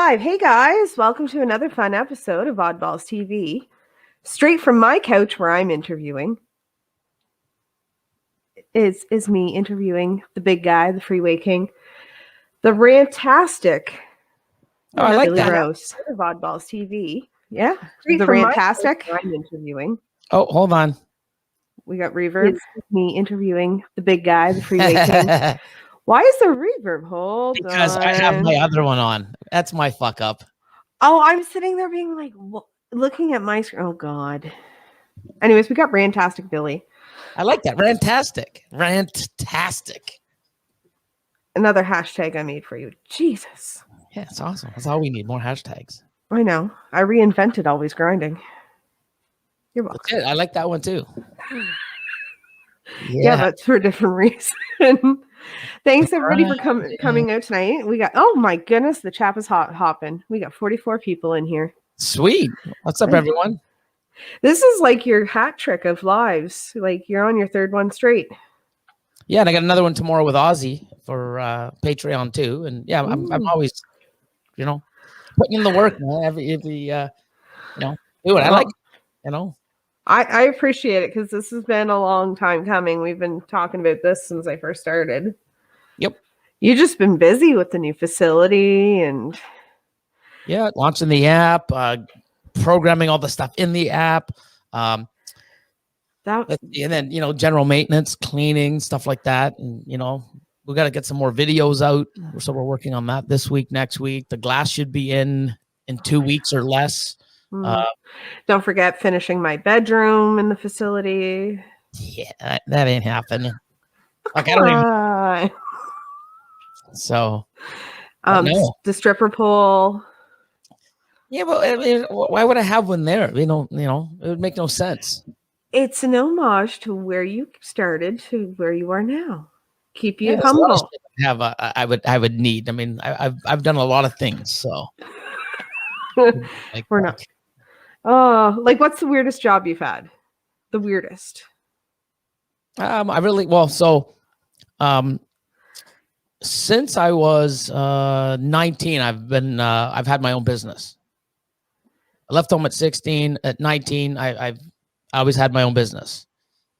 live. Hey guys, welcome to another fun episode of Oddballs TV. Straight from my couch where I'm interviewing is me interviewing the big guy, the freeway king, the rantastic. Oh, I like that. Rose of Oddballs TV. Yeah, the rantastic. I'm interviewing. Oh, hold on. We got reverb. It's me interviewing the big guy, the freeway king. Why is there reverb? Hold on. Because I have my other one on. That's my fuck up. Oh, I'm sitting there being like, looking at my screen. Oh, God. Anyways, we got Rantastic Billy. I like that. Rantastic. Rantastic. Another hashtag I made for you. Jesus. Yeah, it's awesome. That's all we need. More hashtags. I know. I reinvented Always Grinding. You're welcome. That's it. I like that one too. Yeah, that's for a different reason. Thanks everybody for coming out tonight. We got, oh my goodness, the chat is hopping. We got 44 people in here. Sweet. What's up, everyone? This is like your hat trick of lives. Like you're on your third one straight. Yeah, and I got another one tomorrow with Ozzy for Patreon too. And yeah, I'm always, putting in the work, man. Every do it. I like it, I appreciate it because this has been a long time coming. We've been talking about this since I first started. Yep. You've just been busy with the new facility and launching the app, programming all the stuff in the app. And then general maintenance, cleaning, stuff like that. And we got to get some more videos out. So we're working on that this week, next week. The glass should be in 2 weeks or less. Don't forget finishing my bedroom in the facility. Yeah, that ain't happening. Like I don't even. So, no. The stripper pole. Yeah, but I mean, why would I have one there? It would make no sense. It's an homage to where you started to where you are now. Keep you humble. I would need. I mean, I've done a lot of things, so we're not. Oh, like what's the weirdest job you've had? The weirdest. Since I was 19, I've had my own business. I left home at 16. At 19, I always had my own business.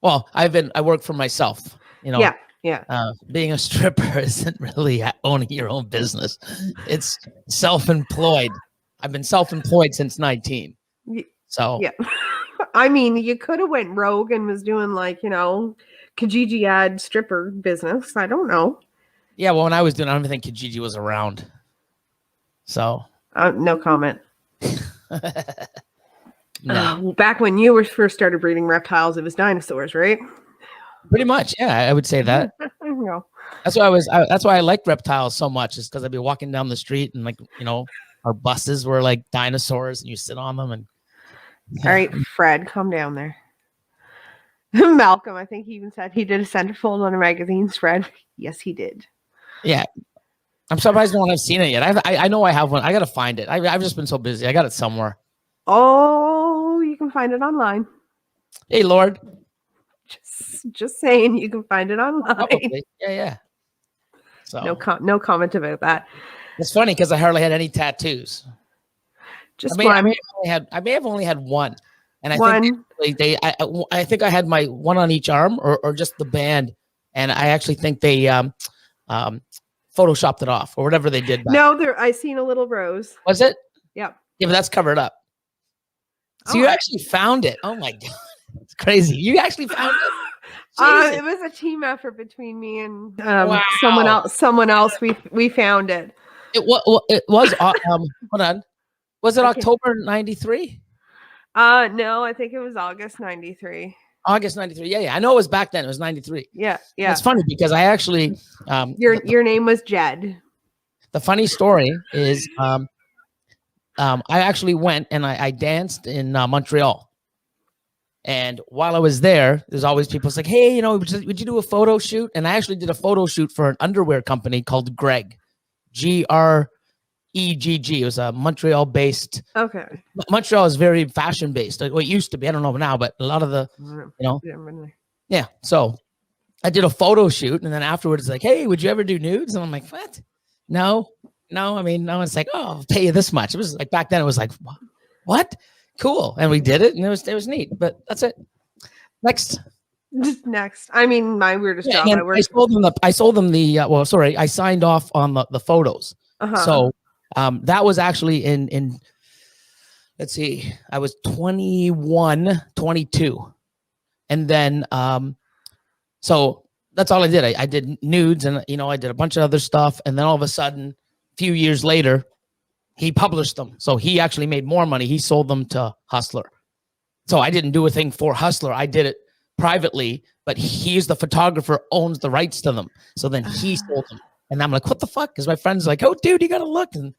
Well, I work for myself. Yeah. Being a stripper isn't really owning your own business. It's self-employed. I've been self-employed since 19. So yeah, I mean, you could have went rogue and was doing Kijiji ad stripper business. I don't know. Yeah, well, when I was doing, I don't even think Kijiji was around. So no comment. No. Back when you first started breeding reptiles, it was dinosaurs, right? Pretty much, yeah. I would say that. No. That's why I liked reptiles so much. Is because I'd be walking down the street and our buses were like dinosaurs, and you sit on them. And all right, Fred, calm down there. Malcolm, I think he even said he did a centerfold on a magazine. Fred, yes, he did. Yeah, I'm surprised no one has seen it yet. I know I have one. I gotta find it. I've just been so busy. I got it somewhere. Oh, you can find it online. Hey, Lord. Just saying, you can find it online. Probably. Yeah. So no comment about that. It's funny because I hardly had any tattoos. Just I may have only had one, and I think I had my one on each arm or just the band, and I actually think they photoshopped it off or whatever they did. I seen a little rose. Was it? Yep. Yeah, but that's covered up. So you actually found it. Oh my God, it's crazy. You actually found it. It was a team effort between me and someone else. We found it. It was. Hold on. Was it October 93? No, I think it was August 93. August 93. Yeah. I know it was back then. It was 93. Yeah. It's funny because I actually your name was Jed. The funny story is I actually went and I danced in Montreal. And while I was there, there's always people like, hey, would you do a photo shoot? And I actually did a photo shoot for an underwear company called Greg. Gregg. It was a Montreal-based. Okay. Montreal is very fashion-based. Well, it used to be. I don't know now, but a lot of the, Yeah. So I did a photo shoot, and then afterwards, like, hey, would you ever do nudes? And I'm like, what? No. No, I mean, no one's like, oh, I'll pay you this much. It was like back then. It was like, what? Cool, and we did it, and it was neat. But that's it. Next. Just next. I mean, my weirdest job. I sold them the. Well, sorry, I signed off on the photos. So that was actually in. Let's see, I was 21, 22, and then so that's all I did. I did nudes, and I did a bunch of other stuff, and then all of a sudden, a few years later, he published them. So he actually made more money. He sold them to Hustler. So I didn't do a thing for Hustler. I did it privately, but he's the photographer, owns the rights to them. So then he sold them. And I'm like, what the fuck? Because my friend's like, oh, dude, you got to look. And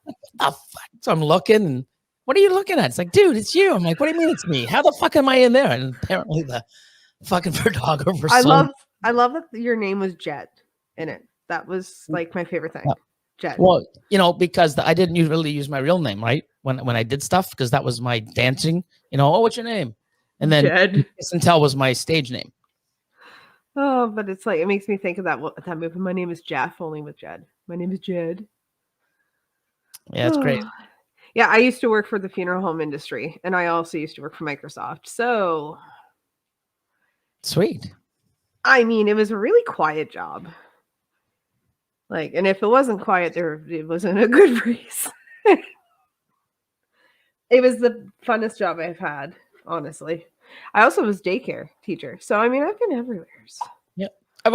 like, what the fuck? So I'm looking, and what are you looking at? It's like, dude, it's you. I'm like, what do you mean it's me? How the fuck am I in there? And apparently the fucking photographer. I love that your name was Jet in it. That was like my favorite thing. Yeah. Jet. Well, because I didn't really use my real name, right? When I did stuff, because that was my dancing, oh, what's your name? And then Kiss and Tell was my stage name. Oh, but it's like, it makes me think of that movie. My name is Jeff, only with Jed. My name is Jed. Yeah, it's great. Yeah, I used to work for the funeral home industry, and I also used to work for Microsoft. So sweet. I mean, it was a really quiet job. Like, and if it wasn't quiet, it wasn't a good reason. It was the funnest job I've had, honestly. I also was daycare teacher, so I mean, I've been everywhere. Yeah, I've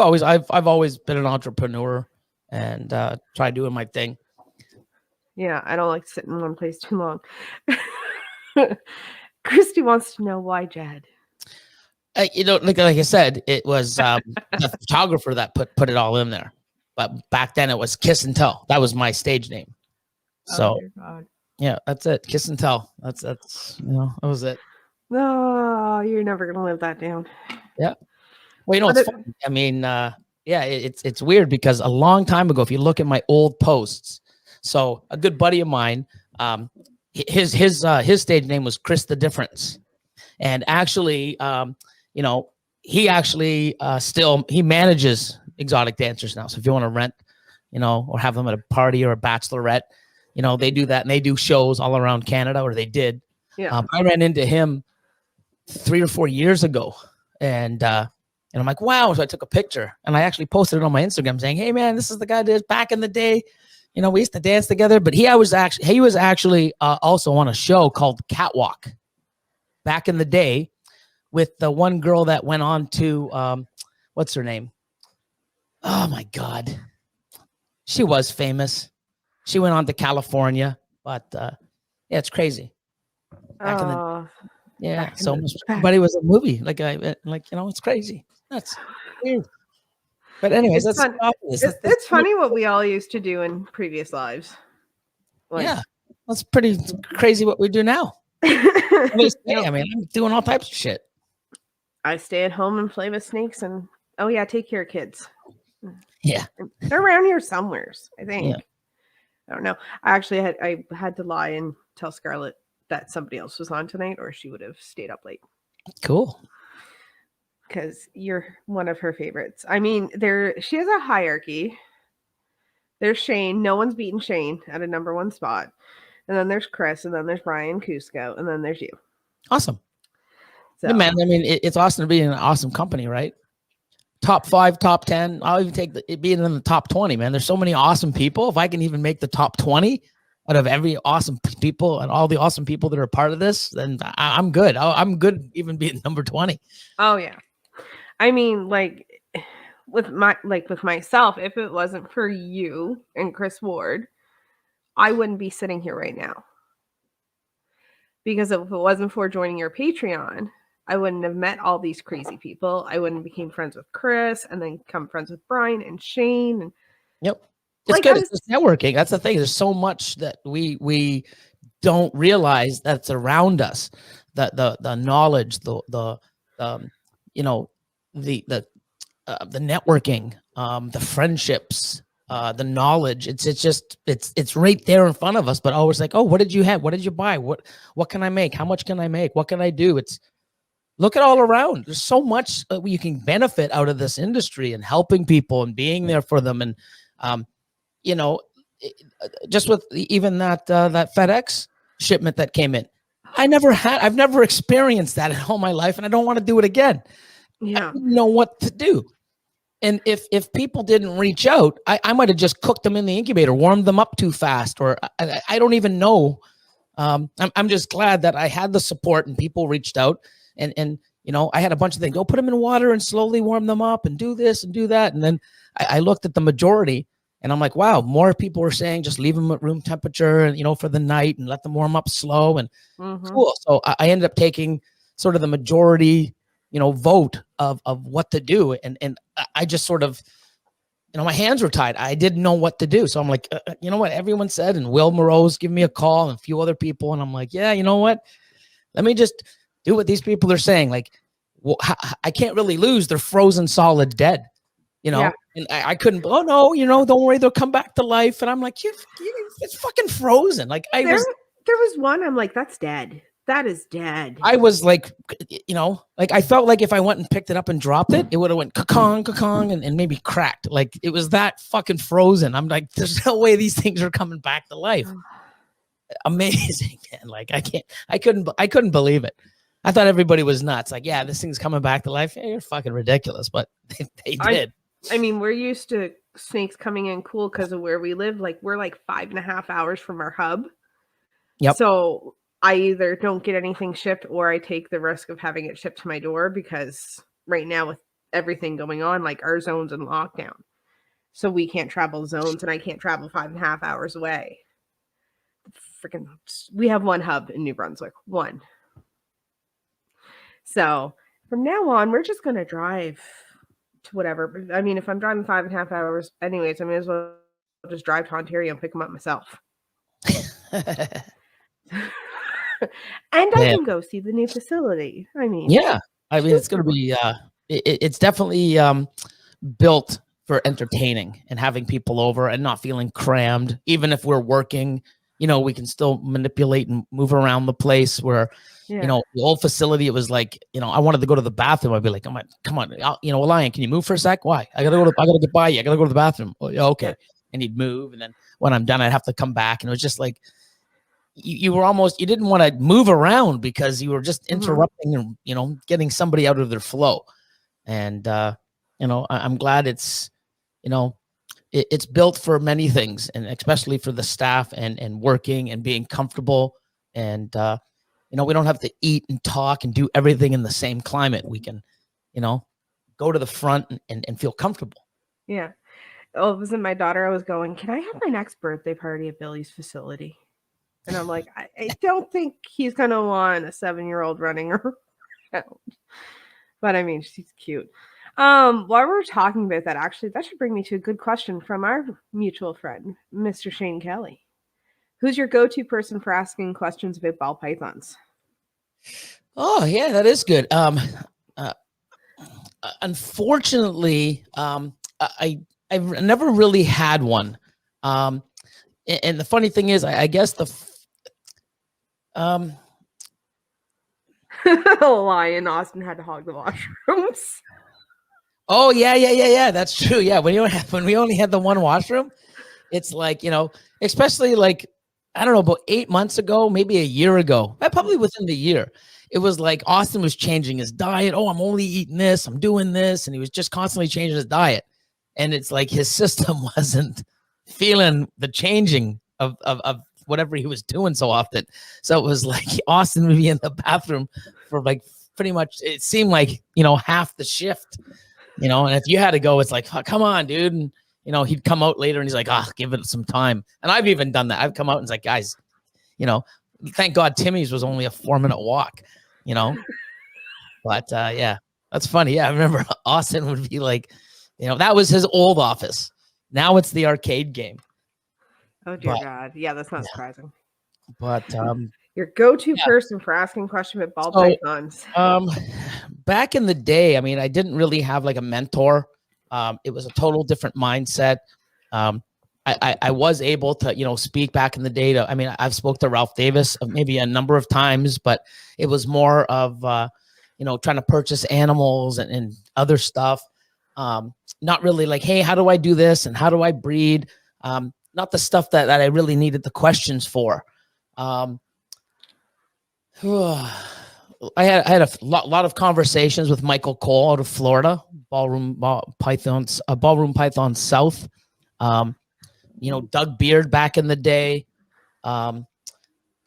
always been an entrepreneur and tried doing my thing. Yeah, I don't like to sit in one place too long. Christy wants to know why Jed. Like I said, it was the photographer that put it all in there. But back then it was Kiss and Tell. That was my stage name. So yeah, that's it. Kiss and Tell. That's that was it. No, you're never gonna live that down. Yeah. Well, it's funny. I mean, it's weird because a long time ago, if you look at my old posts, so a good buddy of mine, his stage name was Chris the Difference, and actually, he actually he manages exotic dancers now. So if you want to rent, or have them at a party or a bachelorette, they do that, and they do shows all around Canada, or they did. Yeah. I ran into him 3 or 4 years ago, and I'm like, wow. So I took a picture, and I actually posted it on my Instagram saying, hey man, this is the guy that back in the day, we used to dance together. But he was actually also on a show called Catwalk back in the day with the one girl that went on to what's her name? Oh my God. She was famous. She went on to California, but yeah, it's crazy. Back in the yeah, so almost everybody was a movie. It's crazy. That's weird. But anyways, it's funny what we all used to do in previous lives. Yeah, that's pretty crazy what we do now. I mean, I'm doing all types of shit. I stay at home and play with snakes, and take care of kids. Yeah, they're around here somewhere, I think. Yeah. I don't know. I had to lie and tell Scarlett that somebody else was on tonight, or she would have stayed up late. Cool. Because you're one of her favorites. I mean, she has a hierarchy. There's Shane. No one's beaten Shane at a number 1 spot. And then there's Chris, and then there's Brian Cusco, and then there's you. Awesome. So, yeah, man, I mean, it's awesome to be in an awesome company, right? Top 5, top 10. I'll even take it being in the top 20, man. There's so many awesome people. If I can even make the top 20 out of every awesome people and all the awesome people that are a part of this, then I'm good. I'm good even being number 20. Oh, yeah. I mean, with myself, if it wasn't for you and Chris Ward, I wouldn't be sitting here right now. Because if it wasn't for joining your Patreon, I wouldn't have met all these crazy people. I wouldn't become friends with Chris and then become friends with Brian and Shane. And yep. It's good. It's networking. That's the thing. There's so much that we don't realize that's around us. The knowledge, the networking, the friendships, the knowledge. It's right there in front of us. But always like, oh, what did you have? What did you buy? What can I make? How much can I make? What can I do? Look at all around. There's so much you can benefit out of this industry and helping people and being there for them. And just with even that FedEx shipment that came in, I've never experienced that in all my life, and I don't want to do it again. Yeah. I didn't know what to do. And if people didn't reach out, I might have just cooked them in the incubator, warmed them up too fast, or I don't even know. I'm just glad that I had the support and people reached out, and I had a bunch of things. Go put them in water and slowly warm them up and do this and do that. And then I looked at the majority and I'm like, wow, more people were saying just leave them at room temperature and, for the night and let them warm up slow and cool. So I ended up taking sort of the majority, vote of what to do. And I just sort of, my hands were tied. I didn't know what to do. So I'm like, you know what everyone said? And Will Moreau's giving me a call and a few other people. And I'm like, yeah, you know what? Let me just do what these people are saying. Like, well, I can't really lose. They're frozen solid dead, Yeah. and I couldn't, oh no, don't worry. They'll come back to life. And I'm like, it's fucking frozen. Like There was one, I'm like, that's dead. That is dead. I was like, like I felt like if I went and picked it up and dropped it, it would have went ka-kong, and maybe cracked. Like it was that fucking frozen. I'm like, there's no way these things are coming back to life. Amazing, man. Like I couldn't believe it. I thought everybody was nuts. Like, yeah, this thing's coming back to life. Yeah, you're fucking ridiculous, but they did. I mean, we're used to snakes coming in cool because of where we live. Like we're like 5.5 hours from our hub. Yep. So I either don't get anything shipped or I take the risk of having it shipped to my door because right now with everything going on, like our zone's in lockdown. So we can't travel zones and I can't travel 5.5 hours away. Freaking, we have one hub in New Brunswick, one. So from now on, we're just going to drive to whatever. I mean, if I'm driving 5.5 hours anyways, I may as well just drive to Ontario and pick them up myself. And I can go see the new facility. I mean, yeah, I mean, it's going to be, it's definitely built for entertaining and having people over and not feeling crammed. Even if we're working, we can still manipulate and move around the place where, the old facility, it was like, I wanted to go to the bathroom. I'd be like, come on, Lion, can you move for a sec? Why? I gotta get by you. I gotta go to the bathroom. Oh, yeah, okay. And he'd move. And then when I'm done, I'd have to come back. And it was just like, you were almost, you didn't want to move around because you were just interrupting and, getting somebody out of their flow. And, I'm glad it's, it's built for many things, and especially for the staff and working and being comfortable. And, we don't have to eat and talk and do everything in the same climate. We can, go to the front and feel comfortable. Yeah. Oh, it wasn't my daughter. I was going, can I have my next birthday party at Billy's facility? And I'm like, I don't think he's going to want a 7-year-old running around. But I mean, she's cute. While we're talking about that, actually, that should bring me to a good question from our mutual friend, Mr. Shane Kelly. Who's your go-to person for asking questions about ball pythons? Oh, yeah, that is good. Unfortunately, I've never really had one. And the funny thing is, I guess Lion Austin had to hog the washrooms. Oh yeah. That's true. Yeah, when we only had the one washroom, it's like, especially like, I don't know, about 8 months ago, maybe a year ago, probably within the year, it was like Austin was changing his diet. Oh, I'm only eating this, I'm doing this, and he was just constantly changing his diet. And it's like his system wasn't feeling the changing of whatever he was doing so often. So it was like Austin would be in the bathroom for like pretty much, it seemed like, half the shift, and if you had to go, it's like, oh, come on, dude. And, he'd come out later and he's like, give it some time. And I've even done that. I've come out and it's like, guys, thank God Timmy's was only a 4-minute walk, but yeah, that's funny. Yeah. I remember Austin would be like, that was his old office. Now it's the arcade game. Oh dear God. Yeah, that's not surprising. But your go-to person for asking questions about ball pythons. Back in the day, I mean, I didn't really have like a mentor. It was a total different mindset. I was able to, speak back in the day to, I mean, I've spoke to Ralph Davis maybe a number of times, but it was more of, trying to purchase animals and other stuff. Not really like, hey, how do I do this? And how do I breed? not the stuff that I really needed the questions for. I had a lot of conversations with Michael Cole out of Florida, Ballroom Python South. Doug Beard back in the day.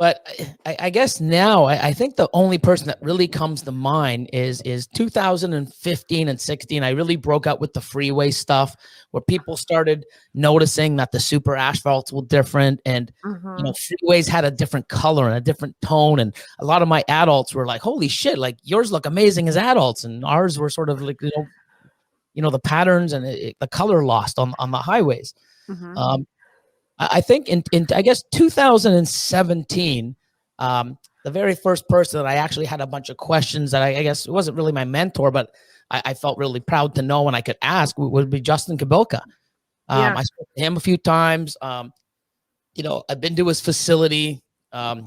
But I guess now I think the only person that really comes to mind is 2015 and 16. I really broke out with the freeway stuff, where people started noticing that the super asphalts were different, and freeways had a different color and a different tone. And a lot of my adults were like, "Holy shit! Like yours look amazing as adults, and ours were sort of like the patterns and the color lost on the highways." I think in I guess 2017, the very first person that I actually had a bunch of questions that I guess it wasn't really my mentor, but I felt really proud to know and I could ask would be Justin Kabilka. I spoke to him a few times. I've been to his facility.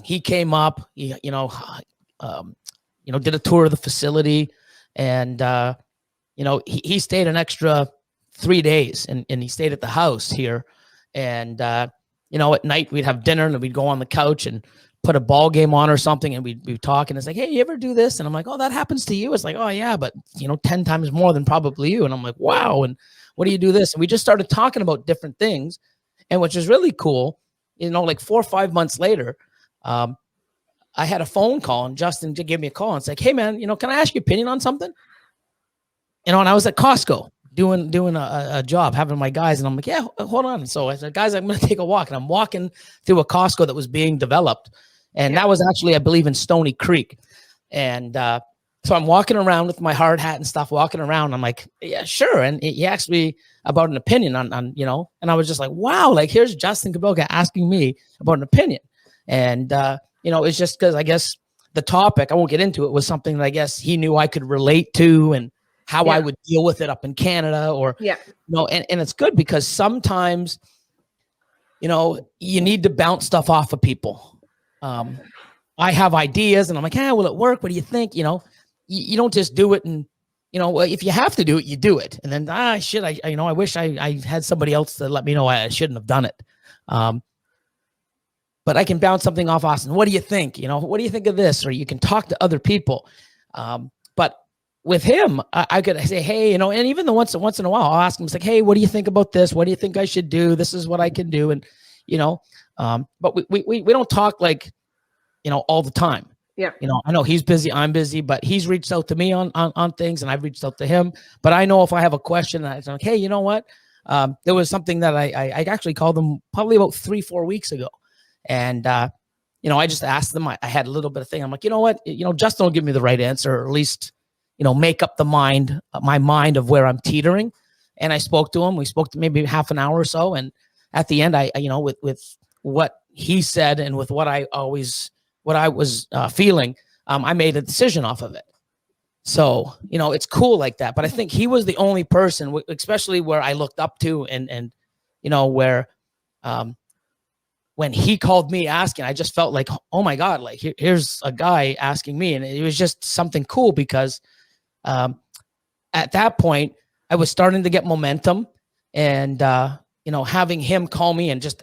He came up. He did a tour of the facility, and he stayed an extra 3 days, and he stayed at the house here. And, at night we'd have dinner and we'd go on the couch and put a ball game on or something. And we'd be talking. It's like, hey, you ever do this? And I'm like, oh, that happens to you. It's like, oh yeah, but 10 times more than probably you. And I'm like, wow. And what do you do this? And we just started talking about different things. And which is really cool, like 4 or 5 months later, I had a phone call and Justin gave me a call and it's like, hey man, can I ask your opinion on something? And I was at Costco doing a job, having my guys, and I'm like, yeah, hold on. So I said, guys, I'm going to take a walk, and I'm walking through a Costco that was being developed, and that was actually, I believe, in Stony Creek, and so I'm walking around with my hard hat and stuff, walking around. I'm like, yeah, sure. And he asked me about an opinion on and I was just like, wow, like here's Justin Kabilka asking me about an opinion, and it's just because I guess the topic, I won't get into it, was something that I guess he knew I could relate to, and how I would deal with it up in Canada, or, and it's good because sometimes, you need to bounce stuff off of people. I have ideas and I'm like, will it work? What do you think? You don't just do it. And, if you have to do it, you do it. And then, I wish I had somebody else to let me know I shouldn't have done it. But I can bounce something off Austin. What do you think? What do you think of this? Or you can talk to other people. But with him, I could say, hey, and even once in a while, I'll ask him, it's like, hey, what do you think about this? What do you think I should do? This is what I can do. And, but we don't talk like, all the time. Yeah. I know he's busy, I'm busy, but he's reached out to me on things, and I've reached out to him. But I know if I have a question, I'm like, hey, you know what? There was something that I actually called them probably about 3-4 weeks ago. And, I just asked them, I had a little bit of thing. I'm like, you know what? Justin will give me the right answer, or at least, make up my mind of where I'm teetering. And I spoke to him. We spoke to maybe half an hour or so. And at the end, I with what he said and with what I was feeling, I made a decision off of it. So, it's cool like that. But I think he was the only person, especially where I looked up to, and where, when he called me asking, I just felt like, oh my God, like here's a guy asking me. And it was just something cool because, at that point I was starting to get momentum, and, having him call me and just,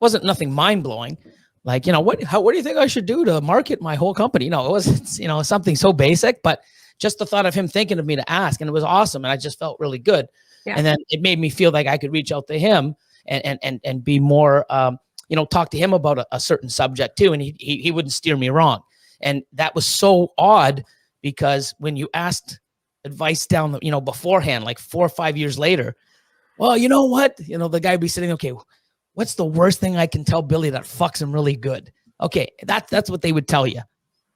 wasn't nothing mind blowing. Like, what do you think I should do to market my whole company? It was, something so basic, but just the thought of him thinking of me to ask, and it was awesome. And I just felt really good. Yeah. And then it made me feel like I could reach out to him and be more, talk to him about a certain subject too. And he wouldn't steer me wrong. And that was so odd, because when you asked advice down, beforehand, like 4 or 5 years later, well, you know what? The guy would be sitting, okay, what's the worst thing I can tell Billy that fucks him really good? Okay, that's what they would tell you,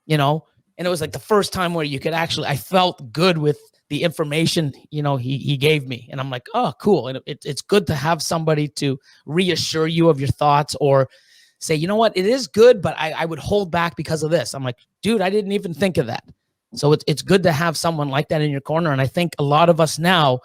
And it was like the first time where you could actually, I felt good with the information, he gave me. And I'm like, oh, cool. And it's good to have somebody to reassure you of your thoughts, or say, you know what, it is good, but I would hold back because of this. I'm like, dude, I didn't even think of that. So it's good to have someone like that in your corner. And I think a lot of us now,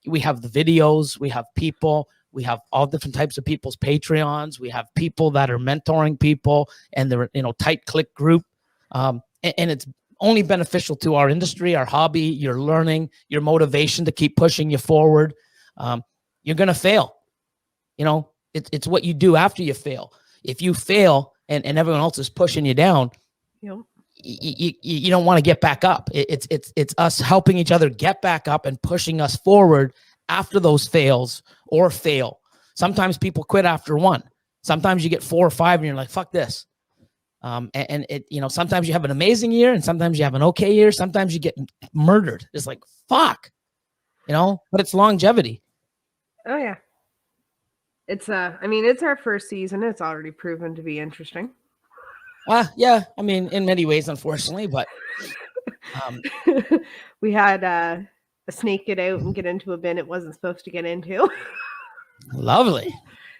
we have the videos, we have people, we have all different types of people's Patreons. We have people that are mentoring people, and they're, tight click group. And it's only beneficial to our industry, our hobby, your learning, your motivation to keep pushing you forward. You're going to fail. it's what you do after you fail. If you fail and everyone else is pushing you down, you don't want to get back up. It's us helping each other get back up and pushing us forward after those fails or fail. Sometimes people quit after one. Sometimes you get 4 or 5 and you're like, fuck this. And sometimes you have an amazing year and sometimes you have an okay year. Sometimes you get murdered. It's like, fuck, but it's longevity. Oh yeah. It's it's our first season. It's already proven to be interesting. Yeah. I mean, in many ways, unfortunately, but we had a snake get out and get into a bin it wasn't supposed to get into. Lovely.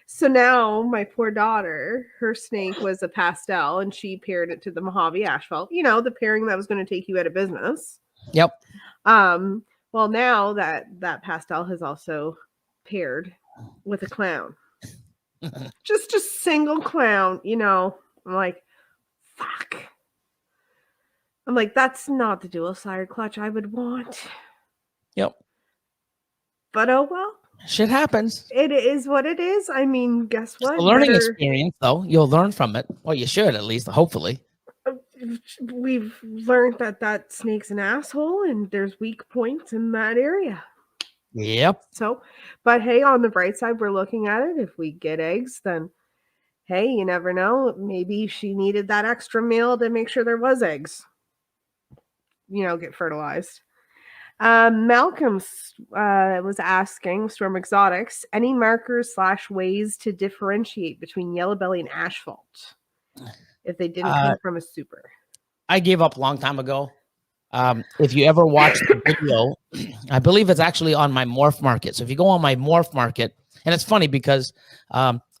So now my poor daughter, her snake was a pastel and she paired it to the Mojave asphalt, the pairing that was going to take you out of business. Yep. Well, now that pastel has also paired with a clown. Just a single clown, I'm like, fuck. I'm like, that's not the dual sired clutch I would want. Yep. But oh well. Shit happens. It is what it is. I mean, guess what? It's a learning experience, though. You'll learn from it. Well, you should, at least, hopefully. We've learned that snake's an asshole and there's weak points in that area. Yep. So, but hey, on the bright side, we're looking at it. If we get eggs, then hey, you never know. Maybe she needed that extra meal to make sure there was eggs. Get fertilized. Malcolm was asking Storm Exotics, any markers / ways to differentiate between yellow belly and asphalt if they didn't come from a super? I gave up a long time ago. If you ever watch the video, I believe it's actually on my Morph Market. So if you go on my Morph Market, and it's funny because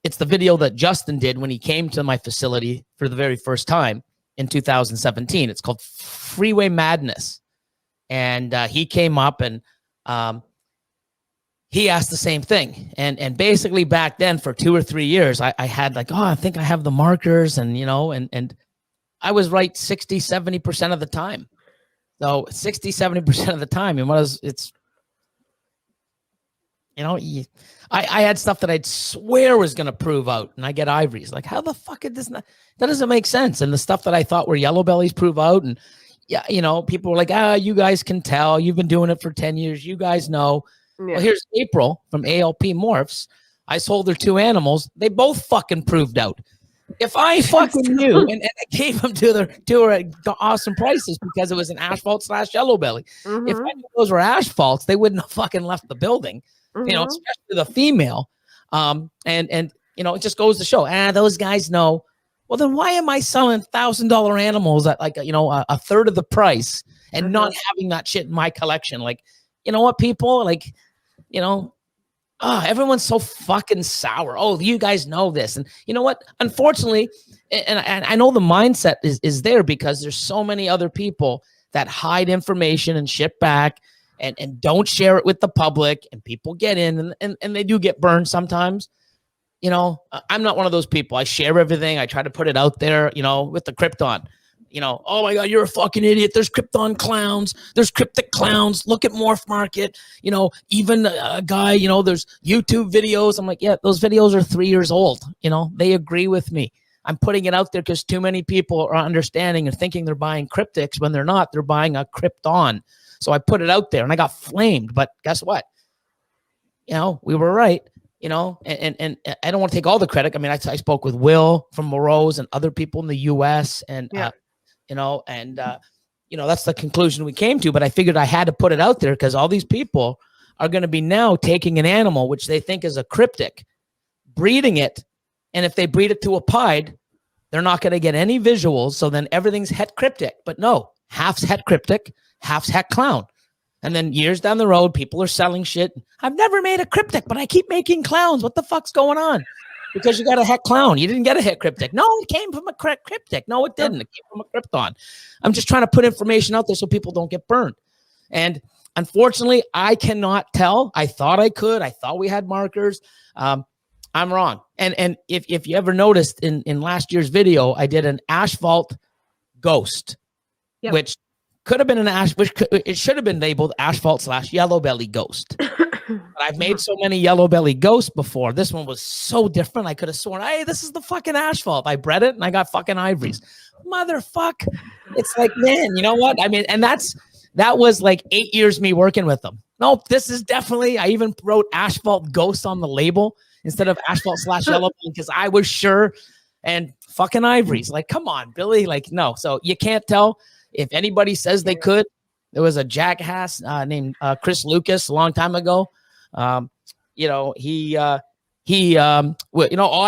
it's the video that Justin did when he came to my facility for the very first time in 2017. It's called Freeway Madness. And he came up and he asked the same thing. And basically back then for 2 or 3 years, I had like, I think I have the markers and I was right 60, 70% of the time. So 60, 70% of the time, I had stuff that I'd swear was going to prove out and I get ivories. Like, how the fuck did this not, that doesn't make sense. And the stuff that I thought were yellow bellies prove out. And yeah, people were like, you guys can tell. You've been doing it for 10 years. You guys know. Yeah. Well, here's April from ALP Morphs. I sold her 2 animals. They both fucking proved out. If I fucking knew and I gave them to her awesome prices because it was an asphalt / yellow belly. Mm-hmm. If I knew those were asphalts, they wouldn't have fucking left the building. Mm-hmm. Especially the female. And it just goes to show, those guys know. Well, then why am I selling $1,000 animals at like, a third of the price and not having that shit in my collection? Like, you know what, people, like, everyone's so fucking sour. Oh, you guys know this. And you know what? Unfortunately, and I know the mindset is there because there's so many other people that hide information and shit back and don't share it with the public, and people get in and they do get burned sometimes. I'm not one of those people. I share everything. I try to put it out there, with the Krypton. Oh my God, you're a fucking idiot. There's Krypton clowns. There's cryptic clowns. Look at Morph Market. Even a guy, there's YouTube videos. I'm like, yeah, those videos are 3 years old. They agree with me. I'm putting it out there because too many people are understanding and thinking they're buying cryptics when they're not. They're buying a Krypton. So I put it out there and I got flamed. But guess what? We were right. And I don't want to take all the credit. I mean, I spoke with Will from Moreau's and other people in the U.S. and, that's the conclusion we came to. But I figured I had to put it out there because all these people are going to be now taking an animal, which they think is a cryptic, breeding it. And if they breed it to a pied, they're not going to get any visuals. So then everything's het cryptic. But no, half's het cryptic, half's het clown. And then years down the road, people are selling shit. I've never made a cryptic, but I keep making clowns. What the fuck's going on? Because you got a het clown. You didn't get a het cryptic. No, it came from a cryptic. No, it didn't. It came from a Krypton. I'm just trying to put information out there so people don't get burned. And unfortunately, I cannot tell. I thought I could. I thought we had markers. I'm wrong. And if you ever noticed in last year's video, I did an asphalt ghost, which could have been it should have been labeled asphalt / yellow belly ghost. But I've made so many yellow belly ghosts before. This one was so different. I could have sworn, hey, this is the fucking asphalt. I bred it and I got fucking ivories. Motherfuck. It's like, man, you know what? I mean, and that was like 8 years me working with them. Nope, this is definitely, I even wrote asphalt ghost on the label instead of asphalt / yellow because I was sure. And fucking ivories. Like, come on, Billy. Like, no. So you can't tell. If anybody says they could, there was a jackass named Chris Lucas a long time ago. You know, I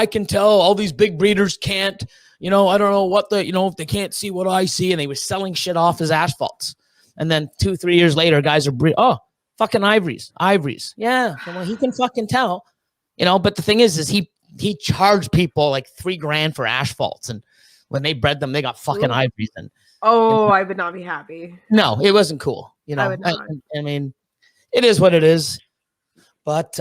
can tell all these big breeders can't, I don't know what if they can't see what I see. And they were selling shit off as asphalts. And then 2-3 years later, guys are fucking ivories. Yeah. Well, he can fucking tell, but the thing is he charged people like $3,000 for asphalts. And when they bred them, they got fucking ivories. And I would not be happy. no, it wasn't cool. I would not. I mean, it is what it is. But,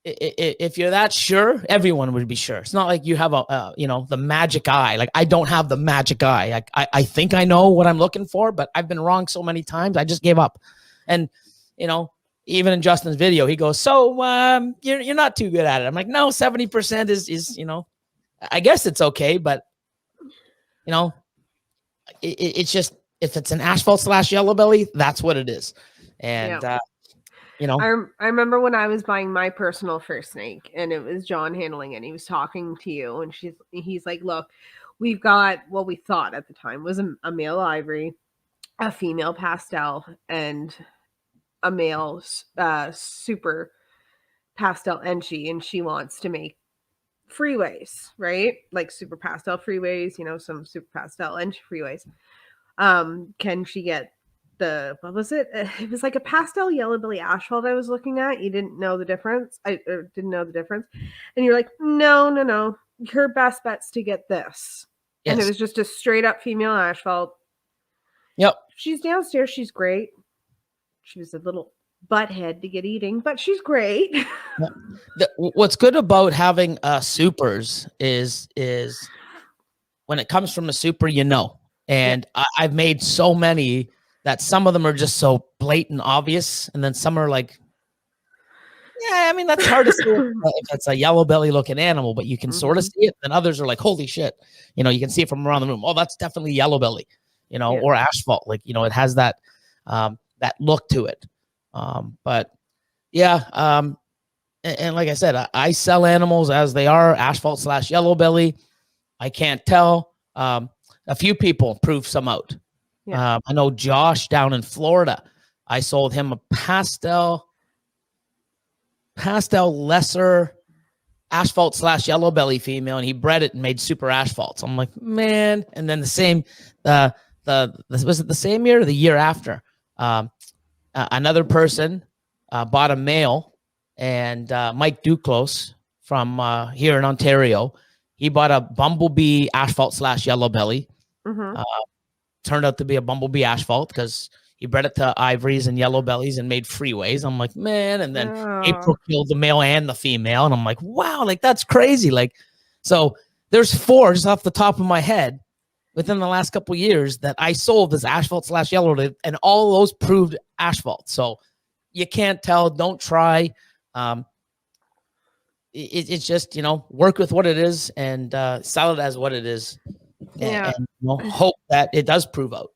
if you're that sure, everyone would be sure. It's not like you have the magic eye. Like, I don't have the magic eye. I think I know what I'm looking for, but I've been wrong so many times. I just gave up. And, even in Justin's video, he goes, so you're not too good at it. I'm like, no, 70% is I guess it's okay. But, it's just, if it's an asphalt / yellow belly, that's what it is. And, I remember when I was buying my personal first snake and it was John handling it. And he was talking to you and he's like, look, we've got what we thought at the time was a male ivory, a female pastel, and a male super pastel enchi. And she wants to make freeways, right? Like super pastel freeways, some super pastel enchi freeways. Can she get what was it? It was like a pastel yellow belly asphalt I was looking at. You didn't know the difference. I didn't know the difference. And you're like, no. Her best bet's to get this. Yes. And it was just a straight up female asphalt. Yep. She's downstairs. She's great. She was a little butthead to get eating, but she's great. What's good about having supers is when it comes from a super, and I've made so many that some of them are just so blatant obvious. And then some are like, yeah, I mean, that's hard to see if it's a yellow belly looking animal, but you can sort of see it. And others are like, holy shit. You can see it from around the room. Oh, that's definitely yellow belly, or asphalt. Like, it has that, that look to it. But yeah. And like I said, I sell animals as they are, asphalt / yellow belly. I can't tell. A few people prove some out. Yeah. I know Josh down in Florida. I sold him a pastel lesser asphalt / yellow belly female, and he bred it and made super asphalts. I'm like, man. And then the same, was it the same year or the year after? Another person bought a male, and Mike Duclos from here in Ontario, he bought a bumblebee asphalt / yellow belly. Turned out to be a bumblebee asphalt because he bred it to ivories and yellow bellies and made freeways. I'm like, man. And then April killed the male and the female. And I'm like, wow, like that's crazy. Like, so there's 4 just off the top of my head within the last couple of years that I sold as asphalt / yellow, and all those proved asphalt. So you can't tell. Don't try. It's just, work with what it is and sell it as what it is. And hope that it does prove out,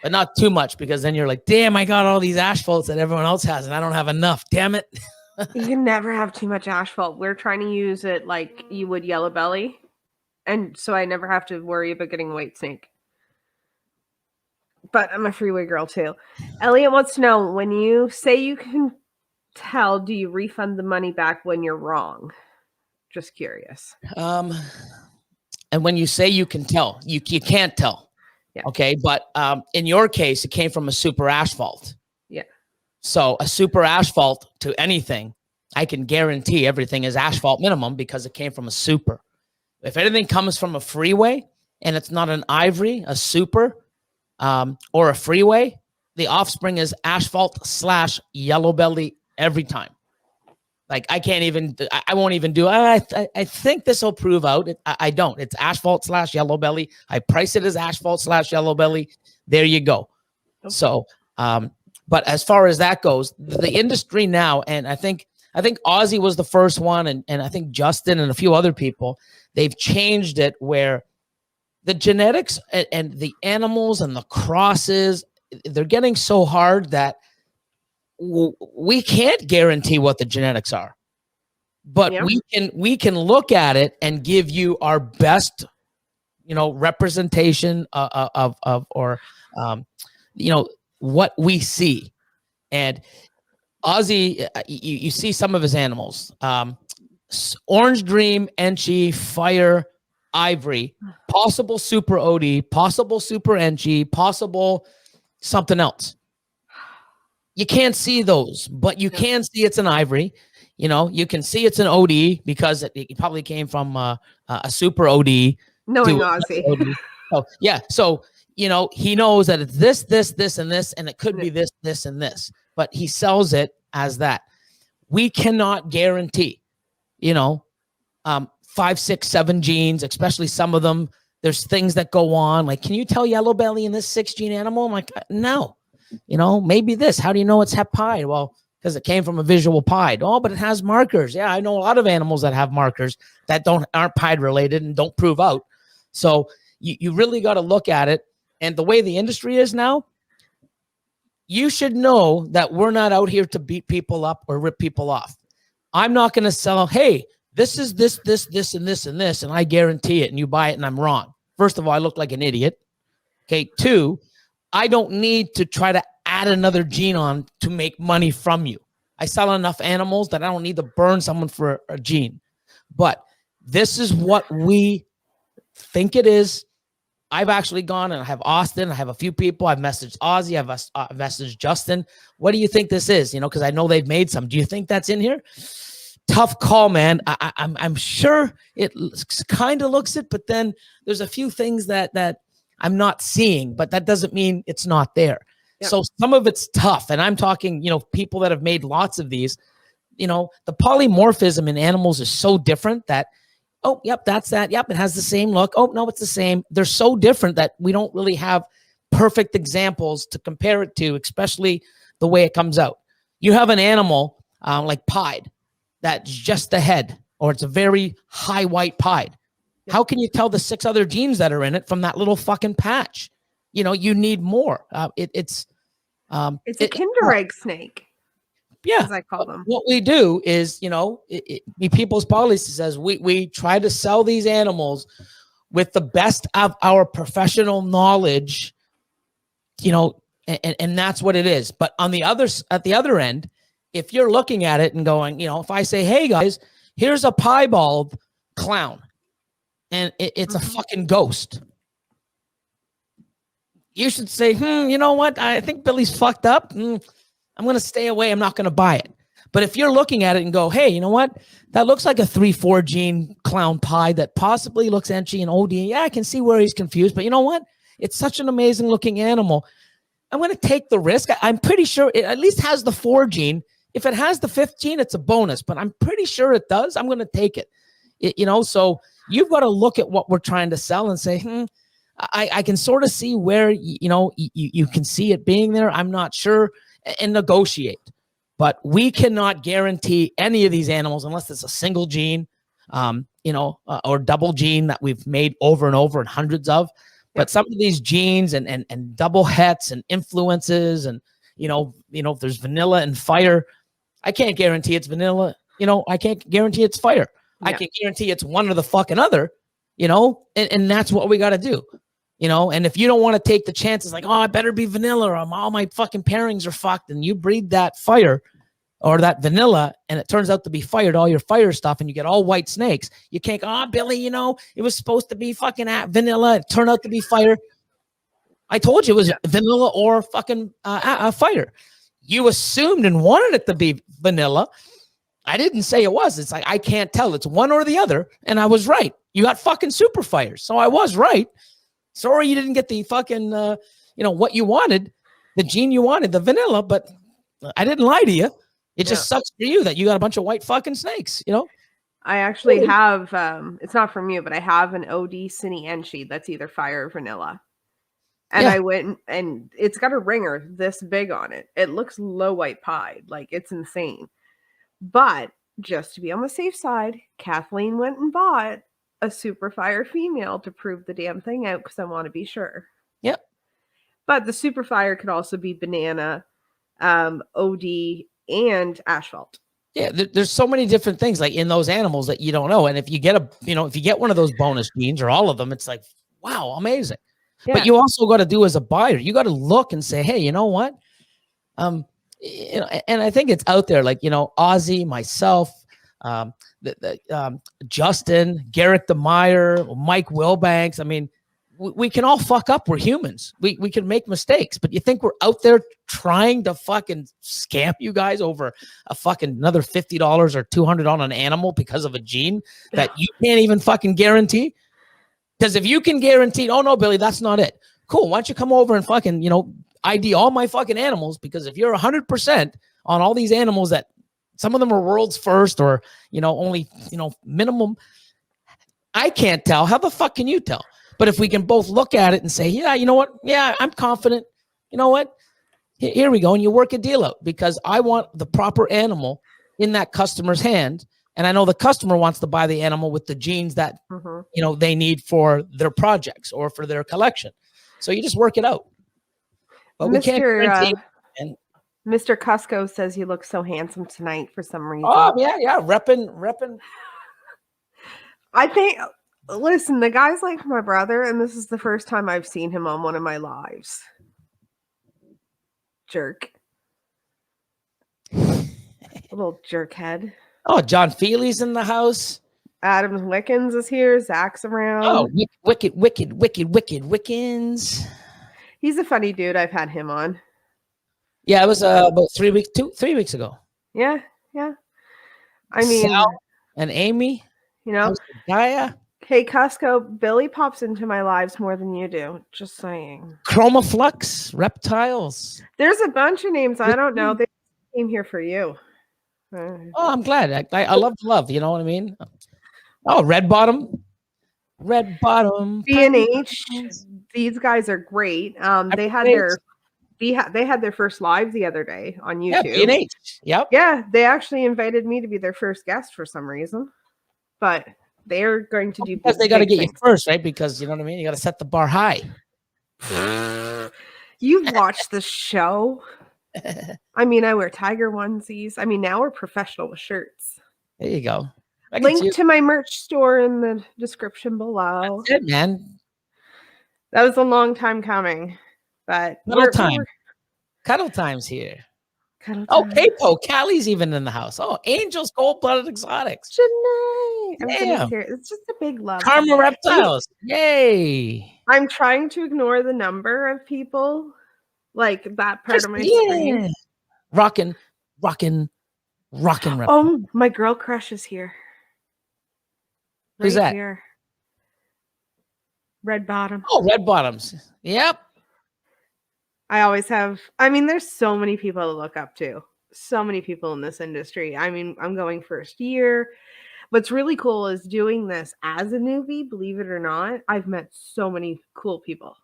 but not too much, because then you're like, damn, I got all these asphalts that everyone else has and I don't have enough. Damn it. You can never have too much asphalt. We're trying to use it like you would yellow belly, and so I never have to worry about getting a white snake. But I'm a freeway girl too. Elliot wants to know, when you say you can tell, do you refund the money back when you're wrong? Just curious. And when you say you can tell, you can't tell. Yeah. Okay. But in your case, it came from a super asphalt. Yeah. So a super asphalt to anything, I can guarantee everything is asphalt minimum because it came from a super. If anything comes from a freeway and it's not an ivory, a super, or a freeway, the offspring is asphalt / yellow belly every time. Like, I can't even, I won't even do, I think this will prove out. I don't. It's asphalt / yellow belly. I price it as asphalt / yellow belly. There you go. Okay. So, But as far as that goes, the industry now, and I think Ozzy was the first one, and I think Justin and a few other people, they've changed it where the genetics and the animals and the crosses, they're getting so hard that we can't guarantee what the genetics are. But we can look at it and give you our best, representation of what we see. And Ozzy, you see some of his animals, Orange Dream, Enchi, Fire, Ivory, possible Super OD, possible Super Enchi, possible something else. You can't see those, but you can see it's an Ivory. You can see it's an OD because it probably came from a Super OD. Knowing Ozzy. OD. Oh, yeah. So, he knows that it's this, and this, and it could be this, and this, but he sells it as that. We cannot guarantee, 5, 6, 7 genes, especially some of them. There's things that go on. Like, can you tell yellow belly in this 6-gene animal? I'm like, no. Maybe this. How do you know it's hep pied? Well, because it came from a visual pied. Oh, but it has markers. Yeah, I know a lot of animals that have markers that aren't pied related and don't prove out. So you really got to look at it. And the way the industry is now, you should know that we're not out here to beat people up or rip people off. I'm not going to sell, hey, this is this, and this, and this, and I guarantee it, and you buy it, and I'm wrong. First of all, I look like an idiot. Okay, 2, I don't need to try to add another gene on to make money from you. I sell enough animals that I don't need to burn someone for a gene. But this is what we think it is. I've actually gone and I have Austin. I have a few people. I've messaged Ozzy. I've messaged Justin. What do you think this is? Because I know they've made some. Do you think that's in here? Tough call, man. I'm sure it kind of looks it, but then there's a few things that I'm not seeing, but that doesn't mean it's not there. Yep. So some of it's tough. And I'm talking, people that have made lots of these, the polymorphism in animals is so different that, oh, yep, that's that. Yep, it has the same look. Oh, no, it's the same. They're so different that we don't really have perfect examples to compare it to, especially the way it comes out. You have an animal like pied that's just the head, or it's a very high white pied. Yep. How can you tell the 6 other genes that are in it from that little fucking patch? You need more. It's a Kinder egg snake. Yeah, as I call them. What we do is, People's Policy says we try to sell these animals with the best of our professional knowledge, and that's what it is. But at the other end, if you're looking at it and going, if I say, hey guys, here's a piebald clown, and it's a fucking ghost, you should say, you know what? I think Billy's fucked up. I'm going to stay away. I'm not going to buy it. But if you're looking at it and go, hey, you know what? That looks like a 3-4 gene clown pie that possibly looks Enchi and OD. Yeah, I can see where he's confused. But you know what? It's such an amazing looking animal. I'm going to take the risk. I'm pretty sure it at least has the 4 gene. If it has the 5th gene, it's a bonus. But I'm pretty sure it does. I'm going to take it. So you've got to look at what we're trying to sell and say, I can sort of see where, you can see it being there. I'm not sure, and negotiate. But we cannot guarantee any of these animals unless it's a single gene, or double gene that we've made over and over and hundreds of. But some of these genes and double hets and influences and, if there's vanilla and fire, I can't guarantee it's vanilla. I can't guarantee it's fire. Yeah. I can guarantee it's one or the fucking other, and that's what we got to do. And if you don't want to take the chances, like, oh, I better be vanilla or all my fucking pairings are fucked, and you breed that fire or that vanilla and it turns out to be fired, all your fire stuff, and you get all white snakes, you can't go, oh, Billy, it was supposed to be fucking vanilla. It turned out to be fire. I told you it was vanilla or fucking fire. You assumed and wanted it to be vanilla. I didn't say it was. It's like, I can't tell. It's one or the other. And I was right. You got fucking super fires. So I was right. Sorry you didn't get the fucking, what you wanted, the gene you wanted, the vanilla, but I didn't lie to you. It just sucks for you that you got a bunch of white fucking snakes, I actually have, it's not from you, but I have an OD Cine Enchi that's either fire or vanilla. And Yeah. I went and it's got a ringer this big on it. It looks low white pied, like it's insane. But just to be on the safe side, Kathleen went and bought a super fire female to prove the damn thing out because I want to be sure. Yep. But the super fire could also be banana, OD, and asphalt. Yeah, there's so many different things like in those animals that you don't know. And if you get if you get one of those bonus genes or all of them, it's like, wow, amazing. Yeah. But you also got to do as a buyer, you got to look and say, hey, you know what? And I think it's out there, like, Ozzy, myself, Justin, Garrett DeMeyer, Mike Wilbanks. I mean, we can all fuck up. We're humans. We can make mistakes, but you think we're out there trying to fucking scam you guys over a fucking another $50 or $200 on an animal because of a gene that you can't even fucking guarantee? Because if you can guarantee, oh no, Billy, that's not it. Cool. Why don't you come over and fucking, ID all my fucking animals? Because if you're 100% on all these animals that some of them are world's first or, only, minimum, I can't tell. How the fuck can you tell? But if we can both look at it and say, yeah, you know what? Yeah, I'm confident. You know what? Here we go. And you work a deal out because I want the proper animal in that customer's hand. And I know the customer wants to buy the animal with the genes that, they need for their projects or for their collection. So you just work it out. But we can't guarantee. Mr. Cusco says you look so handsome tonight for some reason. Oh, yeah. Repping. I think, listen, the guy's like my brother, and this is the first time I've seen him on one of my lives. Jerk. A little jerk head. Oh, John Feely's in the house. Adam Wickens is here. Zach's around. Oh, Wickens. He's a funny dude. I've had him on. Yeah, it was about 3 weeks ago. Yeah. I mean, Sal and Amy. Gaia. Hey, Cusco, Billy pops into my lives more than you do. Just saying. Chromaflux, reptiles. There's a bunch of names I don't know. They came here for you. Oh, I'm glad. I love the love. You know what I mean? Oh, Red Bottom. B&H. These guys are great. They had their first live the other day on YouTube. Yeah, B&H. Yep. Yeah, they actually invited me to be their first guest for some reason. But they're going to do because they got to get you first, right? Because you know what I mean? You got to set the bar high. You've watched the show. I mean, I wear tiger onesies. I mean, now we're professional with shirts. There you go. Link to my merch store in the description below. That's it, man. That was a long time coming, but Cuddle time's here. Cuddle oh, time. Capo, Callie's even in the house. Oh, Angels, Gold-Blooded Exotics. Janae. Everybody's here. It's just a big love. Karma Reptiles. Yay. I'm trying to ignore the number of people. Like that part of my screen. Rockin'. Oh, my girl crush is here. Who's that? Here. Red Bottom. Oh, Red Bottoms. Yep. I always have. I mean, there's so many people to look up to. So many people in this industry. I mean, I'm going first year. What's really cool is doing this as a newbie, believe it or not. I've met so many cool people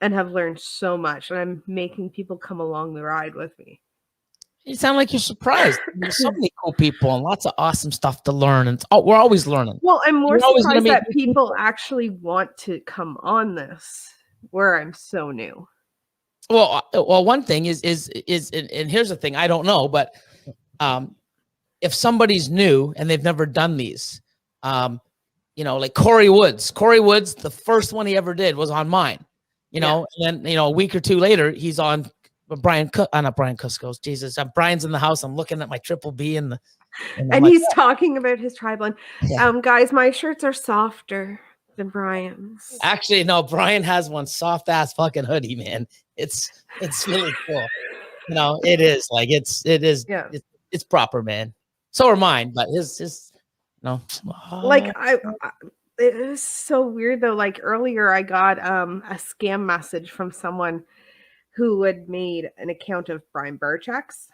and have learned so much. And I'm making people come along the ride with me. You sound like you're surprised. There's so many cool people and lots of awesome stuff to learn. And we're always learning. Well, I'm more surprised that people actually want to come on this where I'm so new. Well, one thing is, and here's the thing, I don't know, but if somebody's new and they've never done these, like Corey Woods, the first one he ever did was on mine, and then, a week or two later, he's on not Brian Cusco's. Jesus, Brian's in the house. I'm looking at my triple B and he's talking about his tribe line. Yeah. Guys, my shirts are softer than Brian's. Actually, no, Brian has one soft ass fucking hoodie, man. It's really cool. It is like it's proper, man. So are mine, but his like it was so weird though. Like earlier I got a scam message from someone who had made an account of Brian Burchak's,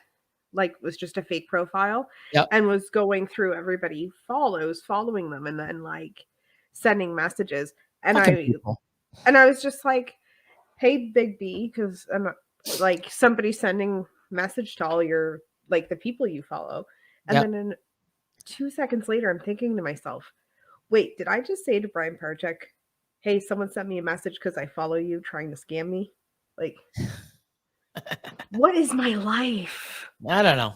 like was just a fake profile, and was going through everybody following them, and then like sending messages. And I was just like, hey, Big B, because I'm like somebody sending message to all your like the people you follow, and Yep. then in 2 seconds later, I'm thinking to myself, wait, did I just say to Brian Parchek, hey, someone sent me a message because I follow you trying to scam me? Like, what is my life? I don't know.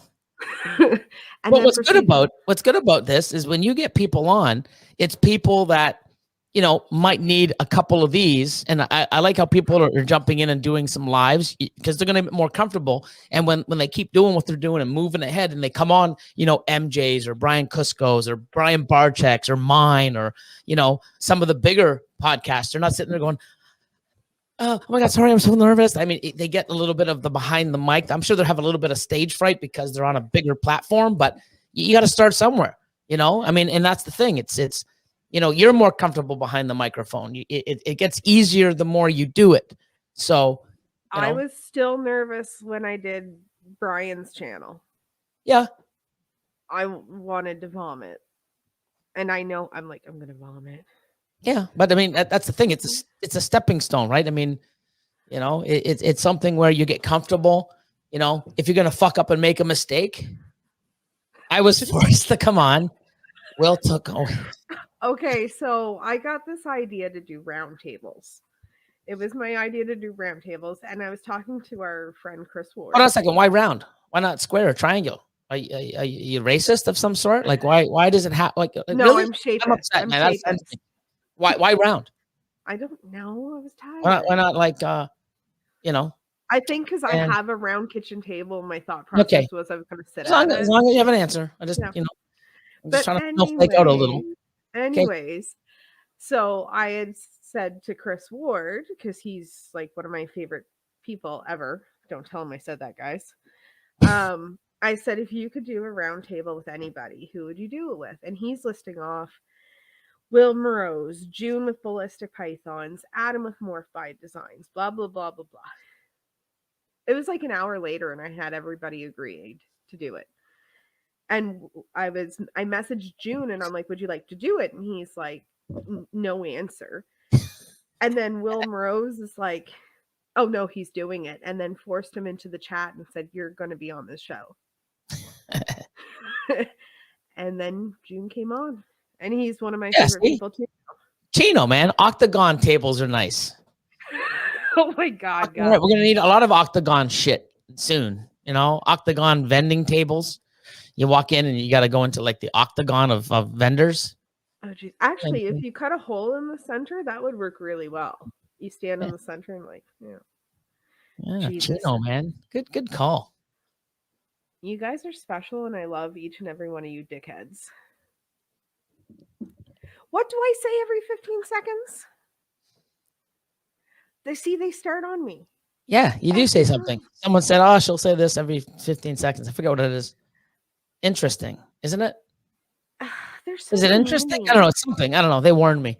And But then what's good about this is when you get people on, it's people that might need a couple of these. And I like how people are jumping in and doing some lives because they're going to be more comfortable. And when they keep doing what they're doing and moving ahead and they come on, MJ's or Brian Cusco's or Brian Barczyk's or mine or, some of the bigger podcasts, they're not sitting there going, oh my God, sorry, I'm so nervous. I mean, they get a little bit of the behind the mic. I'm sure they'll have a little bit of stage fright because they're on a bigger platform, but you got to start somewhere, I mean, and that's the thing. It's you're more comfortable behind the microphone. It gets easier the more you do it. So I was still nervous when I did Brian's channel. Yeah. I wanted to vomit. And I know I'm going to vomit. Yeah. But I mean, that's the thing. It's a stepping stone, right? I mean, it's something where you get comfortable. If you're going to fuck up and make a mistake, I was forced to come on. Will took Okay, so I got this idea to do roundtables. It was my idea to do roundtables, and I was talking to our friend Chris Ward. Hold on a second. Why round? Why not square or triangle? Are you racist of some sort? Like why does it have like? No, really? I'm shapist. I'm upset, man. That offends me. Why round? I don't know. I was tired. Why not like I think because I have a round kitchen table. My thought process was I was going to sit at it. As long as you have an answer. I just I'm just trying to snowflake out a little. Anyways, so I had said to Chris Ward, because he's like one of my favorite people ever. Don't tell him I said that, guys. I said, if you could do a round table with anybody, who would you do it with? And he's listing off Will Morose, June with Ballistic Pythons, Adam with Morph Designs, blah, blah, blah, blah, blah. It was like an hour later, and I had everybody agreed to do it. And I messaged June, and I'm like, would you like to do it? And he's like, no answer. And then Will Morose is like, oh no, he's doing it. And then forced him into the chat and said, you're going to be on this show. And then June came on, and he's one of my favorite people too. Chino, man, octagon tables are nice. Oh my God, we're going to need a lot of octagon shit soon. Octagon vending tables. You walk in and you got to go into like the octagon of vendors. Oh, geez. Actually, if you cut a hole in the center, that would work really well. You stand in the center and Yeah, Chino, man. Good call. You guys are special, and I love each and every one of you dickheads. What do I say every 15 seconds? They start on me. Yeah, you do say something. Someone said, oh, she'll say this every 15 seconds. I forget what it is. Interesting, isn't it? Is it interesting? Mean. I don't know. It's something. I don't know. They warned me.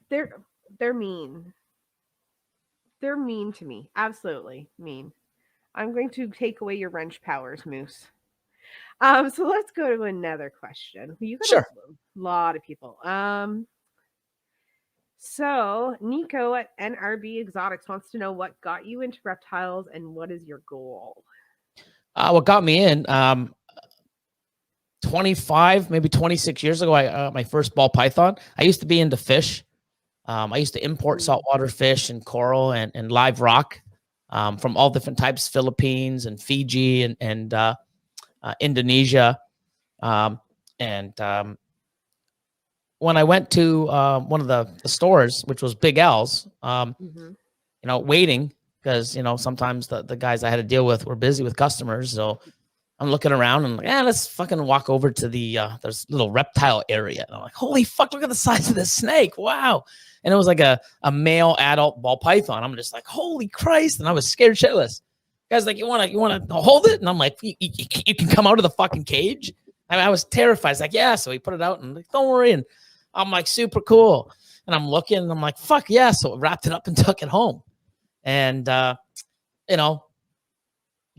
They're mean. They're mean to me. Absolutely mean. I'm going to take away your wrench powers, Moose. So let's go to another question. You got a lot of people. So Nico at NRB Exotics wants to know what got you into reptiles and what is your goal? What got me in 25, maybe 26 years ago, I got my first ball python. I used to be into fish. I used to import saltwater fish and coral and live rock from all different types, Philippines and Fiji and Indonesia. When I went to one of the stores, which was Big L's, waiting because, sometimes the guys I had to deal with were busy with customers. So I'm looking around and let's fucking walk over to the there's little reptile area. And I'm like, holy fuck, look at the size of this snake. Wow. And it was like a male adult ball python. I'm just like, holy Christ. And I was scared shitless. Guys like, you want to hold it? And I'm like, you can come out of the fucking cage. I mean, I was terrified. It's like, yeah. So he put it out and like, don't worry. And I'm like, super cool. And I'm looking and I'm like, fuck yeah. So I wrapped it up and took it home. And,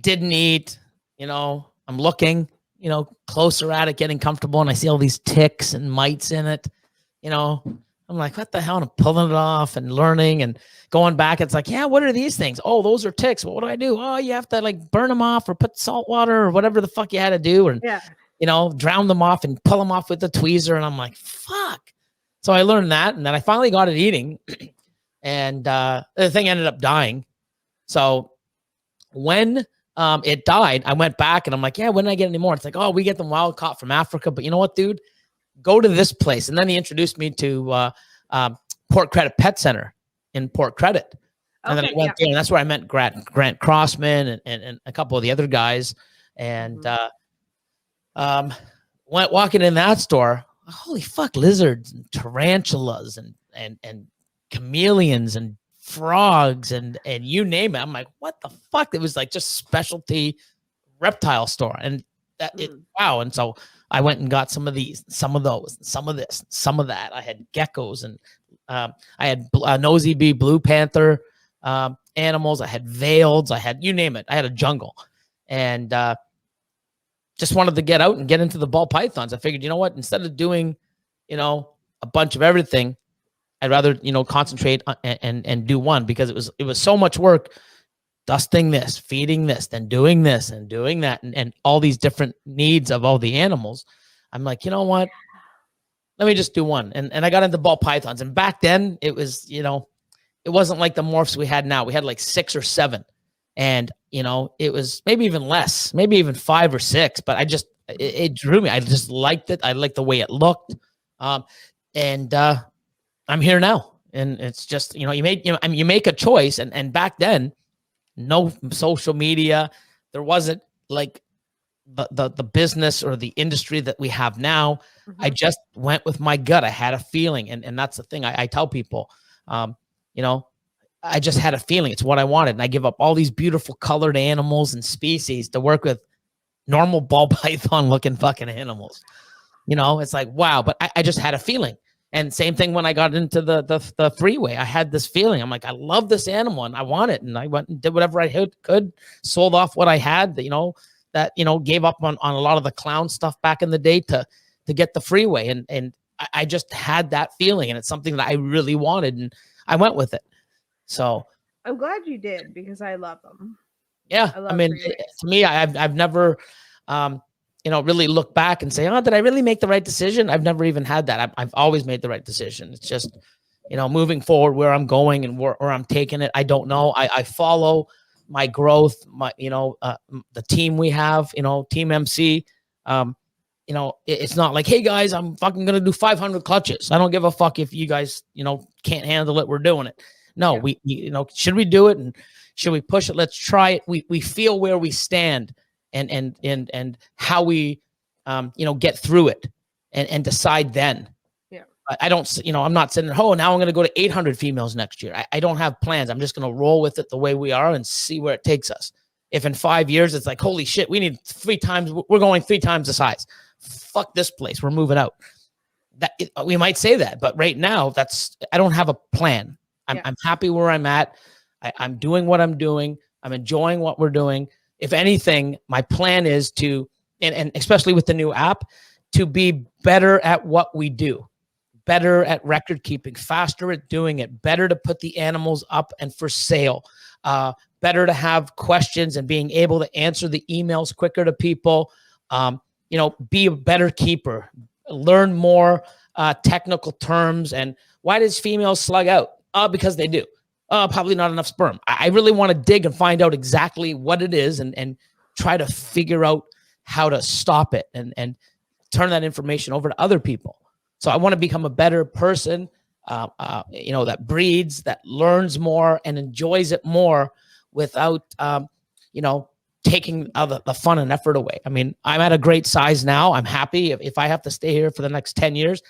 didn't eat, I'm looking, closer at it, getting comfortable. And I see all these ticks and mites in it, I'm like, what the hell? And I'm pulling it off and learning and going back. It's like, yeah, what are these things? Oh, those are ticks. Well, what do I do? Oh, you have to like burn them off or put salt water or whatever the fuck you had to do. And, Yeah. drown them off and pull them off with the tweezer. And I'm like, fuck. So I learned that. And then I finally got it eating. And the thing ended up dying. So when it died, I went back and I'm like, yeah, when did I get any more? It's like, oh, we get them wild caught from Africa. But you know what, dude? Go to this place. And then he introduced me to Port Credit Pet Center in Port Credit. And then I went there, and that's where I met Grant Crossman and a couple of the other guys. And went walking in that store. Holy fuck, lizards and tarantulas and chameleons and frogs and you name it. I'm like, what the fuck? It was like just specialty reptile store. And wow. And so I went and got some of these, some of those, some of this, some of that. I had geckos and I had nosy bee, blue panther animals. I had veileds. I had, you name it. I had a jungle. And just wanted to get out and get into the ball pythons. I figured, you know what? Instead of doing, a bunch of everything, I'd rather, concentrate and do one, because it was so much work, dusting this, feeding this, then doing this and doing that, and all these different needs of all the animals. I'm like, you know what? Let me just do one. And I got into ball pythons. And back then it was, it wasn't like the morphs we had now. We had like 6 or 7. And, it was maybe even less, maybe even 5 or 6, but it drew me. I just liked it. I liked the way it looked. And I'm here now. And it's just, you make a choice. And back then, no social media. There wasn't like the business or the industry that we have now. I just went with my gut. I had a feeling. And that's the thing I tell people, I just had a feeling. It's what I wanted. And I give up all these beautiful colored animals and species to work with normal ball python looking fucking animals. It's like, wow. But I just had a feeling. And same thing when I got into the freeway. I had this feeling. I'm like, I love this animal and I want it. And I went and did whatever I could, sold off what I had, gave up on a lot of the clown stuff back in the day to get the freeway. And I just had that feeling. And it's something that I really wanted. And I went with it. So I'm glad you did, because I love them. Yeah. I mean, to me, I've never, really look back and say, oh, did I really make the right decision? I've never even had that. I've always made the right decision. It's just, moving forward, where I'm going and where I'm taking it, I don't know. I follow my growth, the team we have, Team MC. It's not like, hey guys, I'm fucking going to do 500 clutches. I don't give a fuck if you guys, can't handle it. We're doing it. No, we should we do it and should we push it? Let's try it. We feel where we stand and how we, get through it and decide then. Yeah. I don't, I'm not sitting there, oh, now I'm going to go to 800 females next year. I don't have plans. I'm just going to roll with it the way we are and see where it takes us. If in 5 years, it's like, holy shit, we need 3 times, we're going 3 times the size. Fuck this place. We're moving out. We might say that, but right now I don't have a plan. I'm happy where I'm at. I'm doing what I'm doing. I'm enjoying what we're doing. If anything, my plan is to, and especially with the new app, to be better at what we do, better at record keeping, faster at doing it, better to put the animals up and for sale, better to have questions and being able to answer the emails quicker to people, be a better keeper, learn more technical terms. And why does females slug out? Because they do. Probably not enough sperm. I really want to dig and find out exactly what it is and try to figure out how to stop it and turn that information over to other people. So I want to become a better person, that breeds, that learns more and enjoys it more without, taking the fun and effort away. I mean, I'm at a great size now. I'm happy. If I have to stay here for the next 10 years,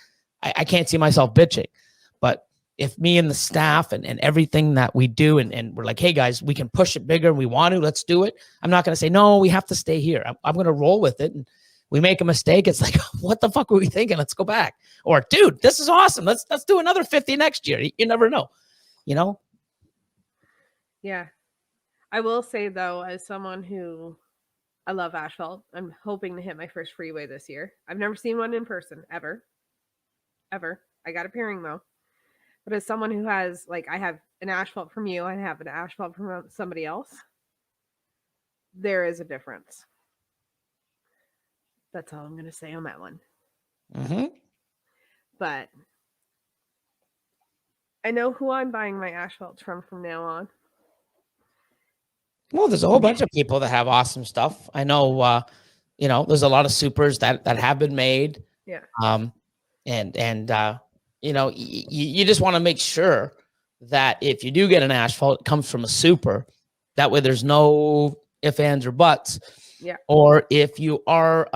I can't see myself bitching. But if me and the staff and everything that we do, and we're like, hey guys, we can push it bigger and we want to, let's do it. I'm not going to say, no, we have to stay here. I'm going to roll with it. And we make a mistake. It's like, what the fuck were we thinking? Let's go back. Or dude, this is awesome. Let's do another 50 next year. You never know, Yeah. I will say though, as someone who, I love asphalt, I'm hoping to hit my first freeway this year. I've never seen one in person ever. I got a pairing though. But as someone who has, like, I have an asphalt from you, I have an asphalt from somebody else, there is a difference. That's all I'm going to say on that one. Mm-hmm. But I know who I'm buying my asphalt from now on. Well, there's a whole bunch of people that have awesome stuff. I know, there's a lot of supers that have been made. Yeah. You just want to make sure that if you do get an asphalt, it comes from a super. That way there's no ifs, ands, or buts. Yeah. Or if you are,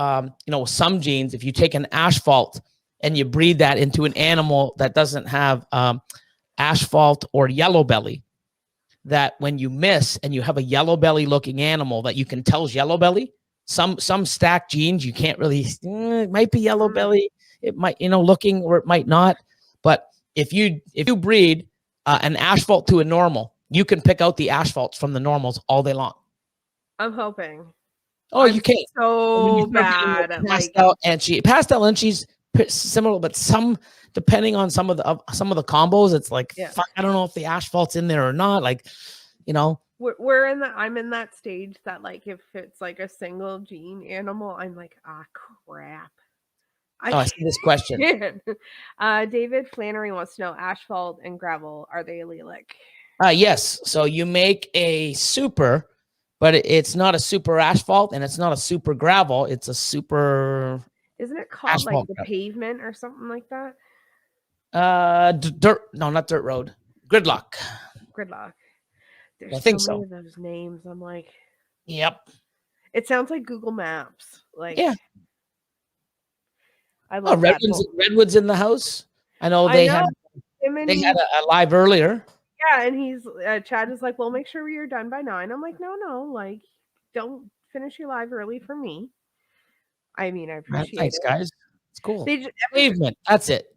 some genes, if you take an asphalt and you breed that into an animal that doesn't have asphalt or yellow belly, that when you miss and you have a yellow belly looking animal that you can tell is yellow belly, some stacked genes, you can't really, it might be yellow belly. It might, looking, or it might not. But if you breed an asphalt to a normal, you can pick out the asphalts from the normals all day long. I'm hoping. Oh, you can't. So bad at pastel, and she's similar, but depending on some of the combos, it's like, I don't know if the asphalt's in there or not. Like, I'm in that stage that, like, if it's like a single gene animal, I'm like, crap. I see this question. David Flannery wants to know, asphalt and gravel, are they allelic? Yes. So you make a super, but it's not a super asphalt and it's not a super gravel. It's a super. Isn't it called asphalt, like the pavement or something like that? Dirt. No, not dirt road. Gridlock. There's so many of those names. I'm like, yep. It sounds like Google Maps. Like, yeah. I love Redwood's in the house. I know they had a live earlier. Yeah, and he's Chad is like, well, make sure you're done by 9. I'm like, no, like, don't finish your live early for me. I mean, I appreciate Thanks, it. guys. It's cool. Pavement. That's it.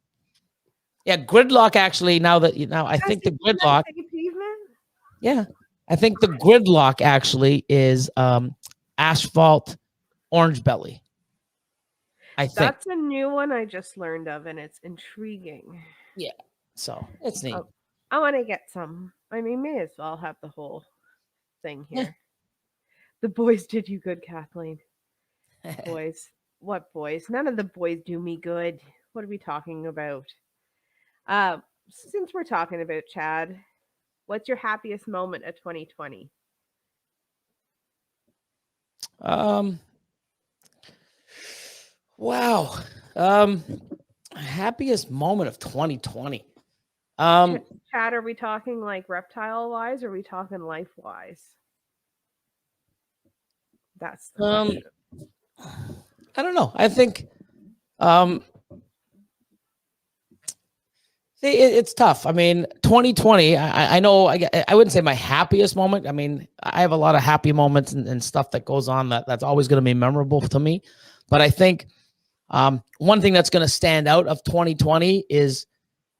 Yeah, Gridlock. Actually, I think the Gridlock. Yeah, I think the Gridlock actually is asphalt orange belly. I think that's a new one I just learned of, and it's intriguing. Yeah, so it's neat. I want to get some. I mean, may as well have the whole thing here. Yeah. The boys did you good, Kathleen. Boys. What boys? None of the boys do me good. What are we talking about? Since we're talking about Chad, what's your happiest moment of 2020? Wow. Happiest moment of 2020. Chad, are we talking like reptile wise, or are we talking life wise? That's the question. I don't know. I think it's tough. I mean, 2020, I know I wouldn't say my happiest moment. I mean, I have a lot of happy moments and stuff that goes on that's always going to be memorable to me. But I think one thing that's going to stand out of 2020 is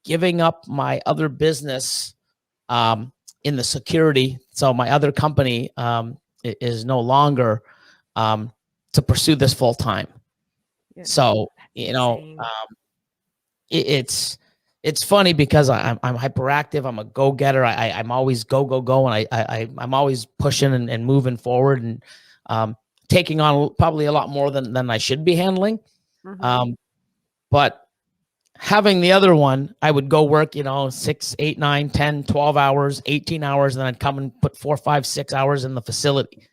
giving up my other business in the security. So my other company is no longer to pursue this full time. Yeah, so, it's funny because I'm hyperactive. I'm a go-getter. I'm always go. And I'm always pushing and moving forward and taking on probably a lot more than I should be handling. Mm-hmm. But having the other one, I would go work, 6, 8, 9, 10, 12 hours, 18 hours, and then I'd come and put 4, 5, 6 hours in the facility.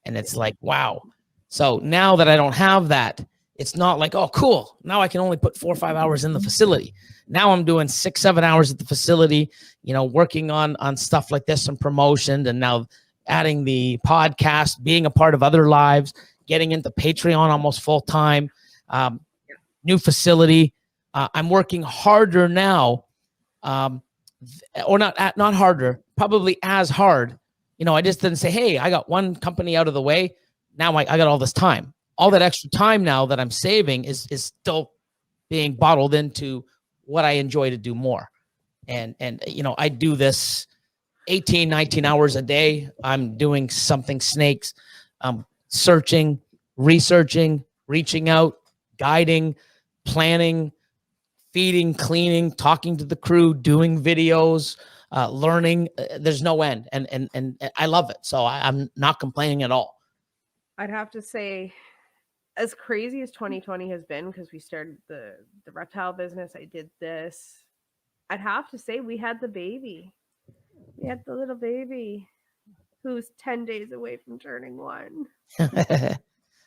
And it's like, wow. So now that I don't have that, it's not like, oh, cool. Now I can only put 4 or 5 hours in the facility. Now I'm doing 6, 7 hours at the facility, working on stuff like this and promotion, and now adding the podcast, being a part of other lives, getting into Patreon almost full time, new facility. I'm working harder now, or not harder, probably as hard. I just didn't say, hey, I got one company out of the way. Now I got all this time. All that extra time now that I'm saving is still being bottled into what I enjoy to do more. And I do this 18, 19 hours a day. I'm doing something snakes, searching, researching, reaching out, guiding, planning, feeding, cleaning, talking to the crew, doing videos, learning. There's no end, and I love it. So I'm not complaining at all. I'd have to say, as crazy as 2020 has been, because we started the reptile business, I did this. I'd have to say we had the baby. We had the little baby who's 10 days away from turning 1.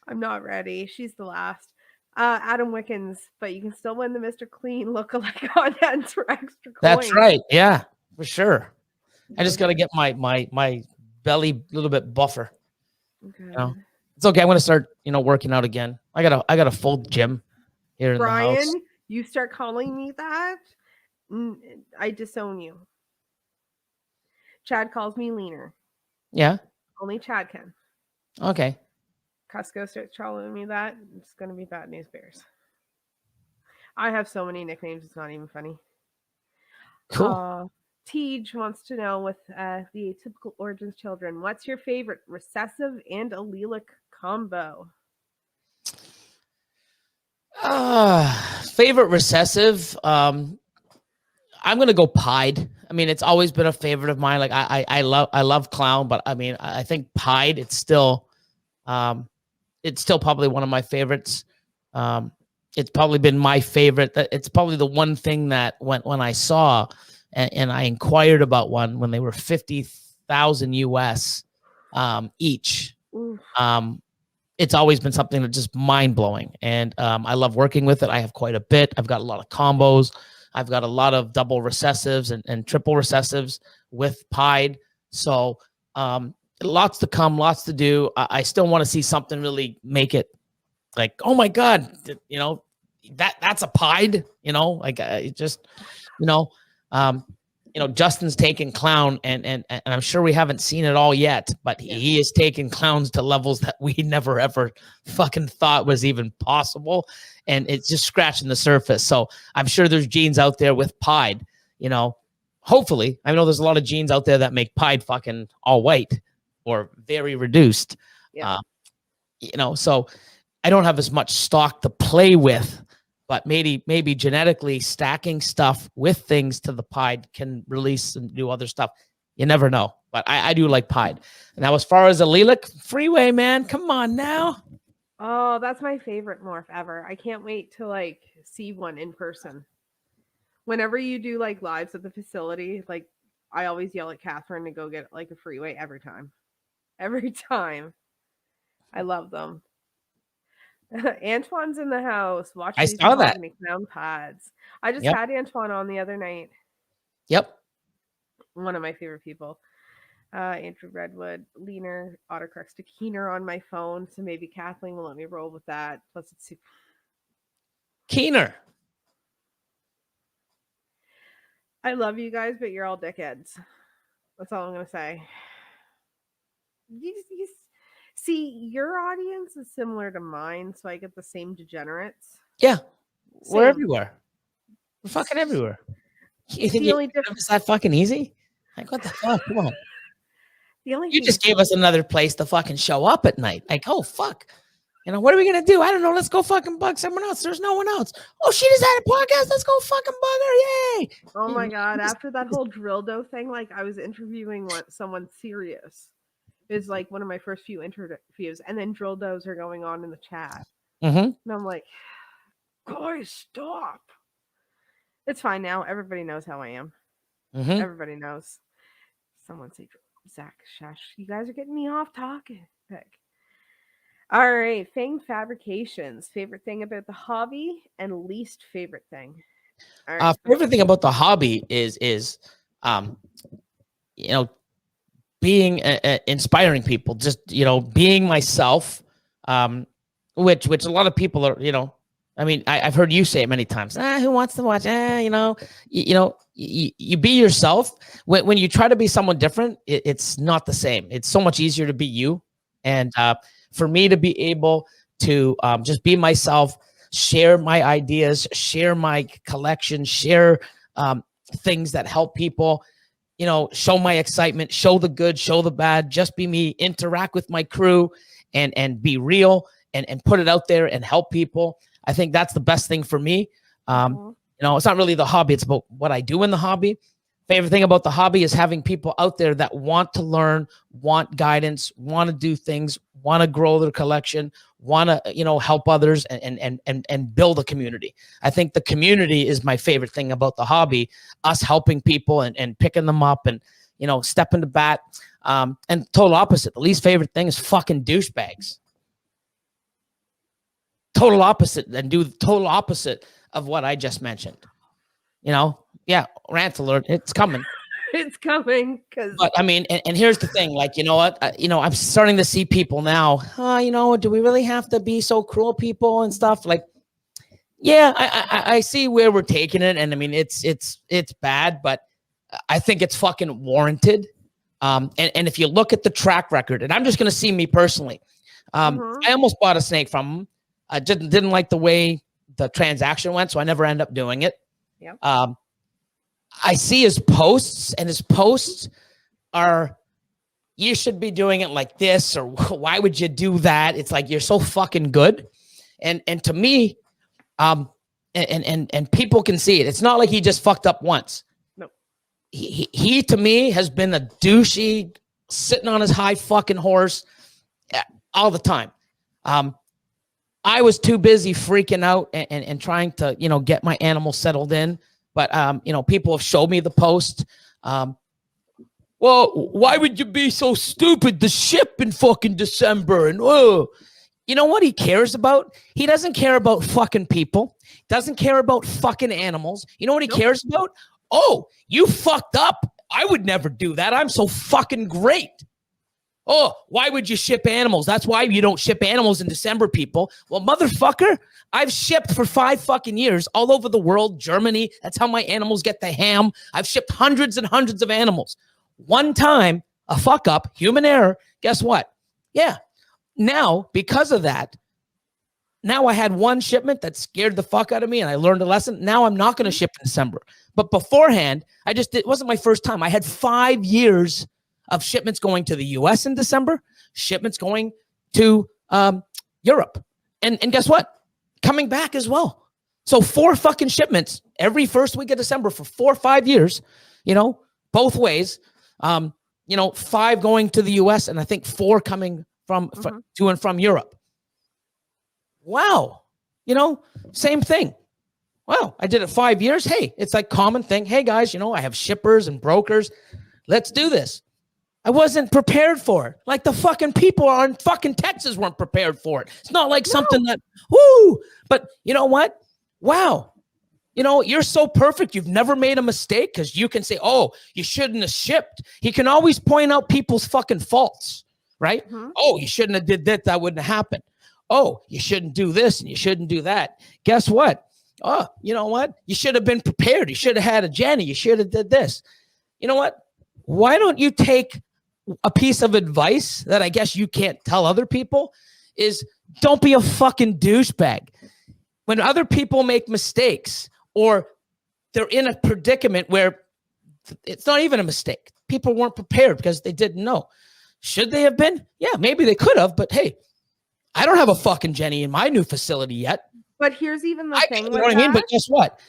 I'm not ready. She's the last. Adam Wickens, but you can still win the Mr. Clean lookalike content for extra coins. That's right. Yeah, for sure. I just got to get my belly a little bit buffer. Okay. You know? It's okay. I'm going to start, working out again. I got a full gym here in the house. Brian, you start calling me that, I disown you. Chad calls me leaner. Yeah. Only Chad can. Okay. Cusco starts calling me that. It's going to be bad news bears. I have so many nicknames. It's not even funny. Cool. Tej wants to know, with the atypical origins children, what's your favorite recessive and allelic combo? Favorite recessive. I'm gonna go pied. I mean, it's always been a favorite of mine. Like I love clown, but I mean, I think pied. It's still probably one of my favorites. It's probably been my favorite. It's probably the one thing that when I saw and I inquired about one when they were 50,000 US each. It's always been something that's just mind blowing, and I love working with it. I have quite a bit. I've got a lot of combos. I've got a lot of double recessives and triple recessives with pied. So lots to come, lots to do. I still want to see something really make it like, oh my God, that's a pied, like it just, Justin's taken clown and I'm sure we haven't seen it all yet, but he is taking clowns to levels that we never ever fucking thought was even possible. And it's just scratching the surface. So I'm sure there's genes out there with pied, hopefully. I know there's a lot of genes out there that make pied fucking all white or very reduced. Yeah. So I don't have as much stock to play with, but maybe genetically stacking stuff with things to the pied can release and do other stuff. You never know, but I do like pied. Now, as far as allelic, freeway, man, come on now. Oh, that's my favorite morph ever. I can't wait to see one in person. Whenever you do lives at the facility, I always yell at Catherine to go get a freeway every time. Every time. I love them. Antoine's in the house. Watch I these saw that. clown pads. I just had Antoine on the other night. Yep. One of my favorite people. Andrew Redwood, leaner, autocorrects to keener on my phone, so maybe Kathleen will let me roll with that. Plus, it's super keener. I love you guys, but you're all dickheads. That's all I'm gonna say. You see, your audience is similar to mine, so I get the same degenerates. Yeah, we're everywhere. We're fucking everywhere. You think it's that fucking easy? Like, what the fuck? Come on. You just gave us another place to fucking show up at night. Like, oh, fuck. What are we going to do? I don't know. Let's go fucking bug someone else. There's no one else. Oh, she just had a podcast. Let's go fucking bug her. Yay. Oh, my God. After that whole Drildo thing, I was interviewing someone serious. It's one of my first few interviews. And then Drildos are going on in the chat. Mm-hmm. And I'm like, guys, stop. It's fine now. Everybody knows how I am. Mm-hmm. Everybody knows. Someone say, Zach, shush. You guys are getting me off topic. All right. Fang Fabrications. Favorite thing about the hobby and least favorite thing. All right. Favorite thing about the hobby is being inspiring people, just, being myself, which a lot of people are, I mean, I've heard you say it many times. Who wants to watch? You be yourself. When you try to be someone different, it's not the same. It's so much easier to be you. And for me to be able to just be myself, share my ideas, share my collection, share things that help people, show my excitement, show the good, show the bad, just be me, interact with my crew and be real and put it out there and help people. I think that's the best thing for me. You know, it's not really the hobby. It's about what I do in the hobby. Favorite thing about the hobby is having people out there that want to learn, want guidance, want to do things, want to grow their collection, want to, you know, help others and build a community. I think the community is my favorite thing about the hobby, us helping people and picking them up and, you know, stepping to bat. And total opposite. The least favorite thing is fucking douchebags. Total opposite, and do the total opposite of what I just mentioned. You know, yeah, rant alert, it's coming. It's coming. But I mean, and here's the thing, like, you know what, I'm starting to see people now, you know, do we really have to be so cruel, people and stuff? Like, yeah, I see where we're taking it, and I mean, it's bad, but I think it's fucking warranted. And if you look at the track record, and I'm just gonna see me personally, I almost bought a snake from him. I didn't like the way the transaction went, so I never end up doing it. Yep. I see his posts, and his posts are, you should be doing it like this, or why would you do that? It's like, you're so fucking good. And to me, and people can see it. It's not like he just fucked up once. No. He to me has been a douchey, sitting on his high fucking horse all the time. I was too busy freaking out and trying to, you know, get my animal settled in. But, you know, people have showed me the post. Well, why would you be so stupid to ship in fucking December? And, you know what he cares about? He doesn't care about fucking people. Doesn't care about fucking animals. You know what he cares about? Oh, you fucked up. I would never do that. I'm so fucking great. Oh, why would you ship animals? That's why you don't ship animals in December, people. Well, motherfucker, I've shipped for 5 fucking years all over the world, Germany. That's how my animals get the ham. I've shipped hundreds and hundreds of animals. One time, a fuck up, human error, guess what? Yeah. Now, because of that, now I had one shipment that scared the fuck out of me and I learned a lesson. Now I'm not going to ship in December. But beforehand, it wasn't my first time. I had 5 years of shipments going to the US in December, shipments going to Europe. And guess what? Coming back as well. So 4 fucking shipments every first week of December for 4 or 5 years, you know, both ways. You know, 5 going to the US and I think 4 coming from to and from Europe. Wow. You know, same thing. Wow. I did it 5 years. Hey, it's like common thing. Hey guys, you know, I have shippers and brokers. Let's do this. I wasn't prepared for it. Like the fucking people on fucking Texas weren't prepared for it. It's not like something that, whoo, but you know what? Wow. You know, you're so perfect. You've never made a mistake because you can say, oh, you shouldn't have shipped. He can always point out people's fucking faults, right? Oh, you shouldn't have did that. That wouldn't have happened. Oh, you shouldn't do this and you shouldn't do that. Guess what? Oh, you know what? You should have been prepared. You should have had a Jenny. You should have did this. You know what? Why don't you take a piece of advice that I guess you can't tell other people is don't be a fucking douchebag. When other people make mistakes or they're in a predicament where it's not even a mistake, people weren't prepared because they didn't know. Should they have been? Yeah, maybe they could have, but hey, I don't have a fucking Jenny in my new facility yet. But here's even the thing. You know what I mean? But guess what?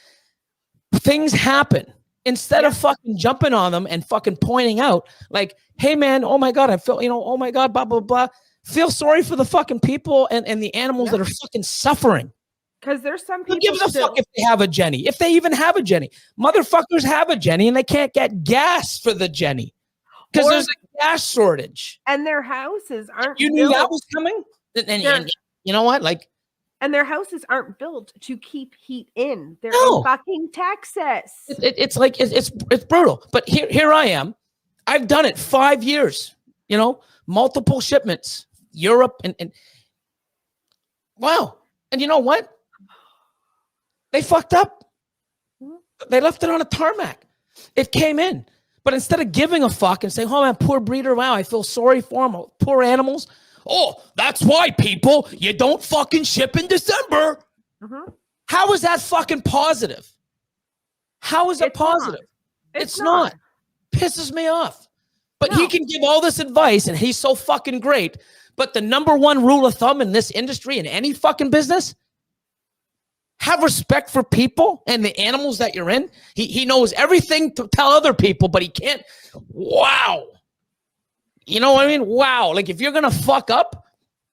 Things happen. Instead of fucking jumping on them and fucking pointing out like, hey man, oh my God, I feel, you know, oh my God, blah, blah, blah. Feel sorry for the fucking people and the animals that are fucking suffering. Because there's some people. Who gives a fuck if they have a Jenny? If they even have a Jenny. Motherfuckers have a Jenny and they can't get gas for the Jenny. Because there's a gas shortage. And their houses aren't. You knew that was coming? And you know what? Like, and their houses aren't built to keep heat in. They're in fucking Texas. It's like it's brutal. But here I am. I've done it 5 years. You know, multiple shipments, Europe, and wow. And you know what? They fucked up. They left it on a tarmac. It came in, but instead of giving a fuck and saying, "Oh man, poor breeder. Wow, I feel sorry for him. Poor animals." Oh, that's why, people, you don't fucking ship in December. How is that fucking positive? How is it positive? It's not. Pisses me off. But he can give all this advice and he's so fucking great. But the number one rule of thumb in this industry, in any fucking business, Have respect for people and the animals that you're in. He knows everything to tell other people, but he can't. Wow. You know what I mean? Wow. Like if you're going to fuck up,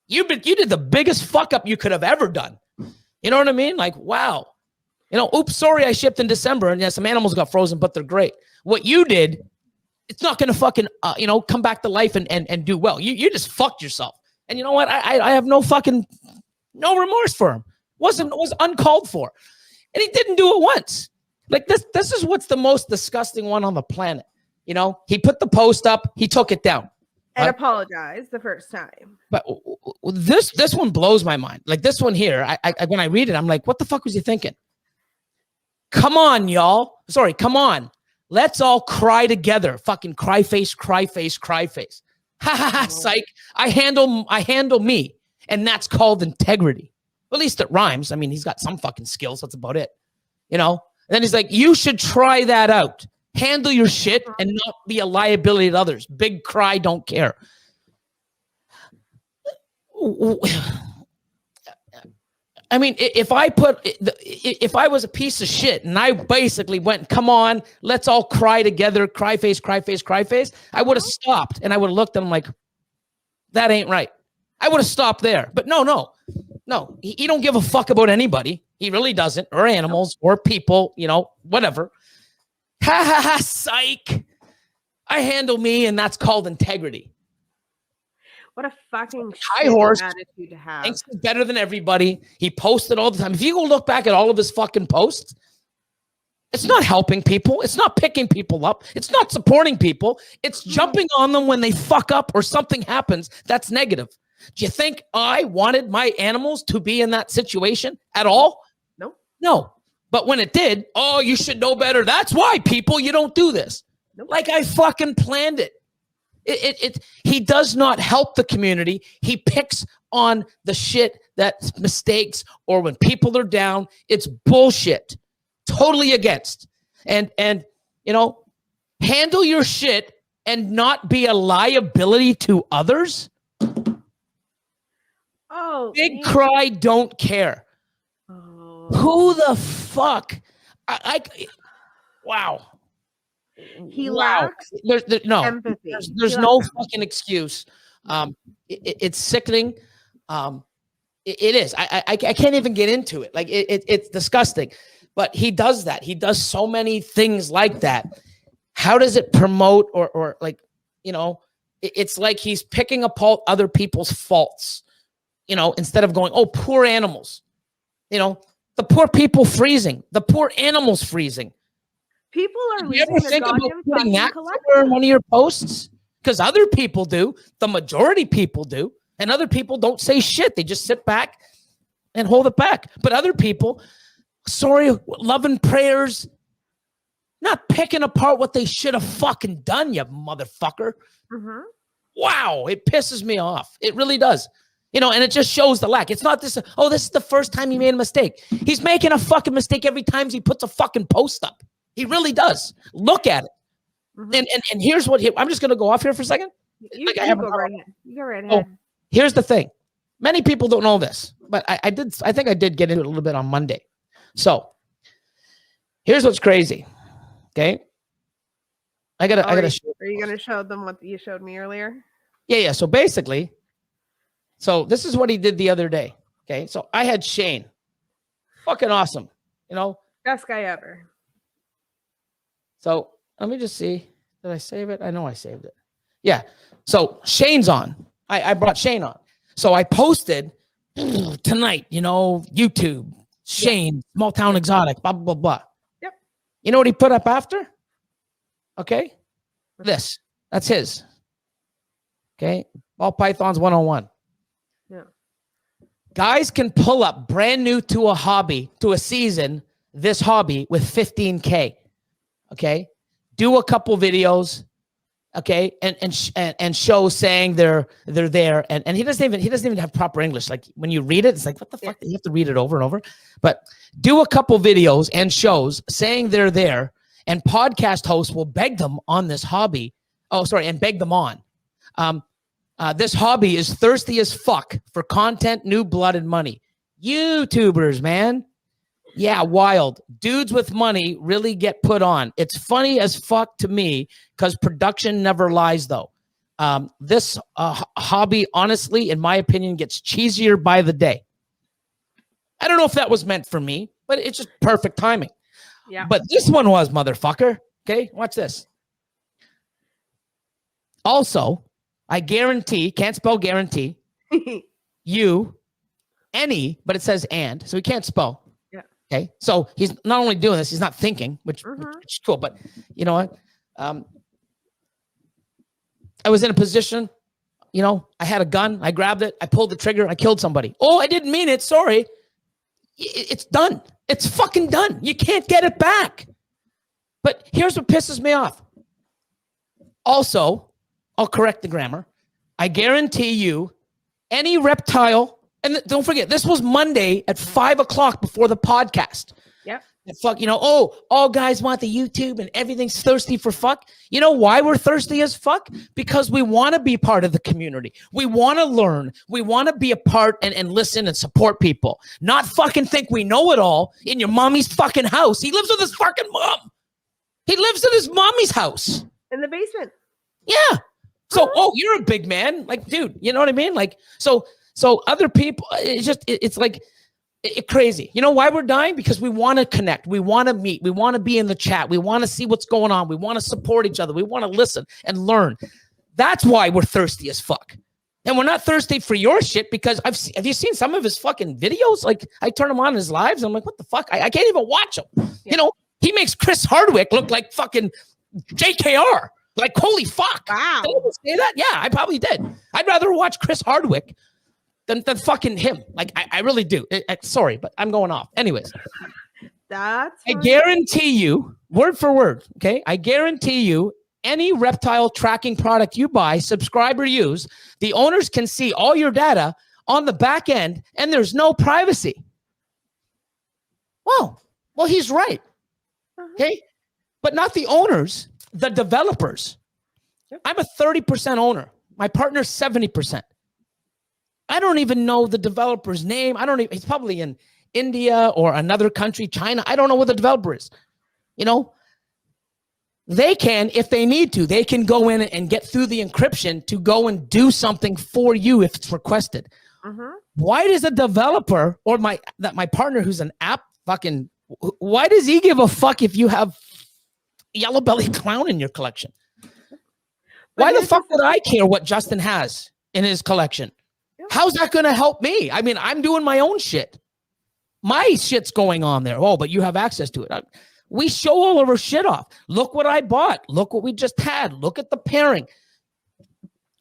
you did the biggest fuck up you could have ever done. You know what I mean? Like, wow. You know, oops, sorry I shipped in December and yeah, some animals got frozen, but they're great. What you did, it's not going to fucking, come back to life and do well. You just fucked yourself. And you know what? I have no remorse for him. Was uncalled for. And he didn't do it once. Like this is what's the most disgusting one on the planet. You know, he put the post up, he took it down. And apologized the first time. But this one blows my mind. Like this one here, I when I read it, I'm like, what the fuck was you thinking? Come on, y'all. Sorry, come on. Let's all cry together. Fucking cry face, cry face, cry face. Ha ha ha, psych. I handle me. And that's called integrity. At least it rhymes. I mean, he's got some fucking skills. That's about it. You know? And then he's like, you should try that out. Handle your shit and not be a liability to others. Big cry, don't care. I mean, if I was a piece of shit and I basically went, come on, let's all cry together, cry face, cry face, cry face, I would have stopped and I would have looked and I'm like, that ain't right. I would have stopped there. But no. He don't give a fuck about anybody. He really doesn't, or animals, or people, whatever. Ha ha ha, psych. I handle me, and that's called integrity. What a fucking high horse attitude to have. Thinks he's better than everybody. He posted all the time. If you go look back at all of his fucking posts, it's not helping people. It's not picking people up. It's not supporting people. It's jumping on them when they fuck up or something happens that's negative. Do you think I wanted my animals to be in that situation at all? No. But when it did, oh, you should know better. That's why, people, you don't do this. Nope. Like I fucking planned it. He does not help the community. He picks on the shit that's mistakes or when people are down. It's bullshit. Totally against. And handle your shit and not be a liability to others. Oh, big cry, don't care. Oh. Who the fuck? Wow. He lacks empathy. There's no fucking excuse. It's sickening. It is. I can't even get into it. Like it's disgusting. But he does that. He does so many things like that. How does it promote or like, it's like he's picking apart other people's faults, instead of going, oh, poor animals, the poor people freezing, the poor animals freezing. People are losing their goddamn fucking collective in one of your posts because other people do. The majority people do. And other people don't say shit. They just sit back and hold it back. But other people, sorry, love and prayers, not picking apart what they should have fucking done, you motherfucker. Mm-hmm. Wow, it pisses me off. It really does. And it just shows the lack. It's not this, oh, this is the first time he made a mistake. He's making a fucking mistake every time he puts a fucking post up. He really does. Look at it. Mm-hmm. And here's what, I'm just going to go off here for a second. You go right ahead. Oh, here's the thing. Many people don't know this, but I think I did get into it a little bit on Monday. So here's what's crazy. Okay. I gotta are you going to show them what you showed me earlier? Yeah. So basically, this is what he did the other day. Okay. So I had Shane. Fucking awesome. Best guy ever. So let me just see. Did I save it? I know I saved it. Yeah. So Shane's on. I brought Shane on. So I posted tonight, YouTube, Shane, Small Town Exotic, blah, blah, blah. Yep. You know what he put up after? Okay. This. That's his. Okay. Ball Pythons 101. Yeah. Guys can pull up brand new to a hobby, to a season, this hobby with 15K. Okay. Do a couple videos. Okay. And show saying they're there. And he doesn't even have proper English. Like when you read it, it's like, what the fuck? You have to read it over and over. But do a couple videos and shows saying they're there, and podcast hosts will beg them on this hobby. Oh, sorry. And beg them on. This hobby is thirsty as fuck for content, new blood, and money. YouTubers, man. Yeah, wild. Dudes with money really get put on. It's funny as fuck to me because production never lies, though. This hobby, honestly, in my opinion, gets cheesier by the day. I don't know if that was meant for me, but it's just perfect timing. Yeah. But this one was, motherfucker. Okay, watch this. Also, I guarantee, can't spell guarantee, you, any, but it says and, so he can't spell. Okay, so he's not only doing this, he's not thinking, which is cool. But you know what? I was in a position, I had a gun, I grabbed it, I pulled the trigger, I killed somebody. Oh, I didn't mean it. Sorry. It's done. It's fucking done. You can't get it back. But here's what pisses me off. Also, I'll correct the grammar. I guarantee you, any reptile. And don't forget, this was Monday at 5 o'clock before the podcast. Yep. And fuck, all guys want the YouTube and everything's thirsty for fuck. You know why we're thirsty as fuck? Because we want to be part of the community. We want to learn. We want to be a part and listen and support people. Not fucking think we know it all in your mommy's fucking house. He lives with his fucking mom. He lives in his mommy's house. In the basement. Yeah. So, you're a big man. Like, dude, you know what I mean? Like, so other people, it's like crazy. You know why we're dying? Because we want to connect. We want to meet. We want to be in the chat. We want to see what's going on. We want to support each other. We want to listen and learn. That's why we're thirsty as fuck. And we're not thirsty for your shit because have you seen some of his fucking videos? Like I turn them on in his lives. And I'm like, what the fuck? I can't even watch them. Yeah. He makes Chris Hardwick look like fucking JKR. Like, holy fuck. Wow. Did I ever say that? Yeah, I probably did. I'd rather watch Chris Hardwick than fucking him. Like, I really do. Sorry, but I'm going off. Anyways. I guarantee you, word for word, okay? I guarantee you, any reptile tracking product you buy, subscribe, or use, the owners can see all your data on the back end, and there's no privacy. Well, he's right. Okay? But not the owners, the developers. Yep. I'm a 30% owner. My partner's 70%. I don't even know the developer's name. He's probably in India or another country, China. I don't know what the developer is. They can, if they need to, they can go in and get through the encryption to go and do something for you if it's requested. Why does a developer or my partner who's an app fucking, why does he give a fuck if you have yellow belly clown in your collection? Why the fuck would I care what Justin has in his collection? How's that going to help me? I mean, I'm doing my own shit. My shit's going on there. Oh, but you have access to it. We show all of our shit off. Look what I bought. Look what we just had. Look at the pairing.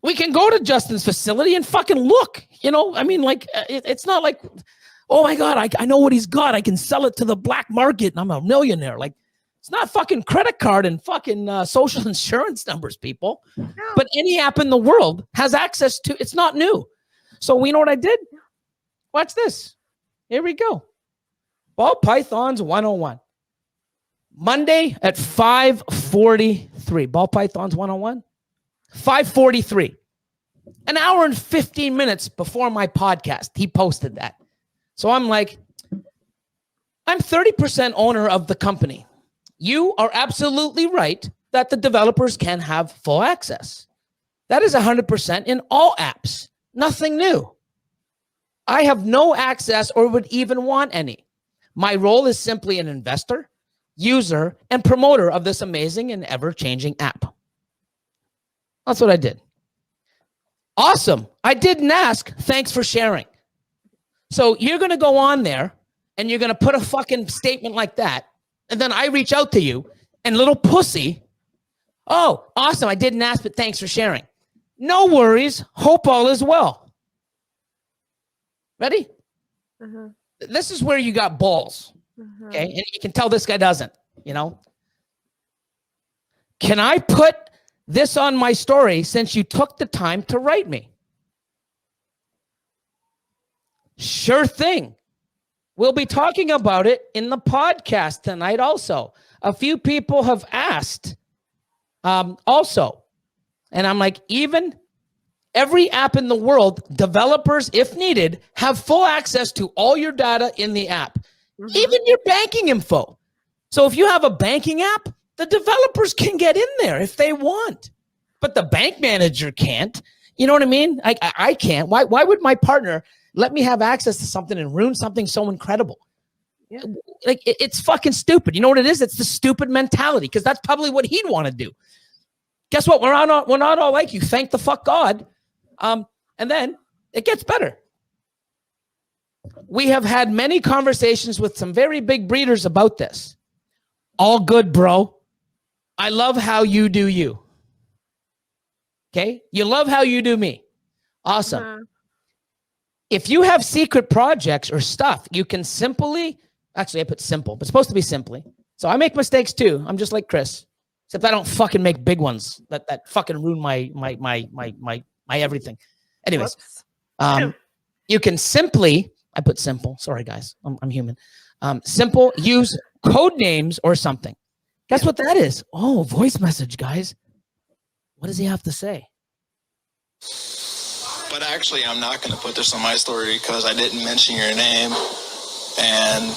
We can go to Justin's facility and fucking look. I mean, like, it's not like, oh my God, I know what he's got. I can sell it to the black market and I'm a millionaire. Like, it's not fucking credit card and fucking social insurance numbers, people. No. But any app in the world has access to, it's not new. So you know what I did? Watch this. Here we go. Ball Pythons 101. Monday at 5:43. Ball Pythons 101. 5:43. An hour and 15 minutes before my podcast. He posted that. So I'm like, I'm 30% owner of the company. You are absolutely right that the developers can have full access. That is 100% in all apps. Nothing new. I have no access or would even want any. My role is simply an investor, user, and promoter of this amazing and ever-changing app. That's what I did. Awesome. I didn't ask. Thanks for sharing. So you're going to go on there and you're going to put a fucking statement like that. And then I reach out to you and little pussy. Oh, awesome. I didn't ask, but thanks for sharing. No worries. Hope all is well. Ready? This is where you got balls. Okay. And you can tell this guy doesn't, Can I put this on my story since you took the time to write me? Sure thing. We'll be talking about it in the podcast tonight also. A few people have asked also. And I'm like, even every app in the world, developers, if needed, have full access to all your data in the app. even your banking info. So if you have a banking app, the developers can get in there if they want, but the bank manager can't. You know what I mean? I can't. Why would my partner let me have access to something and ruin something so incredible? Yeah. Like it's fucking stupid. You know what it is? It's the stupid mentality, because that's probably what he'd want to do. Guess what? We're not all like you. Thank the fuck God. And then it gets better. We have had many conversations with some very big breeders about this. All good, bro. I love how you do you. Okay? You love how you do me. Awesome. If you have secret projects or stuff, you can simply, actually I put simple, but it's supposed to be simply. So I make mistakes too. I'm just like Chris, except I don't fucking make big ones that fucking ruin my everything. Anyways, you can simply, I put simple. Sorry guys, I'm human. Simple, use code names or something. Guess what that is? Oh, voice message, guys. What does he have to say? But actually, I'm not going to put this on my story because I didn't mention your name. And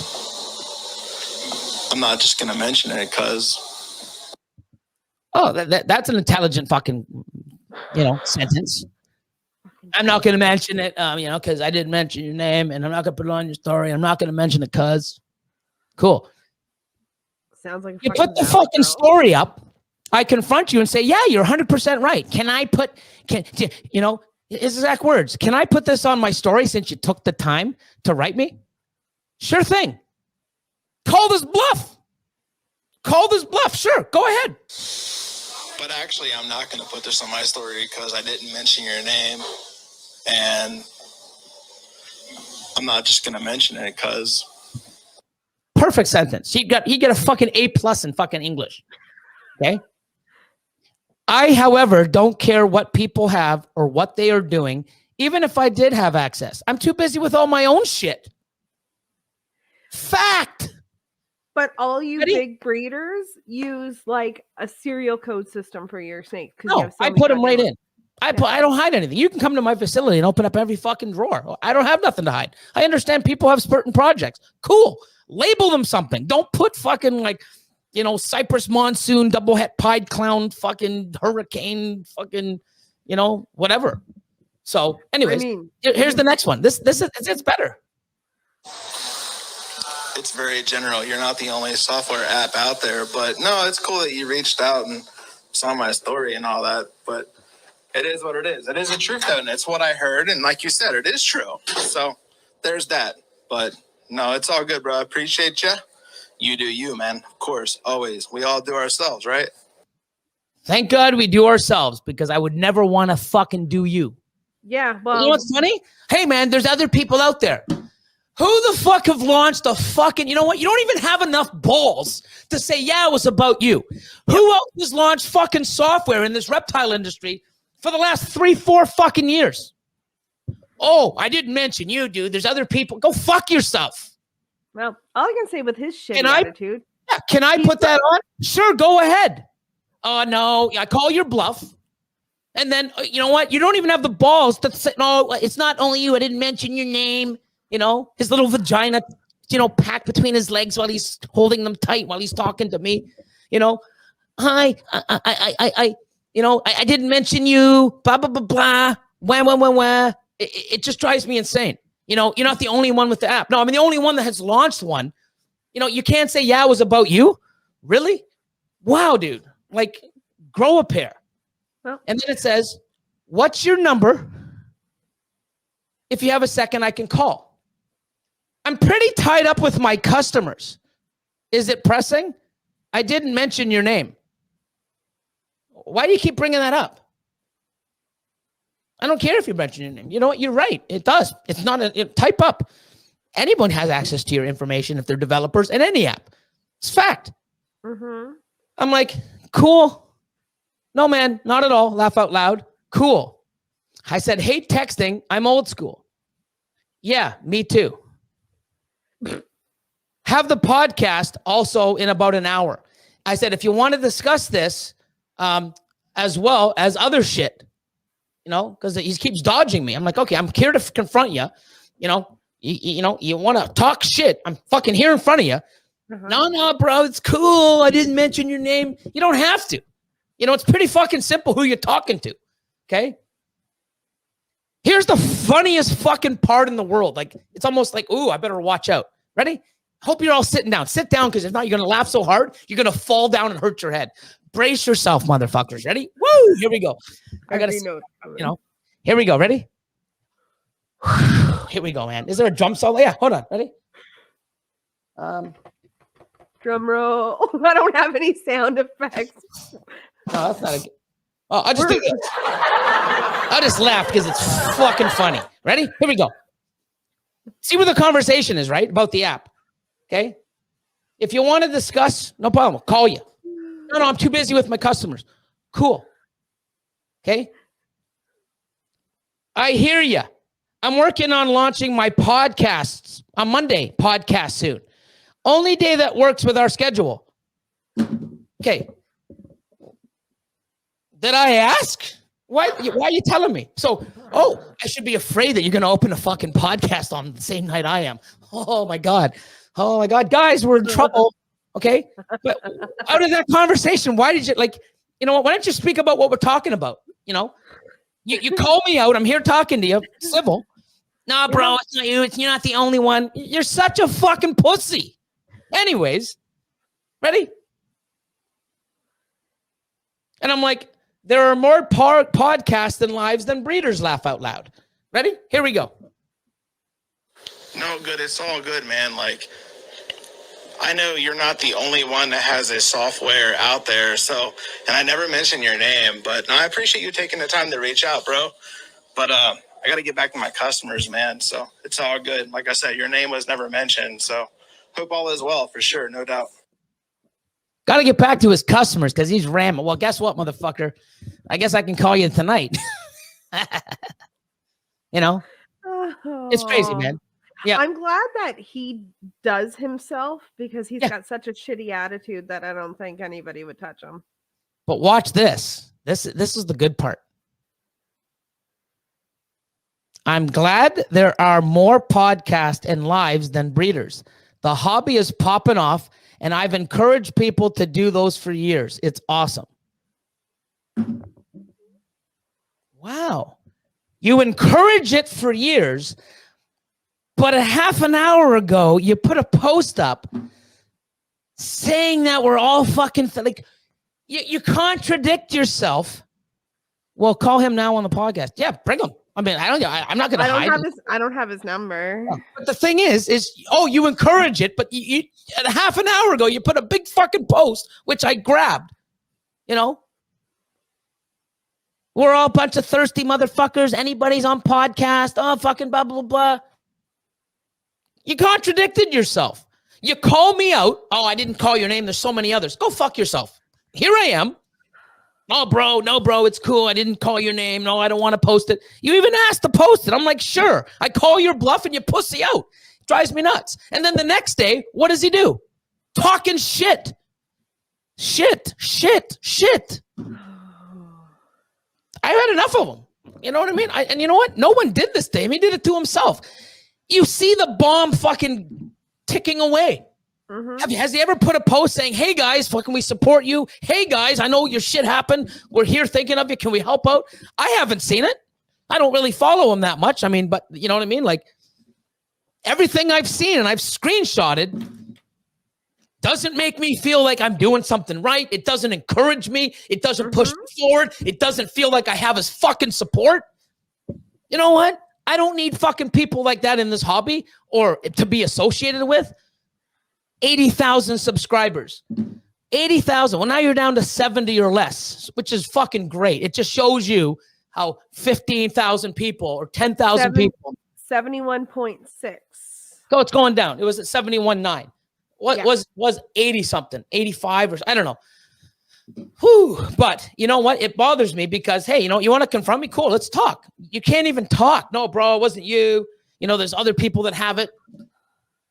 I'm not just going to mention it because... Oh, that's an intelligent fucking, sentence. I'm not going to mention it, because I didn't mention your name, and I'm not going to put it on your story. I'm not going to mention it because... Cool. Sounds like you put the fucking story up. I confront you and say, yeah, you're 100% right. Can I put, exact words. Can I put this on my story since you took the time to write me? Sure thing. Call this bluff. Sure, go ahead. But actually, I'm not going to put this on my story because I didn't mention your name. And I'm not just going to mention it because... Perfect sentence. He get a fucking A+ in fucking English. Okay. I, however, don't care what people have or what they are doing, even if I did have access. I'm too busy with all my own shit. Fact. But all you big breeders use like a serial code system for your snake. No, I put them right in. I don't hide anything. You can come to my facility and open up every fucking drawer. I don't have nothing to hide. I understand people have certain projects. Cool. Label them something. Don't put fucking Cypress monsoon, double het pied clown, fucking hurricane, fucking, whatever. So, anyways, here's the next one. This is it's better. It's very general. You're not the only software app out there, but no, it's cool that you reached out and saw my story and all that. But it is what it is. It is the truth, though, and it's what I heard. And like you said, it is true. So there's that. But no, it's all good, bro. I appreciate you. You do you, man. Of course, always. We all do ourselves, right? Thank God we do ourselves, because I would never want to fucking do you. Yeah, well... You know what's funny? Hey, man, there's other people out there. Who the fuck have launched a fucking... You know what? You don't even have enough balls to say, yeah, it was about you. Who else has launched fucking software in this reptile industry for the last 3-4 fucking years? Oh, I didn't mention you, dude. There's other people. Go fuck yourself. Well, all I can say with his shitty attitude. Yeah, can I put that on? Sure, go ahead. Oh, no, I call your bluff. And then, you know what? You don't even have the balls to say, no, it's not only you. I didn't mention your name. His little vagina, packed between his legs while he's holding them tight while he's talking to me. Hi, I didn't mention you. Blah, blah, blah, blah. Wah. It just drives me insane. You're not the only one with the app. No, I mean, the only one that has launched one. You can't say, yeah, it was about you. Really? Wow, dude. Like, grow a pair. Well, and then it says, what's your number? If you have a second, I can call. I'm pretty tied up with my customers. Is it pressing? I didn't mention your name. Why do you keep bringing that up? I don't care if you mention your name. You know what? You're right. It does. It's not type up. Anyone has access to your information if they're developers in any app. It's fact. Mm-hmm. I'm like, cool. No, man, not at all. Laugh out loud. Cool. I said, hate texting. I'm old school. Yeah, me too. Have the podcast also in about an hour. I said, if you want to discuss this, as well as other shit, because he keeps dodging me. I'm like, okay, I'm here to confront you. you want to talk shit. I'm fucking here in front of you. No, bro, it's cool. I didn't mention your name. You don't have to. It's pretty fucking simple who you're talking to. Okay. Here's the funniest fucking part in the world. Like, it's almost like, ooh, I better watch out. Ready? Hope you're all sitting down. Sit down, because if not, you're going to laugh so hard, you're going to fall down and hurt your head. Brace yourself, motherfuckers. Ready? Woo! Here we go. I got to, here we go. Ready? Here we go, man. Is there a drum solo? Yeah, hold on. Ready? Drum roll. I don't have any sound effects. No, that's not a good. Oh, I'll just do this. I'll just laugh because it's fucking funny. Ready? Here we go. See where the conversation is, right? About the app. Okay? If you want to discuss, no problem. I'll call you. No, I'm too busy with my customers. Cool. Okay? I hear you. I'm working on launching my podcasts on Monday. Podcast soon. Only day that works with our schedule. Okay. Did I ask? Why are you telling me? So, I should be afraid that you're going to open a fucking podcast on the same night I am. Oh my God. Guys, we're in trouble. Okay. But out of that conversation, why did you why don't you speak about what we're talking about? You call me out. I'm here talking to you. Civil. Nah, bro, it's not you. You're not the only one. You're such a fucking pussy. Anyways, ready? And I'm like, there are more podcasts and lives than breeders laugh out loud. Ready? Here we go. No, good. It's all good, man. Like, I know you're not the only one that has this software out there. So, and I never mentioned your name, but no, I appreciate you taking the time to reach out, bro. But I got to get back to my customers, man. So it's all good. Like I said, your name was never mentioned. So hope all is well for sure. No doubt. Got to get back to his customers because he's ramming. Well, guess what, motherfucker? I guess I can call you tonight. It's crazy, man. Yeah, I'm glad that he does himself, because he's got such a shitty attitude that I don't think anybody would touch him. But watch this. This is the good part. I'm glad there are more podcasts and lives than breeders. The hobby is popping off, and I've encouraged people to do those for years. It's awesome. Wow. You encourage it for years, but a half an hour ago, you put a post up saying that we're all fucking you contradict yourself. Well, call him now on the podcast. Yeah, bring him. I mean, I'm not going to hide. I don't have his number. Yeah. But the thing is you encourage it, but you a half an hour ago, you put a big fucking post, which I grabbed, We're all a bunch of thirsty motherfuckers. Anybody's on podcast. Oh, fucking blah, blah, blah. You contradicted yourself. You call me out. Oh, I didn't call your name. There's so many others. Go fuck yourself. Here I am. Oh, bro. No, bro. It's cool. I didn't call your name. No, I don't want to post it. You even asked to post it. I'm like, sure. I call your bluff and you pussy out. It drives me nuts. And then the next day, what does he do? Talking shit. Shit. I had enough of them. You know what I mean? And you know what? No one did this to him. He did it to himself. You see the bomb fucking ticking away. Mm-hmm. Has he ever put a post saying, hey, guys, fucking we support you. Hey, guys, I know your shit happened. We're here thinking of you. Can we help out? I haven't seen it. I don't really follow him that much. I mean, but you know what I mean? Like, everything I've seen and I've screenshotted doesn't make me feel like I'm doing something right. It doesn't encourage me. It doesn't push me forward. It doesn't feel like I have his fucking support. You know what? I don't need fucking people like that in this hobby or to be associated with. 80,000 subscribers. 80,000. Well, now you're down to 70 or less, which is fucking great. It just shows you how 15,000 people or 10,000 people. 71.6. So it's going down. It was at 71.9. What was 80 something, 85 or I don't know. Whew. But you know what? It bothers me because, hey, you want to confront me? Cool. Let's talk. You can't even talk. No, bro, it wasn't you. There's other people that have it.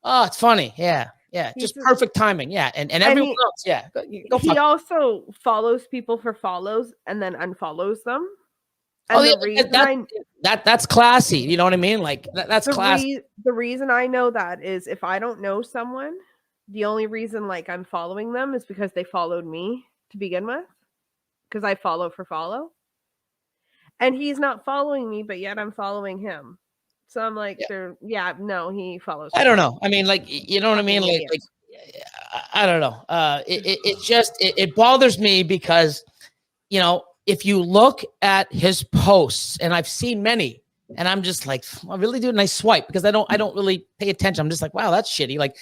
Oh, it's funny. Yeah. Just perfect timing. Yeah. And everyone else. Yeah. Go he also follows people for follows and then unfollows them. And the reason that's classy. You know what I mean? Like that's classy. The reason I know that is if I don't know someone, the only reason like I'm following them is because they followed me to begin with, because I follow for follow. And he's not following me, but yet I'm following him. So I'm like, he follows. I don't know. I mean, like, you know what I mean? Like I don't know. It bothers me because, you know, if you look at his posts, and I've seen many, and I'm just like, I really do a nice swipe because I don't really pay attention. I'm just like, wow, that's shitty. Like,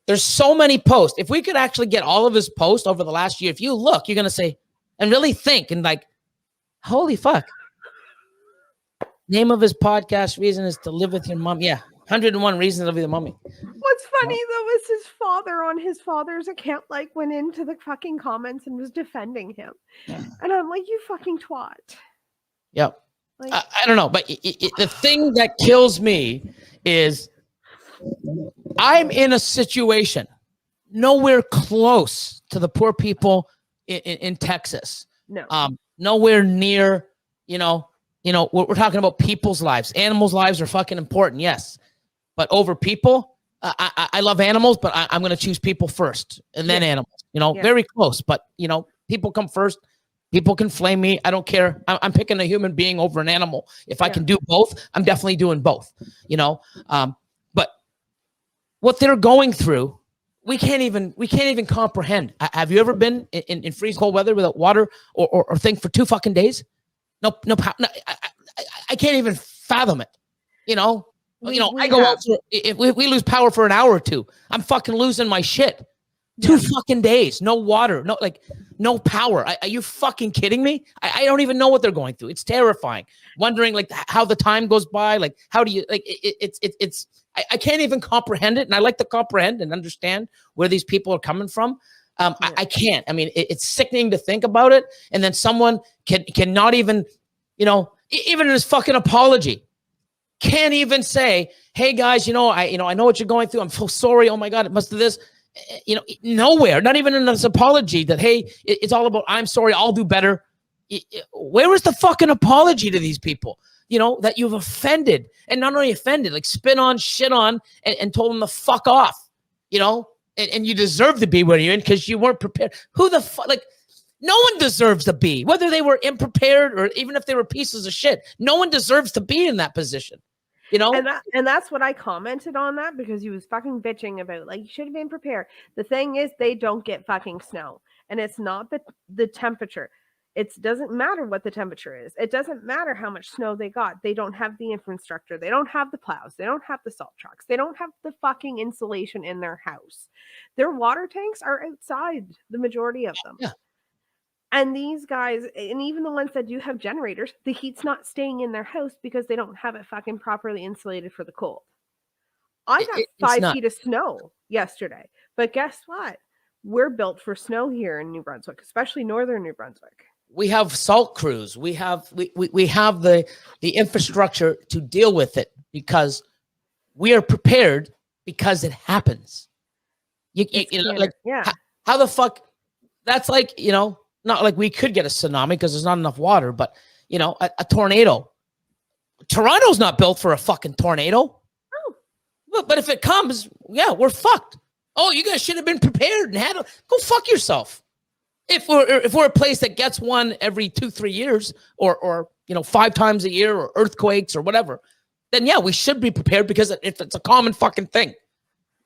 there's so many posts. If we could actually get all of his posts over the last year, if you look, you're gonna say and really think and like, holy fuck. Name of his podcast reason is to live with your mom. Yeah, 101 reasons to be the mummy. What's funny though is his father on his father's account like went into the fucking comments and was defending him, and I'm like, you fucking twat. Yep. Like, I don't know, but the thing that kills me is I'm in a situation nowhere close to the poor people in Texas. No. Nowhere near. We're talking about people's lives. Animals' lives are fucking important, yes. But over people, I love animals, but I'm going to choose people first and then animals. Very close. But, people come first. People can flame me. I don't care. I'm picking a human being over an animal. If I can do both, I'm definitely doing both, But what they're going through, we can't even comprehend. Have you ever been in freeze cold weather without water or thing for 2 fucking days? No, I can't even fathom it. I go out if we lose power for an hour or two, I'm fucking losing my shit. 2 fucking days, no water, no power. Are you fucking kidding me? I don't even know what they're going through. It's terrifying. Wondering like how the time goes by. Like how do you like I can't even comprehend it. And I like to comprehend and understand where these people are coming from. I can't. I mean, it's sickening to think about it. And then someone cannot even, even in his fucking apology, can't even say, "Hey guys, I know what you're going through. I'm so sorry. Oh my God, it must have this." Nowhere, not even in this apology that, hey, it's all about, I'm sorry, I'll do better. Where is the fucking apology to these people? That you've offended, and not only offended, like spit on, shit on, and told them to fuck off. And you deserve to be where you're in because you weren't prepared. Who the fuck? Like, no one deserves to be, whether they were unprepared or even if they were pieces of shit. No one deserves to be in that position. And that's what I commented on that because he was fucking bitching about like you should have been prepared. The thing is, they don't get fucking snow, and it's not the temperature. It doesn't matter what the temperature is. It doesn't matter how much snow they got. They don't have the infrastructure. They don't have the plows. They don't have the salt trucks. They don't have the fucking insulation in their house. Their water tanks are outside, the majority of them. Yeah. And these guys, and even the ones that do have generators, the heat's not staying in their house because they don't have it fucking properly insulated for the cold. I got 5 feet of snow yesterday. But guess what? We're built for snow here in New Brunswick, especially northern New Brunswick. We have salt crews. We have the infrastructure to deal with it because we are prepared because it happens. How the fuck? That's like, not like we could get a tsunami because there's not enough water, but a tornado. Toronto's not built for a fucking tornado. Oh. But if it comes, we're fucked. Oh, you guys should have been prepared and go fuck yourself. If we're a place that gets one every 2-3 years or 5 times a year or earthquakes or whatever, then we should be prepared because if it's a common fucking thing,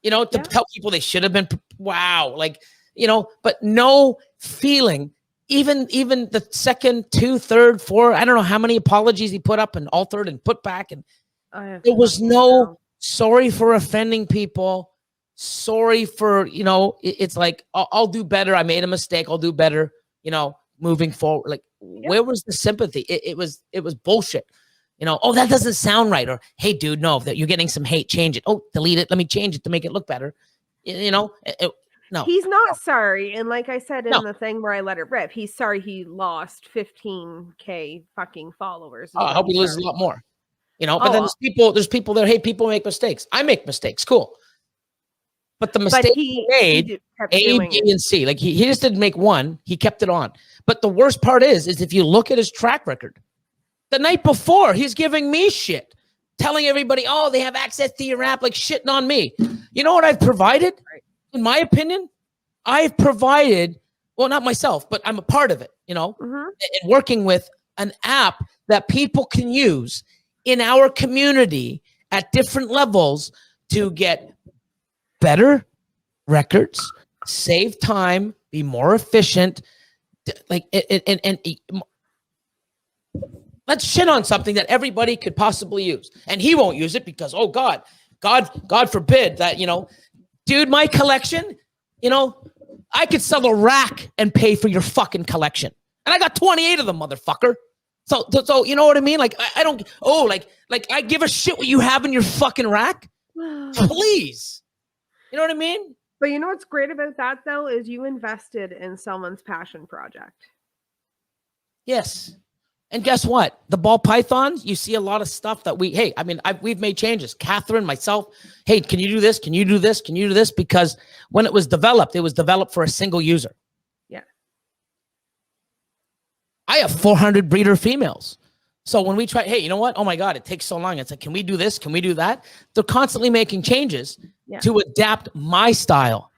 to tell people they should have been, but no feeling, even the second, 2, 3rd, 4, I don't know how many apologies he put up and altered and put back. And there was no sorry for offending people. Sorry for, it's like, I'll do better. I made a mistake. I'll do better, moving forward. Like, where was the sympathy? It was bullshit. Oh, that doesn't sound right. Or, hey, dude, no, that you're getting some hate. Change it. Oh, delete it. Let me change it to make it look better. No. He's not sorry. And like I said in the thing where I let it rip, he's sorry he lost 15K fucking followers. I hope he loses a lot more. But then there's people that, hey, people make mistakes. I make mistakes. Cool. But the mistake he made, A, B, and C. Like he just didn't make one. He kept it on. But the worst part is if you look at his track record, The night before, he's giving me shit, telling everybody, oh, they have access to your app, like shitting on me. You know what I've provided? In my opinion, I've provided, well, not myself, but I'm a part of it, you know, and working with an app that people can use in our community at different levels to get better records, save time, be more efficient, like and let's shit on something that everybody could possibly use, and he won't use it because, oh God forbid that, you know, dude, my collection, you know, I could sell a rack and pay for your fucking collection, and I got 28 of them, motherfucker. So you know what I mean? Like I don't. Oh, like I give a shit what you have in your fucking rack, please. You know what I mean? But you know what's great about that though is you invested in someone's passion project. Yes. And guess what? The ball pythons, you see a lot of stuff that we've made changes. Catherine, myself, hey, can you do this? Can you do this? Can you do this? Because when it was developed for a single user. Yeah. I have 400 breeder females. So when we try, hey, you know what? Oh my God, it takes so long. It's like, can we do this? Can we do that? They're constantly making changes to adapt my style.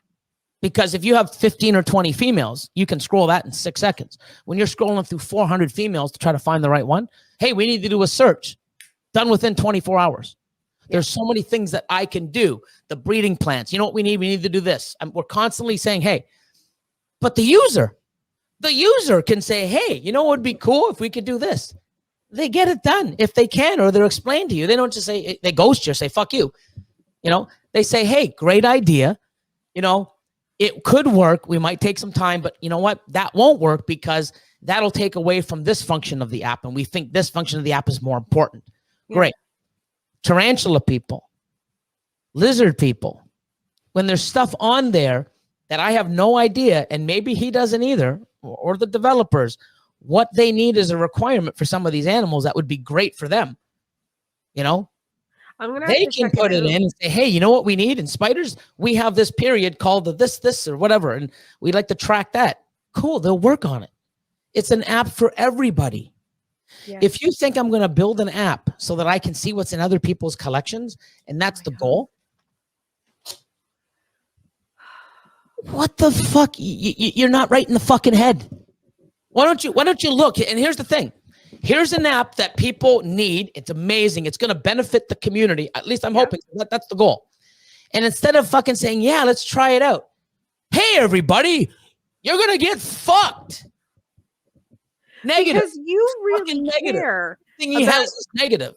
Because if you have 15 or 20 females, you can scroll that in 6 seconds. When you're scrolling through 400 females to try to find the right one, hey, we need to do a search. Done within 24 hours. There's so many things that I can do. The breeding plants. You know what we need? We need to do this. We're constantly saying, hey, but the user can say, hey, you know what would be cool if we could do this? They get it done if they can, or they're explained to you. They don't just say, they ghost you or say, fuck you. You know, they say, hey, great idea. You know, it could work. We might take some time, but you know what? That won't work because that'll take away from this function of the app. And we think this function of the app is more important. Yeah. Great. Tarantula people, lizard people, when there's stuff on there that I have no idea, and maybe he doesn't either, or the developers, what they need is a requirement for some of these animals that would be great for them. You know, they can put it in and say, hey, you know what we need? In spiders, we have this period called the this, or whatever, and we'd like to track that. Cool, they'll work on it. It's an app for everybody. Yeah. If you think I'm going to build an app so that I can see what's in other people's collections, and that's the goal, what the fuck? You're not right in the fucking head. Why don't you look? And here's the thing. Here's an app that people need. It's amazing. It's going to benefit the community. At least I'm hoping that's the goal. And instead of fucking saying, yeah, let's try it out. Hey, everybody, you're going to get fucked. Negative. Because you really care. The thing he has is negative.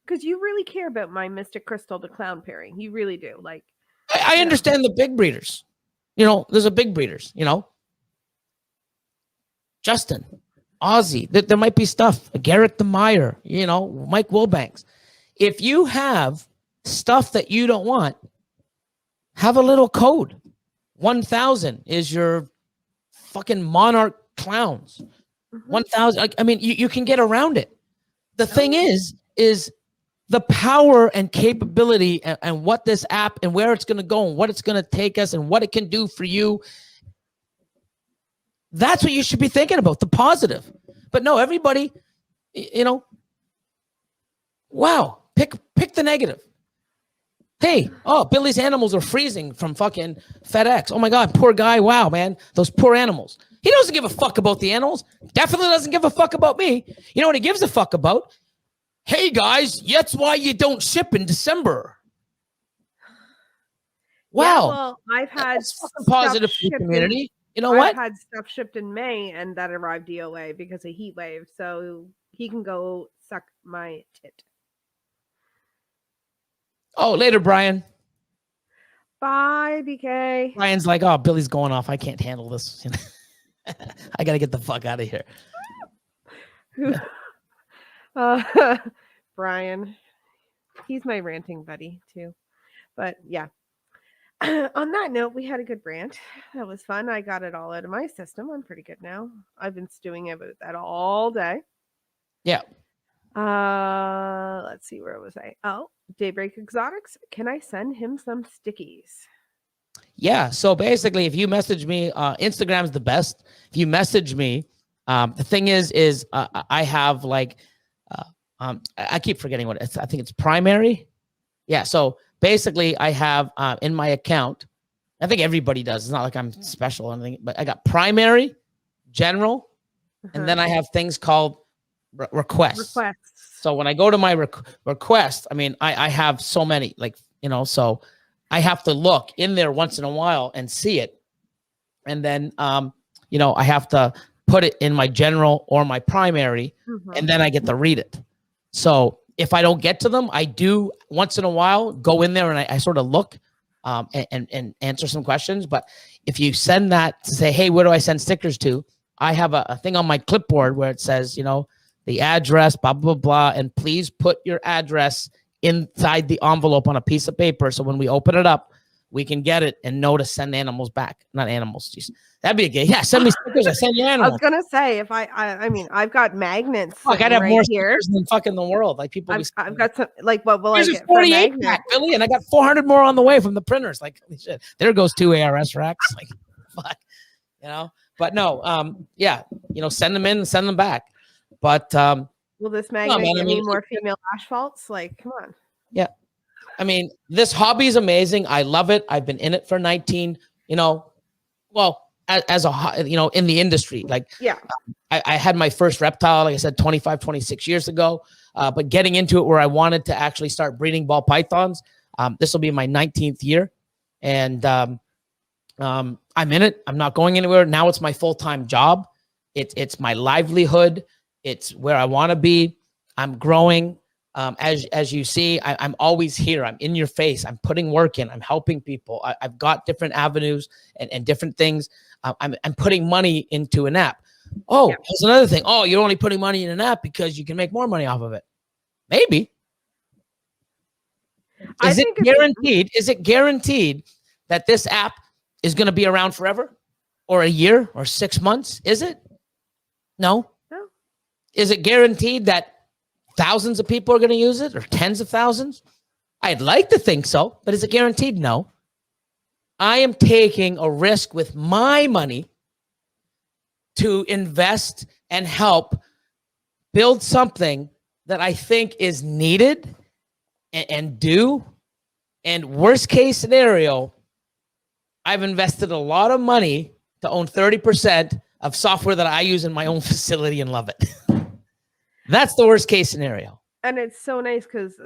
Because you really care about my Mystic Crystal, the clown pairing. You really do. Like, I understand the big breeders. You know, there's a big breeders, you know. Justin, Ozzy, there might be stuff. Garrett the Meyer, you know, Mike Wilbanks. If you have stuff that you don't want, have a little code. 1,000 is your fucking monarch clowns. 1,000. I mean, you can get around it. The thing is the power and capability and what this app and where it's going to go and what it's going to take us and what it can do for you. That's what you should be thinking about, the positive. But no, everybody, you know, wow, pick the negative. Hey, oh, Billy's animals are freezing from fucking FedEx. Oh my God, poor guy. Wow, man, those poor animals. He doesn't give a fuck about the animals. Definitely doesn't give a fuck about me. You know what he gives a fuck about? Hey guys, that's why you don't ship in December. Wow. Yeah, well, I've had positive for the community. You know what? I've had stuff shipped in May and that arrived DOA because of heat wave. So he can go suck my tit. Oh, later, Brian. Bye, BK. Brian's like, oh, Billy's going off. I can't handle this. I got to get the fuck out of here. Brian. He's my ranting buddy, too. But, yeah. On that note, we had a good rant. That was fun. I got it all out of my system. I'm pretty good now. I've been stewing about that all day. Yeah. Let's see, where was I? Oh, Daybreak Exotics. Can I send him some stickies? Yeah. So basically, if you message me, Instagram's the best. If you message me, the thing is I have like I keep forgetting what it's. I think it's primary. Yeah. So basically, I have in my account. I think everybody does. It's not like I'm special or anything, but I got primary, general, and then I have things called requests. So when I go to my request, I mean, I have so many, like, so I have to look in there once in a while and see it. And then, I have to put it in my general or my primary, and then I get to read it. So if I don't get to them, I do once in a while go in there and I sort of look and answer some questions. But if you send that to say, hey, where do I send stickers to? I have a thing on my clipboard where it says, the address, blah, blah, blah, and please put your address inside the envelope on a piece of paper. So when we open it up, we can get it and know to send animals back. Not animals. Geez. That'd be a good. Yeah, send me stickers. I send you animals. I was gonna say if I mean I've got magnets. Fuck, I'd have more stickers than fucking the world. Like people. I've got some. Like what will I get? 48 pack, Billy, and I got 400 more on the way from the printers. Like holy shit, there goes 2 ARS racks. Like fuck, But no, yeah, send them in and send them back. But will this magnet give me more female asphalts? Like, come on. Yeah. I mean, this hobby is amazing. I love it. I've been in it for 19, as a, in the industry. Like, yeah, I had my first reptile, like I said, 25, 26 years ago. But getting into it where I wanted to actually start breeding ball pythons, this will be my 19th year. And I'm in it. I'm not going anywhere. Now it's my full-time job. It's my livelihood. It's where I want to be. I'm growing. As you see, I'm always here. I'm in your face. I'm putting work in. I'm helping people. I've got different avenues and different things. I'm putting money into an app. Oh, yeah. There's another thing. Oh, you're only putting money in an app because you can make more money off of it. Maybe. Is it guaranteed? Is it guaranteed that this app is going to be around forever, or a year, or 6 months? Is it? No. Is it guaranteed that thousands of people are going to use it, or tens of thousands? I'd like to think so, but is it guaranteed? No. I am taking a risk with my money to invest and help build something that I think is needed and do. And worst case scenario, I've invested a lot of money to own 30% of software that I use in my own facility and love it. That's the worst case scenario. And it's so nice because,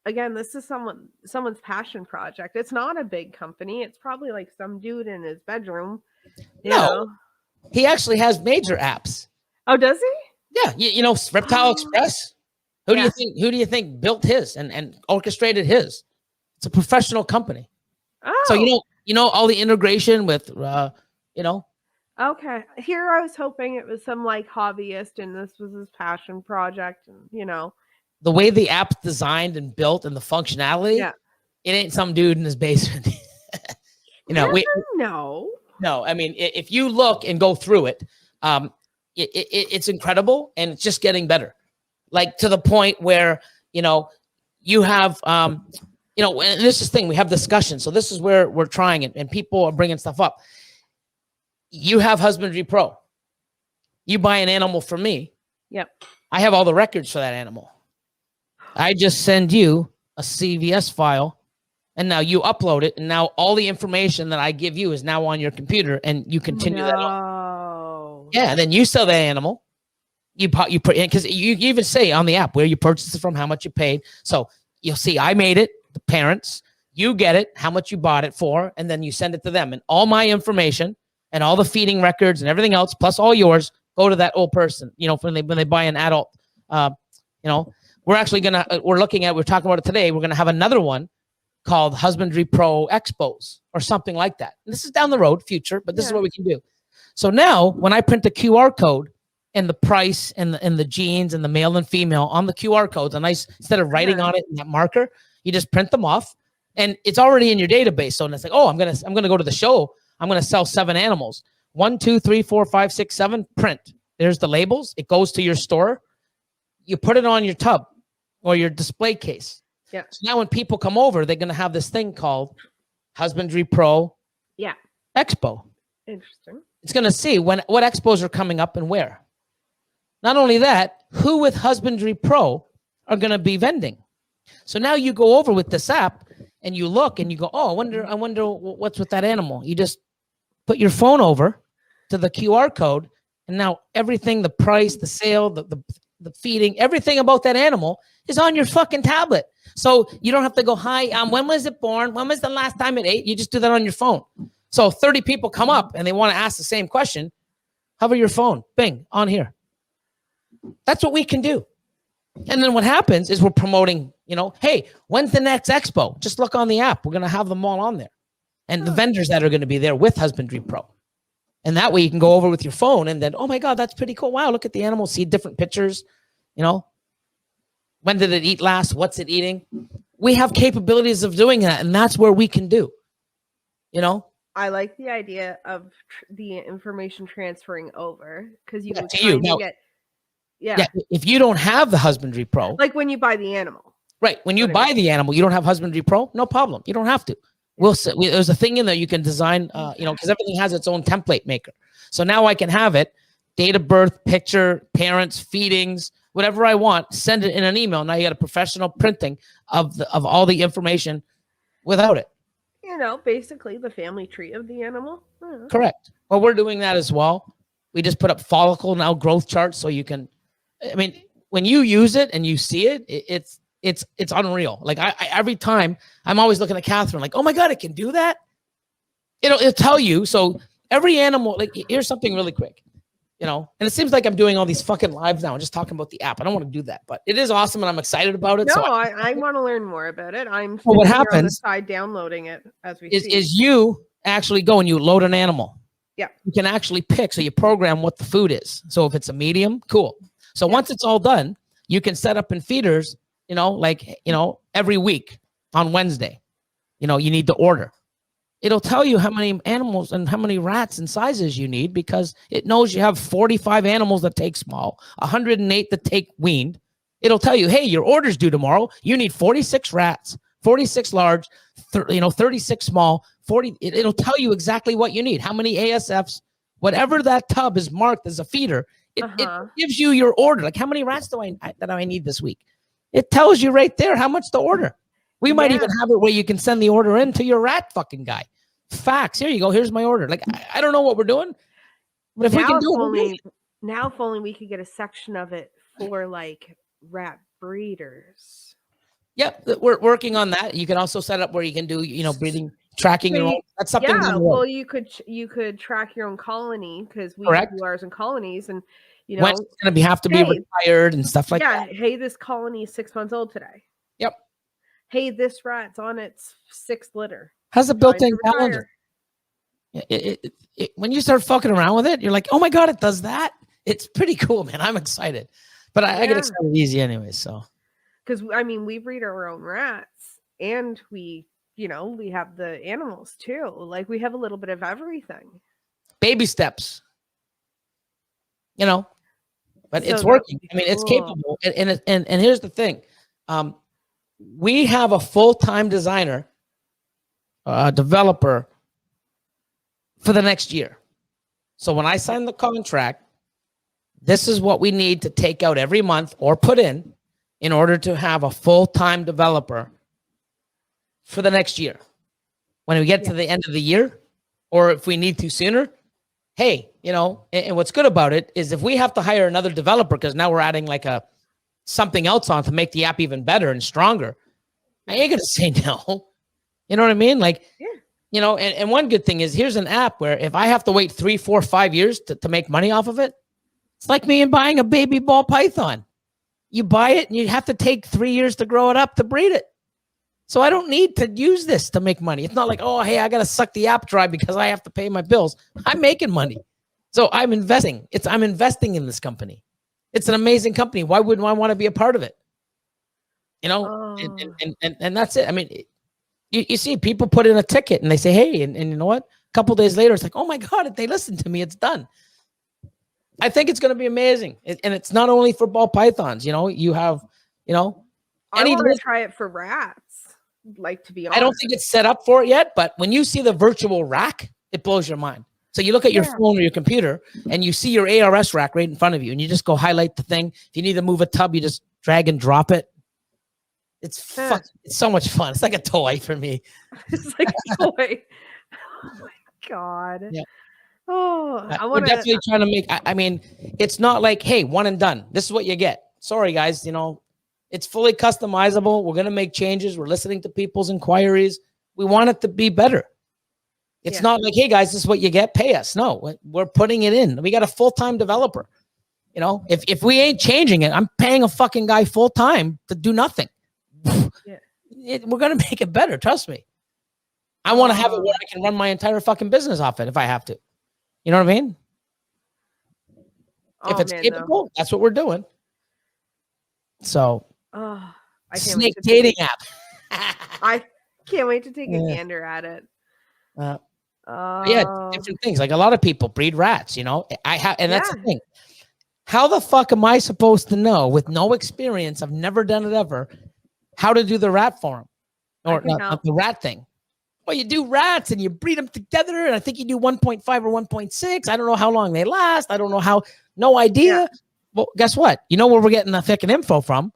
again, this is someone's passion project. It's not a big company. It's probably like some dude in his bedroom. No, he actually has major apps. Oh, does he? Yeah, Reptile Express. Who do you think built his and orchestrated his? It's a professional company. Oh. So all the integration with Okay. Here I was hoping it was some like hobbyist and this was his passion project, and the way the app's designed and built and the functionality, it ain't some dude in his basement. No, I mean, if you look and go through it, it's incredible, and it's just getting better. Like to the point where, you have, and this is the thing, we have discussion. So this is where we're trying it, and people are bringing stuff up. You have Husbandry Pro. You buy an animal from me. Yep. I have all the records for that animal. I just send you a CVS file, and now you upload it, and now all the information that I give you is now on your computer, and you continue that on. Yeah, then you sell that animal. You because you even say on the app where you purchased it from, how much you paid. So you'll see I made it, the parents. You get it, how much you bought it for, and then you send it to them, and all my information and all the feeding records and everything else, plus all yours, go to that old person. When they buy an adult, we're talking about it today. We're gonna have another one called Husbandry Pro Expos or something like that. And this is down the road, future, but this is what we can do. So now, when I print a QR code and the price and the genes and the male and female on the QR codes, instead of writing on it in that marker, you just print them off, and it's already in your database. So it's like, oh, I'm gonna go to the show. I'm going to sell 7 animals. 1, 2, 3, 4, 5, 6, 7. Print. There's the labels. It goes to your store. You put it on your tub or your display case. Yeah. So now when people come over, they're going to have this thing called Husbandry Pro Expo. Interesting. It's going to see what expos are coming up and where. Not only that, who with Husbandry Pro are going to be vending. So now you go over with this app and you look and you go, oh, I wonder what's with that animal. You just put your phone over to the QR code, and now everything, the price, the sale, the feeding, everything about that animal is on your fucking tablet. So you don't have to go, hi, when was it born? When was the last time it ate? You just do that on your phone. So 30 people come up and they want to ask the same question. Hover your phone, bing, on here. That's what we can do. And then what happens is we're promoting, hey, when's the next expo? Just look on the app. We're going to have them all on there. And the vendors that are going to be there with Husbandry Pro. And that way you can go over with your phone and then, oh my God, that's pretty cool. Wow, look at the animal, see different pictures, when did it eat last? What's it eating? We have capabilities of doing that, and that's where we can do, I like the idea of the information transferring over, because you can to you. Now, get, if you don't have the Husbandry Pro, like when you buy the animal. Right. When you buy the animal, you don't have Husbandry Pro, no problem. You don't have to. There's a thing in there you can design, because everything has its own template maker. So now I can have it, date of birth, picture, parents, feedings, whatever I want, send it in an email. Now you got a professional printing of all the information without it. Basically the family tree of the animal. Correct. Well, we're doing that as well. We just put up follicle now growth charts so you can, when you use it and you see it, it's unreal. Like I every time I'm always looking at Catherine like, oh my God, it can do that. It'll tell you. So every animal, like here's something really quick, and it seems like I'm doing all these fucking lives now and just talking about the app. I don't want to do that, but it is awesome and I'm excited about it. No, so I want to learn more about it. I'm what happens happens on the side downloading it as we see. is you actually go and you load an animal. Yeah. You can actually pick. So you program what the food is. So if it's a medium, cool. So once it's all done, you can set up in feeders, every week on Wednesday, you need to order. It'll tell you how many animals and how many rats and sizes you need, because it knows you have 45 animals that take small, 108 that take weaned. It'll tell you, hey, your order's due tomorrow. You need 46 rats, 46 large, 36 small, 40. It'll tell you exactly what you need, how many ASFs, whatever that tub is marked as a feeder. It gives you your order. Like, how many rats do I need this week? It tells you right there how much to order. We might even have it where you can send the order in to your rat fucking guy. Facts. Here you go. Here's my order. Like, I don't know what we're doing, but if we can do it, if only we could get a section of it for like rat breeders. Yep, we're working on that. You can also set up where you can do, breeding, tracking your own. That's something. Yeah, well, you could track your own colony, because we do ours in colonies, and when it's going to have to be retired and stuff like that. Yeah. Hey, this colony is 6 months old today. Yep. Hey, this rat's on its 6th litter. Has a built-in calendar. When you start fucking around with it, you're like, oh my God, it does that. It's pretty cool, man. I'm excited, but I get excited easy anyway. So, because we breed our own rats, and we have the animals too. Like, we have a little bit of everything. Baby steps, but it's working. It's capable. And here's the thing. We have a full-time designer, developer for the next year. So when I sign the contract, this is what we need to take out every month or put in order to have a full-time developer for the next year. When we get to the end of the year, or if we need to sooner, hey, and what's good about it is if we have to hire another developer, because now we're adding like something else on to make the app even better and stronger, I ain't gonna say no. You know what I mean? Like, and one good thing is, here's an app where if I have to wait 3, 4, 5 years to make money off of it, it's like me and buying a baby ball python. You buy it and you have to take 3 years to grow it up to breed it. So I don't need to use this to make money. It's not like, oh, hey, I got to suck the app dry because I have to pay my bills. I'm making money. So I'm investing. I'm investing in this company. It's an amazing company. Why wouldn't I want to be a part of it? And that's it. You see people put in a ticket and they say, hey, and you know what? A couple days later, it's like, oh my God, if they listen to me, it's done. I think it's going to be amazing. And it's not only for ball pythons, you have, I want to try it for rats. Like, to be honest, I don't think it's set up for it yet, but when you see the virtual rack, it blows your mind. So you look at your phone or your computer and you see your ARS rack right in front of you, and you just go highlight the thing. If you need to move a tub, you just drag and drop it. It's fun. It's so much fun. It's like a toy for me. It's like a toy. Oh my God. Yeah. Oh, I We're want definitely trying to make. I mean, it's not like, hey, one and done. This is what you get. Sorry, guys. You know, it's fully customizable. We're gonna make changes. We're listening to people's inquiries. We want it to be better. It's not like, hey, guys, this is what you get. Pay us. No, we're putting it in. We got a full-time developer. You know, if we ain't changing it, I'm paying a fucking guy full-time to do nothing. We're gonna make it better. Trust me. I want to have it where I can run my entire fucking business off it if I have to. You know what I mean? If it's capable, that's what we're doing. So, snake dating app. I can't wait to take a gander at it. Yeah, different things. Like a lot of people breed rats. You know, and that's the thing. How the fuck am I supposed to know with no experience? I've never done it ever. How to do the rat farm or not the rat thing? Well, you do rats and you breed them together, and I think you do 1.5 or 1.6. I don't know how long they last. I don't know how. No idea. Yeah. Well, guess what? You know where we're getting the fucking info from?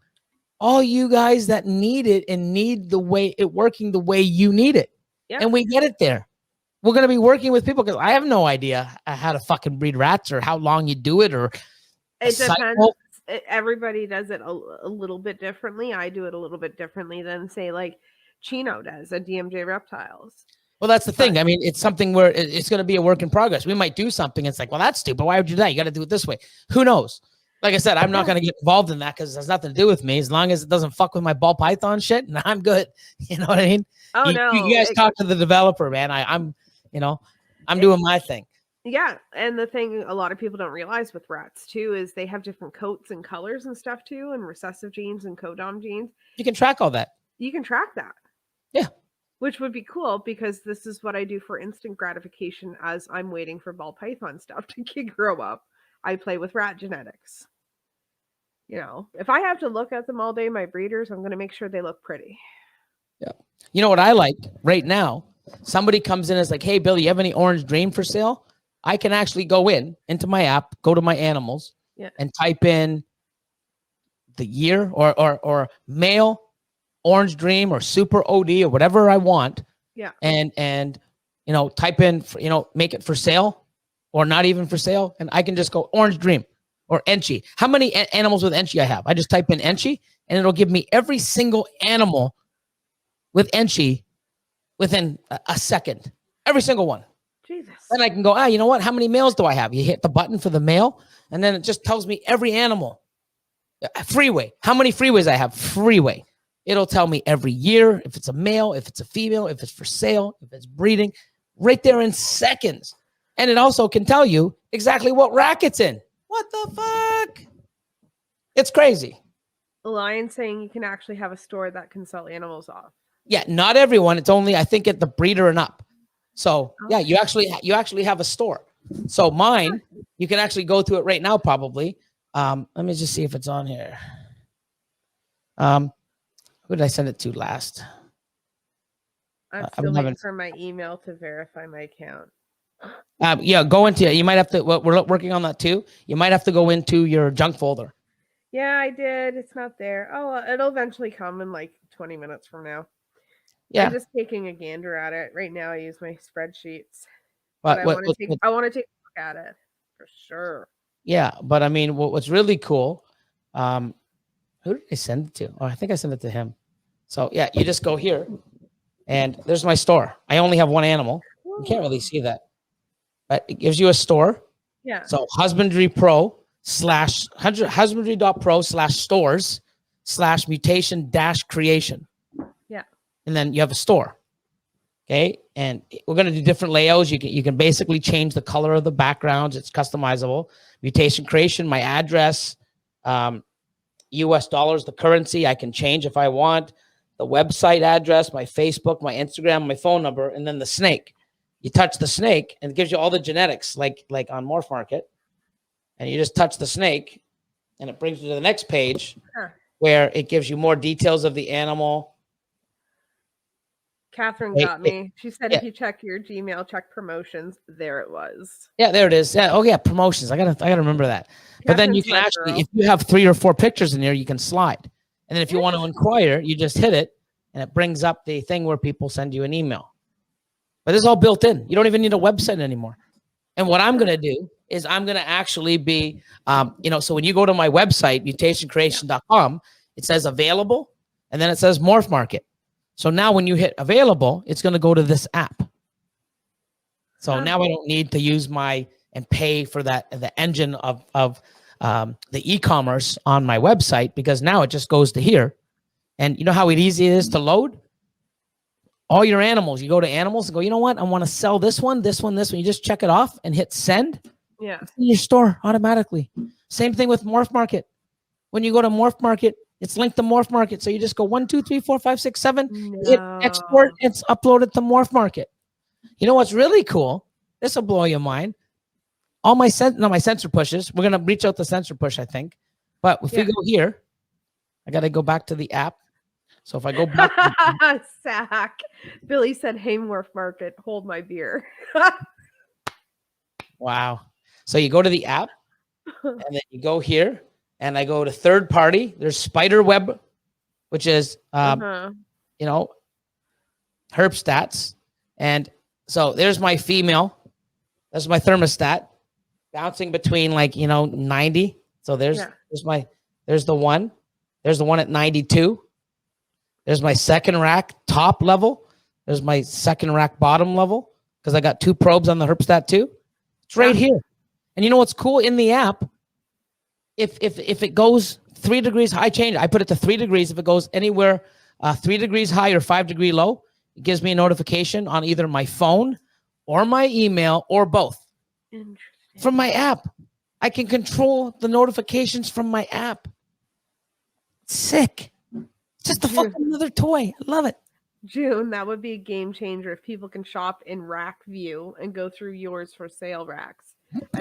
All you guys that need it and need the way it working the way you need it, and we get it there. We're gonna be working with people because I have no idea how to fucking breed rats or how long you do it or. It depends. Everybody does it a little bit differently. I do it a little bit differently than say like Chino does at DMJ Reptiles. Well, that's the thing. I mean, it's something where it's going to be a work in progress. We might do something. It's like, well, that's stupid. Why would you do that? You got to do it this way. Who knows? Like I said, I'm not going to get involved in that because it has nothing to do with me. As long as it doesn't fuck with my ball python shit, and I'm good. You know what I mean? Oh, no. You guys talk to the developer, man. I'm doing my thing. Yeah. And the thing a lot of people don't realize with rats too is they have different coats and colors and stuff too, and recessive genes and codom genes. You can track all that. You can track that. Yeah. Which would be cool because this is what I do for instant gratification as I'm waiting for ball python stuff to grow up. I play with rat genetics. You know, if I have to look at them all day, my breeders, I'm going to make sure they look pretty. Yeah. You know what I like right now? Somebody comes in and is like, hey, Billy, you have any orange dream for sale? I can actually go into my app, go to my animals, and type in the year or male orange dream or super OD or whatever I want. Yeah. And you know, type in, make it for sale or not even for sale. And I can just go orange dream or Enchi. How many animals with Enchi I have? I just type in Enchi and it'll give me every single animal with Enchi within a second. Every single one. Jesus. Then I can go, you know what? How many males do I have? You hit the button for the male, and then it just tells me every animal. Freeway. How many freeways I have? Freeway. It'll tell me every year, if it's a male, if it's a female, if it's for sale, if it's breeding, right there in seconds. And it also can tell you exactly what rack it's in. What the fuck? It's crazy. Lion's saying you can actually have a store that can sell animals off. Yeah, not everyone. It's only, I think, at the breeder and up. So yeah, you actually have a store. So mine, you can actually go to it right now, probably. Let me just see if it's on here. Who did I send it to last? I'm still waiting for my email to verify my account. Yeah, go into it. You might have to. We're working on that too. You might have to go into your junk folder. Yeah, I did. It's not there. Oh, it'll eventually come in like 20 minutes from now. Yeah, I'm just taking a gander at it right now. I use my spreadsheets, but I want to take a look at it for sure. Yeah, but I mean, what's really cool? Who did I send it to? Oh, I think I sent it to him. So yeah, you just go here, and there's my store. I only have one animal. You can't really see that, but it gives you a store. Yeah. So husbandrypro/husbandry.pro/stores/mutation-creation. Yeah. And then you have a store. Okay. And we're going to do different layouts. You can basically change the color of the backgrounds. It's customizable. Mutation creation, my address, US dollars, the currency I can change if I want, the website address, my Facebook, my Instagram, my phone number, and then the snake. You touch the snake and it gives you all the genetics like on Morph Market. And you just touch the snake and it brings you to the next page where it gives you more details of the animal. Catherine got me. She said, if you check your Gmail, check promotions. There it was. Yeah, there it is. Yeah. Oh yeah, promotions. I gotta remember that. But then you can actually, if you have 3 or 4 pictures in there, you can slide. And then if you want to inquire, you just hit it and it brings up the thing where people send you an email. But this is all built in. You don't even need a website anymore. And what I'm going to do is I'm going to actually be, so when you go to my website, mutationcreation.com, it says available, and then it says Morph Market. So now when you hit available, it's going to go to this app. So now I don't need to use and pay for the engine of the e-commerce on my website, because now it just goes to here. And you know how easy it is to load? All your animals, you go to animals and go, you know what? I want to sell this one, this one, this one. You just check it off and hit send. Yeah. It's in your store automatically. Same thing with Morph Market. When you go to Morph Market, it's linked to Morph Market. So you just go 1, 2, 3, 4, 5, 6, 7, hit export, it's uploaded to Morph Market. You know what's really cool? This will blow your mind. All my sensor pushes. We're gonna reach out the sensor push, I think. But if we go here, I gotta go back to the app. So if I go back to Sack. Billy said, "Hey, Morph Market, hold my beer." Wow. So you go to the app and then you go here and I go to third party. There's Spider Web, which is herp stats. And so there's my female. That's my thermostat bouncing between 90. So there's the one. There's the one at 92. There's my second rack top level. There's my second rack bottom level, because I got 2 probes on the herpstat too. It's right here. And you know what's cool in the app? If it goes 3 degrees high, change. I put it to 3 degrees. If it goes anywhere 3 degrees high or 5 degree low, it gives me a notification on either my phone or my email or both. From my app. I can control the notifications from my app. Sick. Just a fucking another toy. I love it. June, that would be a game changer if people can shop in rack view and go through yours for sale racks.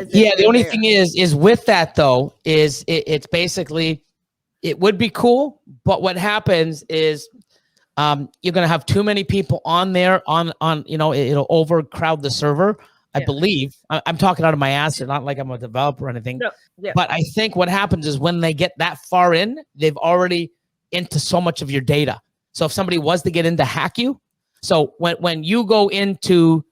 Yeah, the only thing is with that though, is it's basically, it would be cool, but what happens is you're gonna have too many people on there it'll overcrowd the server. I believe. I'm talking out of my ass. Not like I'm a developer or anything. No. Yeah. But I think what happens is when they get that far in, they've already into so much of your data. So if somebody was to get in to hack you, so when you go into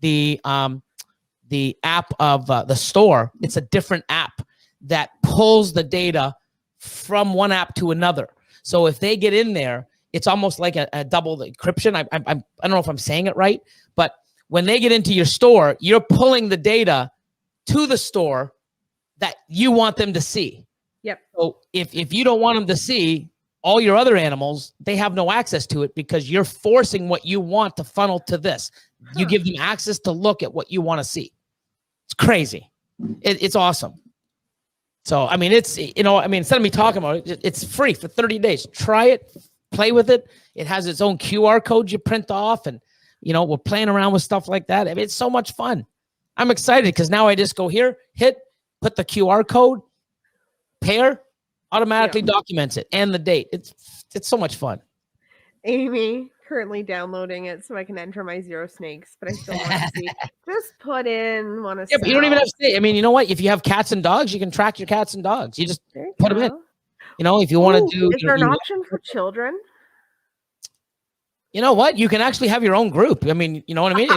the app of the store, it's a different app that pulls the data from one app to another. So if they get in there, it's almost like a double encryption. I don't know if I'm saying it right, but when they get into your store, you're pulling the data to the store that you want them to see. Yep. So if you don't want them to see all your other animals, they have no access to it, because you're forcing what you want to funnel to this. You give them access to look at what you want to see. It's crazy. It's awesome. So, instead of me talking about it, it's free for 30 days. Try it, play with it. It has its own QR code you print off, and we're playing around with stuff like that. It's so much fun. I'm excited because now I just go here, put the QR code, pair, automatically documents it and the date. It's so much fun. Amy, currently downloading it so I can enter my 0 snakes, but I still want to see. Just put in but you don't even have to say. You know what? If you have cats and dogs, you can track your cats and dogs. You just put them in. If you want to do. Is there an option for children? You know what? You can actually have your own group. You know what I mean?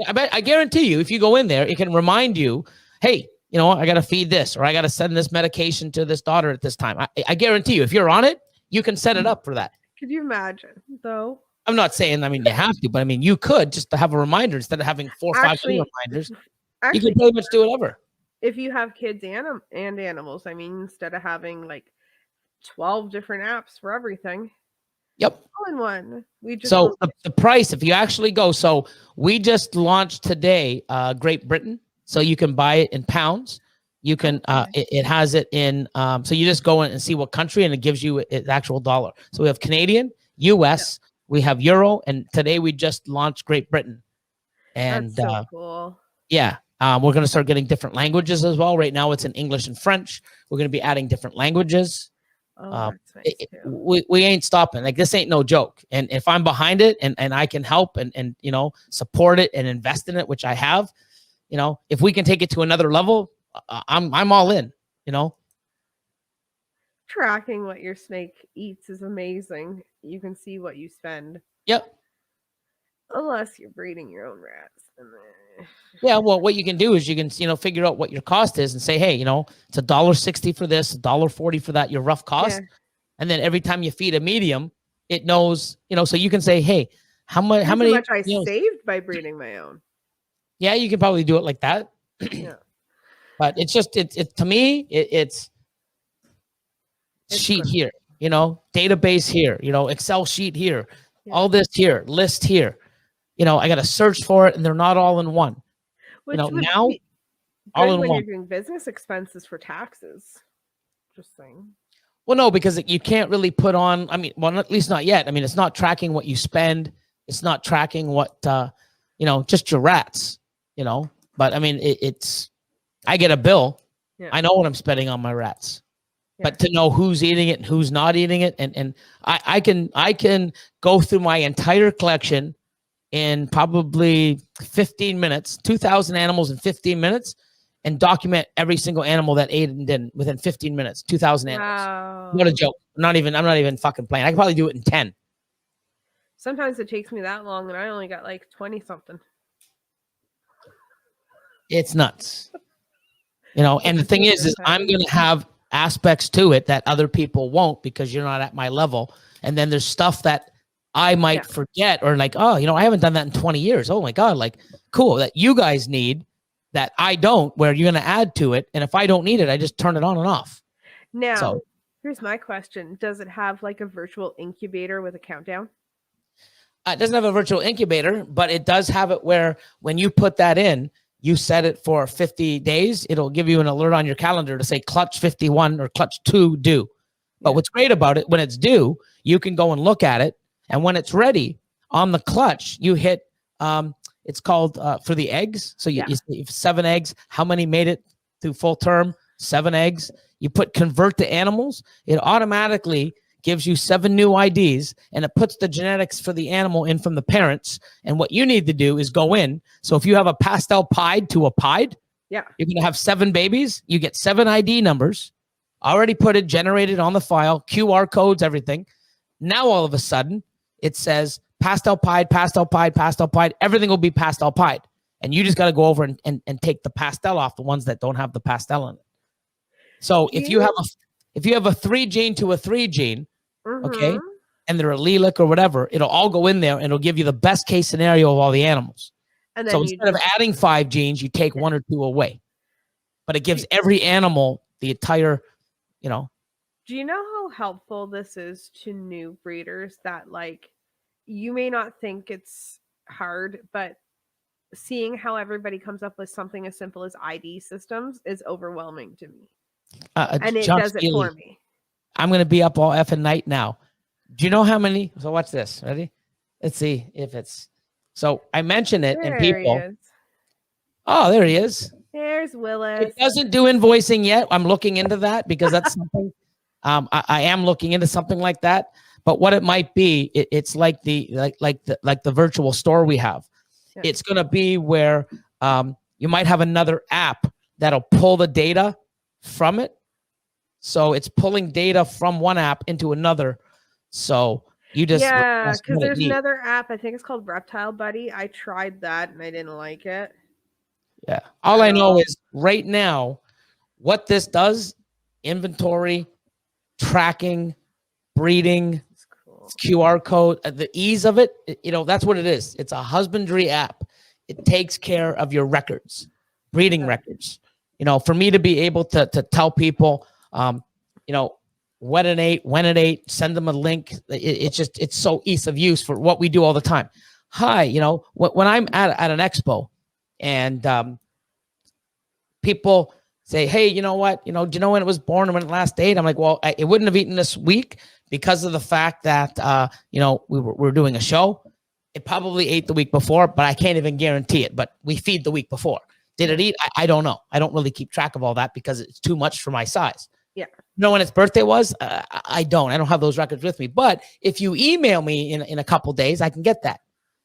I guarantee you, if you go in there, it can remind you, hey, I got to feed this, or I got to send this medication to this daughter at this time. I guarantee you, if you're on it, you can set it up for that. Could you imagine, though? I'm not saying, you have to, but you could, just to have a reminder instead of having 4 or 5 reminders. You can pretty much do whatever. If you have kids and animals, instead of having 12 different apps for everything. Yep. All in one. So the price, if you actually go, so we just launched today, Great Britain. So you can buy it in pounds. You can, it has it in, so you just go in and see what country, and it gives you its actual dollar. So we have Canadian, US, we have Euro, and today we just launched Great Britain. And that's so cool. Yeah. We're going to start getting different languages as well. Right now it's in English and French. We're going to be adding different languages. That's nice we ain't stopping. This ain't no joke. And if I'm behind it and I can help and support it and invest in it, which I have, if we can take it to another level, I'm all in, Tracking what your snake eats is amazing. You can see what you spend. Yep. Unless you're breeding your own rats. Yeah, well, what you can do is you can, figure out what your cost is and say, hey, it's $1.60 for this, $1.40 for that, your rough cost. Yeah. And then every time you feed a medium, it knows, so you can say, hey, how many, How much I saved by breeding my own. Yeah, you can probably do it like that. Yeah. But it's just, to me, it's sheet here, database here, Excel sheet here, all this here, list here. I got to search for it, and they're not all in one. Which now good all in when one. you're doing business expenses for taxes. Just saying. Well, no, because you can't really put on. I mean, well, at least not yet. I mean, it's not tracking what you spend. It's not tracking what just your rats. But I mean, it's. I get a bill. Yeah. I know what I'm spending on my rats. Yeah. But to know who's eating it and who's not eating it, and I can go through my entire collection in probably 15 minutes, 2,000 animals in 15 minutes, and document every single animal that ate and didn't within 15 minutes, 2,000 animals. Wow. What a joke. I'm not even fucking playing. I can probably do it in 10. Sometimes it takes me that long and I only got like 20 something. It's nuts. And the thing is I'm going to have aspects to it that other people won't because you're not at my level. And then there's stuff that I might forget or like, oh, I haven't done that in 20 years. Oh my God. Like, cool. That you guys need that I don't, where you're going to add to it. And if I don't need it, I just turn it on and off. Now, here's my question. Does it have like a virtual incubator with a countdown? It doesn't have a virtual incubator, but it does have it where when you put that in, you set it for 50 days. It'll give you an alert on your calendar to say clutch 51 or clutch 2 due. But what's great about it, when it's due, you can go and look at it. And when it's ready on the clutch, you hit, it's called for the eggs. So you 7 eggs. How many made it through full term? 7 eggs. You put convert to animals. It automatically gives you 7 new IDs, and it puts the genetics for the animal in from the parents. And what you need to do is go in. So if you have a pastel pied to a pied, you're going to have 7 babies. You get 7 ID numbers, already generated on the file, QR codes, everything. Now all of a sudden, it says pastel pied, pastel pied, pastel pied. Everything will be pastel pied. And you just got to go over and take the pastel off, the ones that don't have the pastel in it. So if you have a 3 gene to a 3 gene, okay, and they're allelic or whatever, it'll all go in there and it'll give you the best case scenario of all the animals. And then so instead of adding 5 genes, you take 1 or 2 away. But it gives every animal the entire, Do you know how helpful this is to new breeders that like you may not think it's hard, but seeing how everybody comes up with something as simple as ID systems is overwhelming to me. And it does it for me. I'm going to be up all effing night now. Do you know how many? So watch this. Ready? Let's see if it's. So I mention it and people. Oh, there he is. There's Willis. It doesn't do invoicing yet. I'm looking into that because that's something. I am looking into something like that. But what it might be, it's like the virtual store we have. Yeah. It's going to be where you might have another app that'll pull the data from it. So it's pulling data from one app into another. So you just because there's another app. I think it's called Reptile Buddy. I tried that and I didn't like it. Yeah. All I know is right now, what this does: inventory, tracking, breeding, QR code, the ease of it. That's what it is. It's a husbandry app. It takes care of your records, breeding records. For me to be able to tell people, when it ate, send them a link. It's so ease of use for what we do all the time. Hi, when I'm at an expo and people say, hey, you know what? Do you know when it was born and when it last ate? I'm like, well, it wouldn't have eaten this week because of the fact that, we were doing a show. It probably ate the week before, but I can't even guarantee it. But we feed the week before. Did it eat? I don't know. I don't really keep track of all that because it's too much for my size. Yeah. When its birthday was? I don't have those records with me. But if you email me in a couple days, I can get that.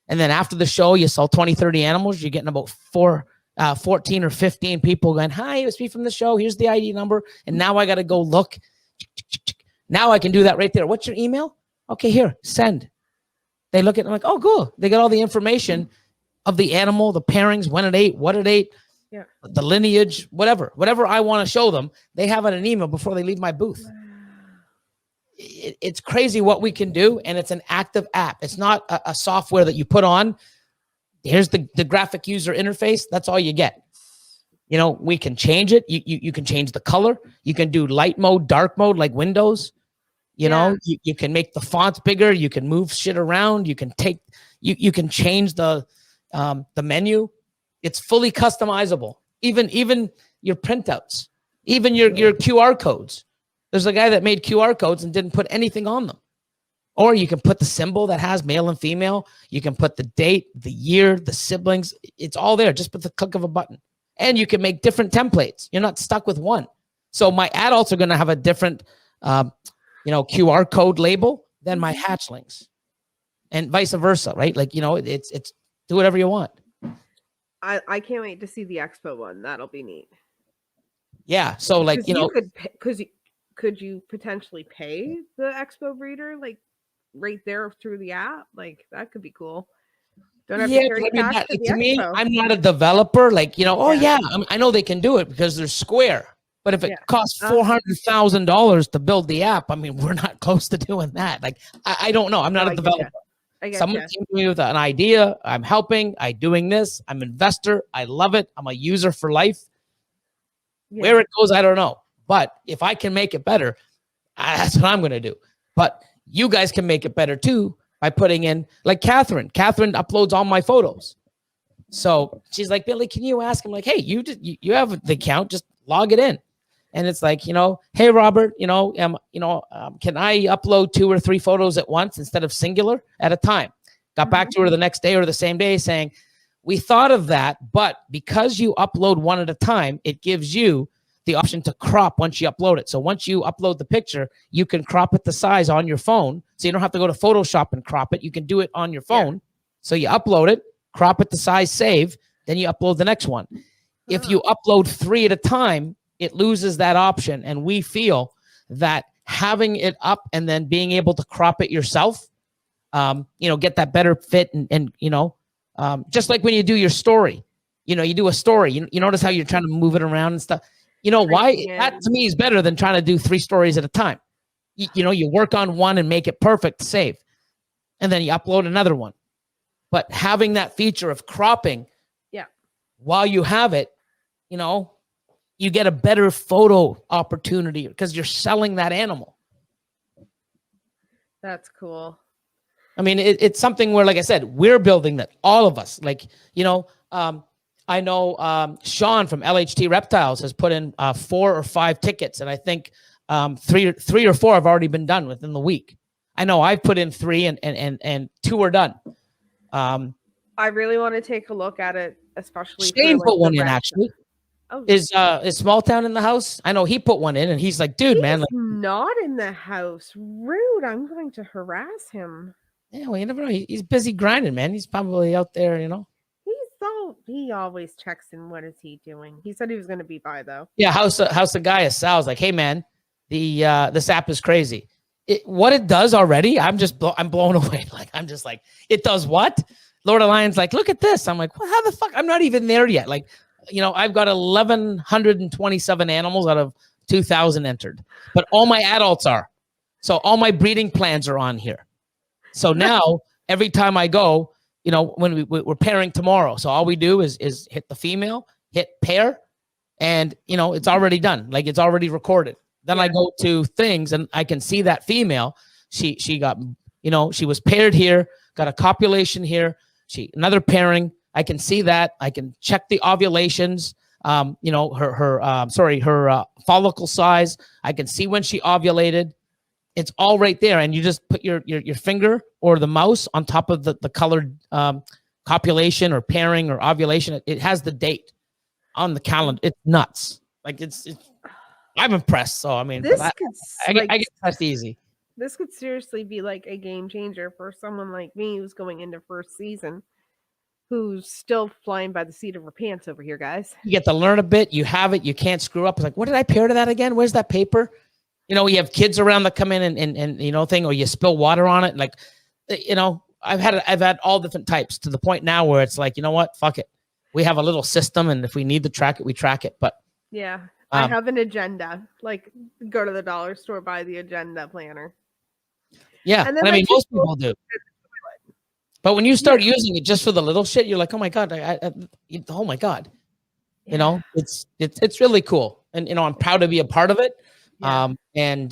And then after the show, you sell 20, 30 animals. You're getting about 14 or 15 people going, hi, it was me from the show. Here's the ID number. And now I got to go look. Now I can do that right there. What's your email? Okay, here, send. They look at it, I'm like, oh, cool. They get all the information of the animal, the pairings, when it ate, what it ate, the lineage, whatever I want to show them, they have it in an email before they leave my booth. It's crazy what we can do, and it's an active app. It's not a software that you put on. Here's the graphic user interface. That's all you get. You know, we can change it. You can change the color. You can do light mode, dark mode, like Windows. You know, you can make the fonts bigger. You can move shit around. You can you can change the menu. It's fully customizable. Even your printouts, even your QR codes. There's a guy that made QR codes and didn't put anything on them. Or you can put the symbol that has male and female. You can put the date, the year, the siblings. It's all there just with the click of a button. And you can make different templates. You're not stuck with one. So my adults are going to have a different, QR code label than my hatchlings, and vice versa, right? Like, it's do whatever you want. I can't wait to see the expo one. That'll be neat. Yeah. So like, could you potentially pay the expo breeder like right there through the app? Like that could be cool. Don't have to carry cash to me, I'm not a developer. Like, I know they can do it because they're Square. But if it costs $400,000 to build the app, I mean, we're not close to doing that. Like, I don't know. I'm not a developer. Someone came to me with an idea. I'm helping. I'm doing this. I'm an investor. I love it. I'm a user for life. Yeah. Where it goes, I don't know. But if I can make it better, that's what I'm going to do. But you guys can make it better too by putting in, like Catherine. Catherine uploads all my photos. So she's like, Billy, can you ask him? Like, hey, you have the account. Just log it in. And it's like, hey, Robert, can I upload 2 or 3 photos at once instead of singular at a time? Got back to her the next day or the same day saying, we thought of that, but because you upload one at a time, it gives you the option to crop once you upload it. So once you upload the picture, you can crop it the size on your phone. So you don't have to go to Photoshop and crop it. You can do it on your phone. Yeah. So you upload it, crop it the size, save, then you upload the next one. If you upload 3 at a time, it loses that option. And we feel that having it up and then being able to crop it yourself, get that better fit and just like when you do your story, you do a story, you notice how you're trying to move it around and stuff. Why that to me is better than trying to do 3 stories at a time. You work on one and make it perfect, save, and then you upload another one. But having that feature of cropping, while you have it, you get a better photo opportunity because you're selling that animal. That's cool. I mean, it's something where, like I said, we're building that. All of us, I know Sean from LHT Reptiles has put in 4 or 5 tickets, and I think 3 or 4 have already been done within the week. I know I've put in 3 and 2 are done. I really want to take a look at it, especially. Shane put one in actually. Oh, is Small Town in the house? I know he put one in, and he's like, dude, man, like, not in the house. Rude. I'm going to harass him. Yeah, well, you never know. He's busy grinding, man. He's probably out there, He always checks in. What is he doing? He said he was going to be by though. Yeah, how's the guy? Is Sal's like, hey man, this app is crazy. What it does already, I'm blown away. Like I'm just like, it does what? Lord of Lions like, look at this. I'm like, well, how the fuck? I'm not even there yet. Like, I've got 1,127 animals out of 2,000 entered, but all my adults are. So all my breeding plans are on here. So now every time I go, when we're pairing tomorrow. So all we do is hit the female, hit pair, and, it's already done. Like it's already recorded. Then I go to things and I can see that female. She got, she was paired here, got a copulation here. Another pairing. I can see that. I can check the ovulations, her follicle size. I can see when she ovulated. It's all right there. And you just put your finger or the mouse on top of the colored copulation or pairing or ovulation. It has the date on the calendar. It's nuts. Like I'm impressed. So, I mean, I get impressed easy. This could seriously be like a game changer for someone like me who's going into first season, who's still flying by the seat of her pants over here, guys. You get to learn a bit. You have it. You can't screw up. It's like, what did I pair to that again? Where's that paper? You know, you have kids around that come in and you know, thing, or you spill water on it. Like, you know, I've had all different types to the point now where it's like, you know what, fuck it. We have a little system, and if we need to track it, we track it. But yeah, I have an agenda. Like, go to the dollar store, buy the agenda planner. Yeah, and I mean, most people do. But when you start using it just for the little shit, you're like, oh my god, oh my god, you know, it's really cool, and you know, I'm proud to be a part of it. Yeah. And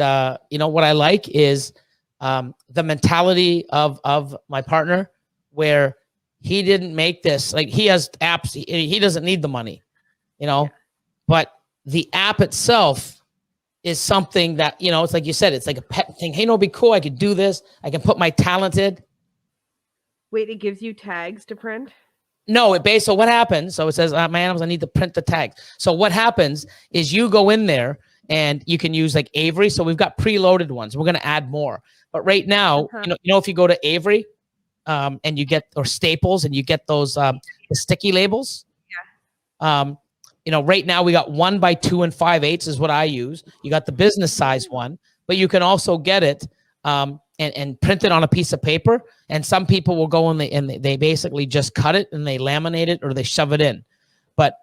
you know what I like is the mentality of my partner, where he didn't make this, like, he has apps, he doesn't need the money, you know, but the app itself is something that, you know, it's like you said, it's like a pet thing. Hey, no, it'd be cool. I could do this. I can put my talented. Wait, it gives you tags to print? No, so what happens? So it says, my animals, I need to print the tags. So what happens is you go in there and you can use like Avery. So we've got preloaded ones. We're going to add more. But right now, you know, if you go to Avery and you get, or Staples, and you get those the sticky labels. Yeah. You know, right now we got 1 by 2 and 5/8 is what I use. You got the business size one, but you can also get it and print it on a piece of paper. And some people will go and they basically just cut it and they laminate it or they shove it in. But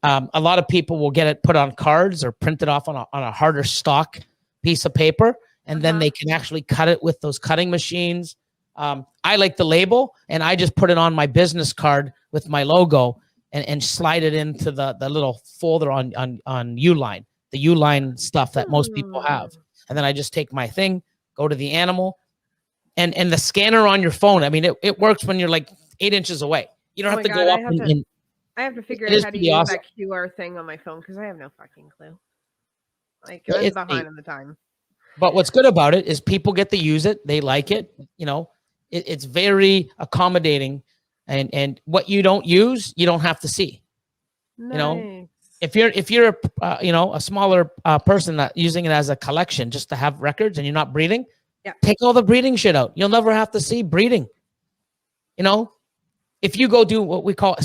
a lot of people will get it put on cards or print it off on a harder stock piece of paper, and then they can actually cut it with those cutting machines. I like the label, and I just put it on my business card with my logo and slide it into the little folder on Uline, the Uline stuff that most people have. And then I just take my thing, go to the animal, and the scanner on your phone. I mean, it works when you're like 8 inches away. You don't have to go up and I have to figure out how to use that QR thing on my phone, because I have no fucking clue. Like, I'm behind on the time. But what's good about it is people get to use it. They like it. You know, it's very accommodating. And what you don't use, you don't have to see. Nice. You know, if you're you know, a smaller person that using it as a collection just to have records, and you're not breeding, take all the breeding shit out. You'll never have to see breeding. You know, if you go do what we call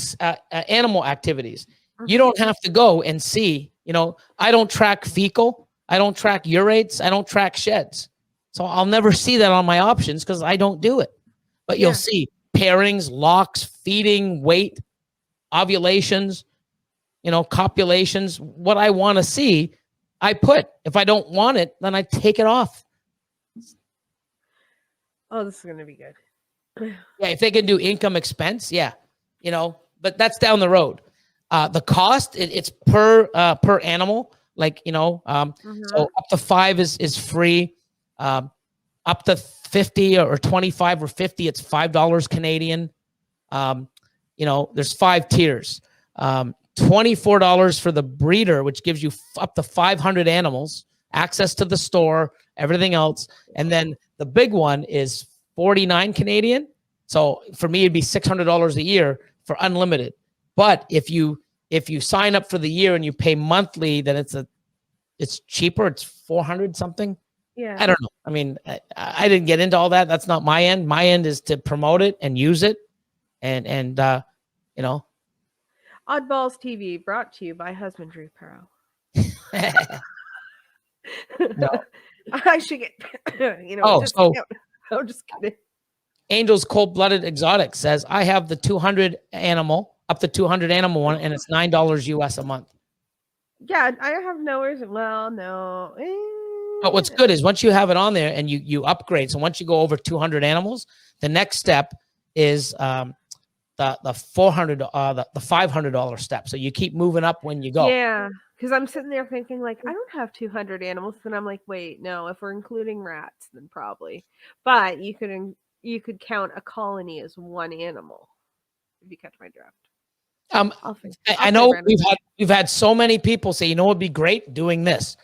animal activities, you don't have to go and see. You know, I don't track fecal, I don't track urates, I don't track sheds, so I'll never see that on my options because I don't do it. But you'll see pairings, locks, feeding, weight, ovulations, you know, copulations. What I want to see, I put. If I don't want it, then I take it off. Oh, this is going to be good. Yeah, if they can do income expense, you know, but that's down the road. The cost, it's per animal, like, you know, so up to 5 is free. Up to 50 or 25 or 50, it's $5 Canadian. You know, there's 5 tiers. $24 for the breeder, which gives you up to 500 animals, access to the store, everything else. And then the big one is 49 Canadian. So for me, it'd be $600 a year for unlimited. But if you sign up for the year and you pay monthly, then it's cheaper. It's 400 something. Yeah. I don't know. I mean, I didn't get into all that. That's not my end. My end is to promote it and use it. And you know. Oddballs TV brought to you by Husbandry Pro. No. I should get, you know. I'm just kidding. Angel's Cold-Blooded Exotic says, I have the 200 animal, up to 200 animal one, and it's $9 US a month. Yeah, I have no reason. Well, no. But what's good is once you have it on there and you upgrade, so once you go over 200 animals, the next step is the $500 step. So you keep moving up when you go. Yeah, because I'm sitting there thinking, like, I don't have 200 animals. Then I'm like, wait, no. If we're including rats, then probably. But you could count a colony as one animal if you catch my drift. I know we've had so many people say, you know, it'd be great doing this,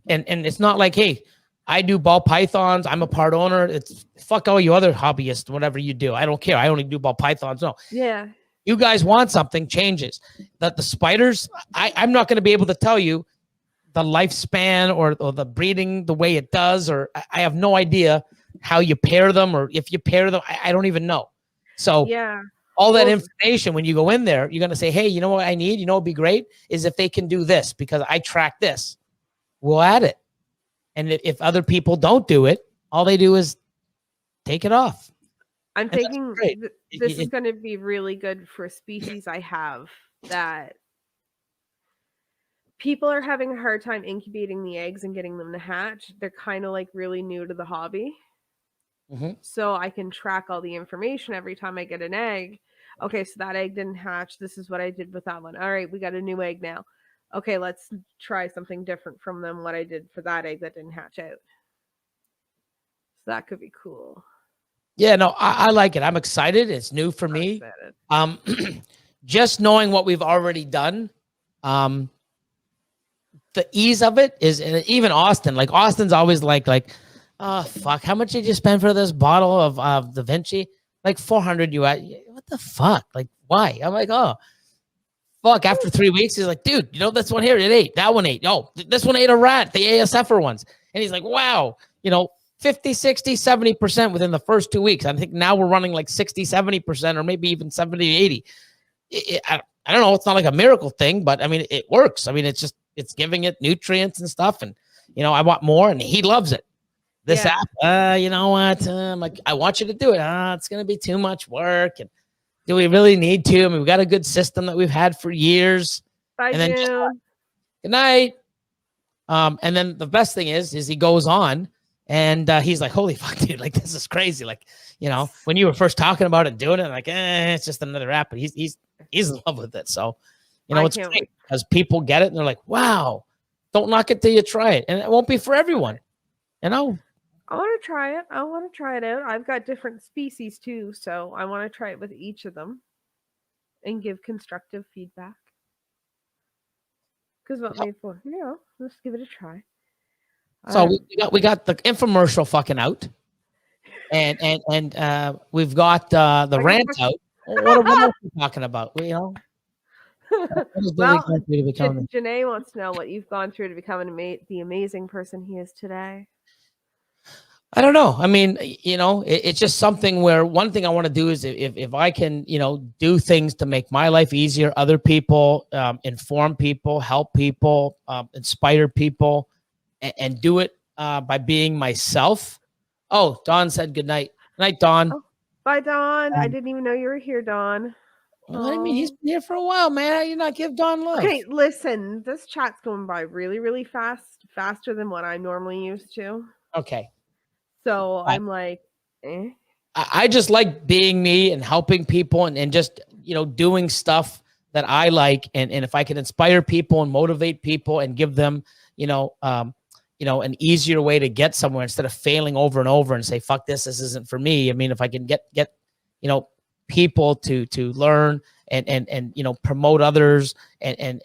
and it's not like, hey, I do ball pythons, I'm a part owner. It's fuck all you other hobbyists, whatever you do. I don't care. I only do ball pythons. No. Yeah. You guys want something, changes. That the spiders, I'm not going to be able to tell you the lifespan or the breeding the way it does, or I have no idea how you pair them, or if you pair them, I don't even know. So yeah. All that information, when you go in there, you're going to say, hey, you know what I need? You know, it'd be great is if they can do this because I track this. We'll add it. And if other people don't do it, all they do is take it off. I'm And that's thinking great. this is going to be really good for a species I have that people are having a hard time incubating the eggs and getting them to hatch. They're kind of like really new to the hobby. So I can track all the information every time I get an egg. Okay, so that egg didn't hatch. This is what I did with that one. All right, we got a new egg now. Okay, let's try something different from them, what I did for that egg that didn't hatch out. So that could be cool. Yeah, no, I like it. I'm excited. It's new for me. Just knowing what we've already done, the ease of it is, and even Austin, like Austin's always like, oh fuck, how much did you spend for this bottle of Da Vinci? Like 400 US. What the fuck? Like, why? I'm like, oh fuck. After 3 weeks, he's like, dude, you know, this one here, it ate. That one ate. Oh, this one ate a rat, the ASFer ones. And he's like, wow, you know, 50, 60, 70% within the first 2 weeks. I think now we're running like 60, 70%, or maybe even 70, 80. I don't know. It's not like a miracle thing, but I mean, it works. I mean, it's giving it nutrients and stuff. And, you know, I want more, and he loves it. This app, you know what? I'm like, I want you to do it. It's going to be too much work. And do we really need to? I mean, we got a good system that we've had for years. Bye, and then, June. Good night. And then the best thing is he goes on and he's like, holy fuck, dude, like, this is crazy. Like, you know, when you were first talking about it, doing it, like, it's just another app, but he's in love with it. So, you know, it's great because people get it and they're like, wow, don't knock it till you try it. And it won't be for everyone, you know? I want to try it. I want to try it out. I've got different species too, so I want to try it with each of them and give constructive feedback. Because what made for, you know, let's give it a try. So we got the infomercial fucking out, and we've got the rant out. What are we talking about? You know. Well, Janae wants to know what you've gone through to become the amazing person he is today. I don't know. I mean, you know, it's just something where one thing I want to do is if I can, you know, do things to make my life easier, other people, inform people, help people, inspire people, and do it by being myself. Oh, Dawn said good night. Good night, Dawn. Oh, bye, Dawn. I didn't even know you were here, Dawn. What do you mean? He's been here for a while, man. How do you not give Dawn love? Okay, listen. This chat's going by really, really fast, faster than what I'm normally used to. Okay. So I'm like, I just like being me and helping people and just, you know, doing stuff that I like. And if I can inspire people and motivate people and give them, you know, an easier way to get somewhere instead of failing over and over and say, fuck this isn't for me. I mean, if I can get, you know, people to learn and, you know, promote others and,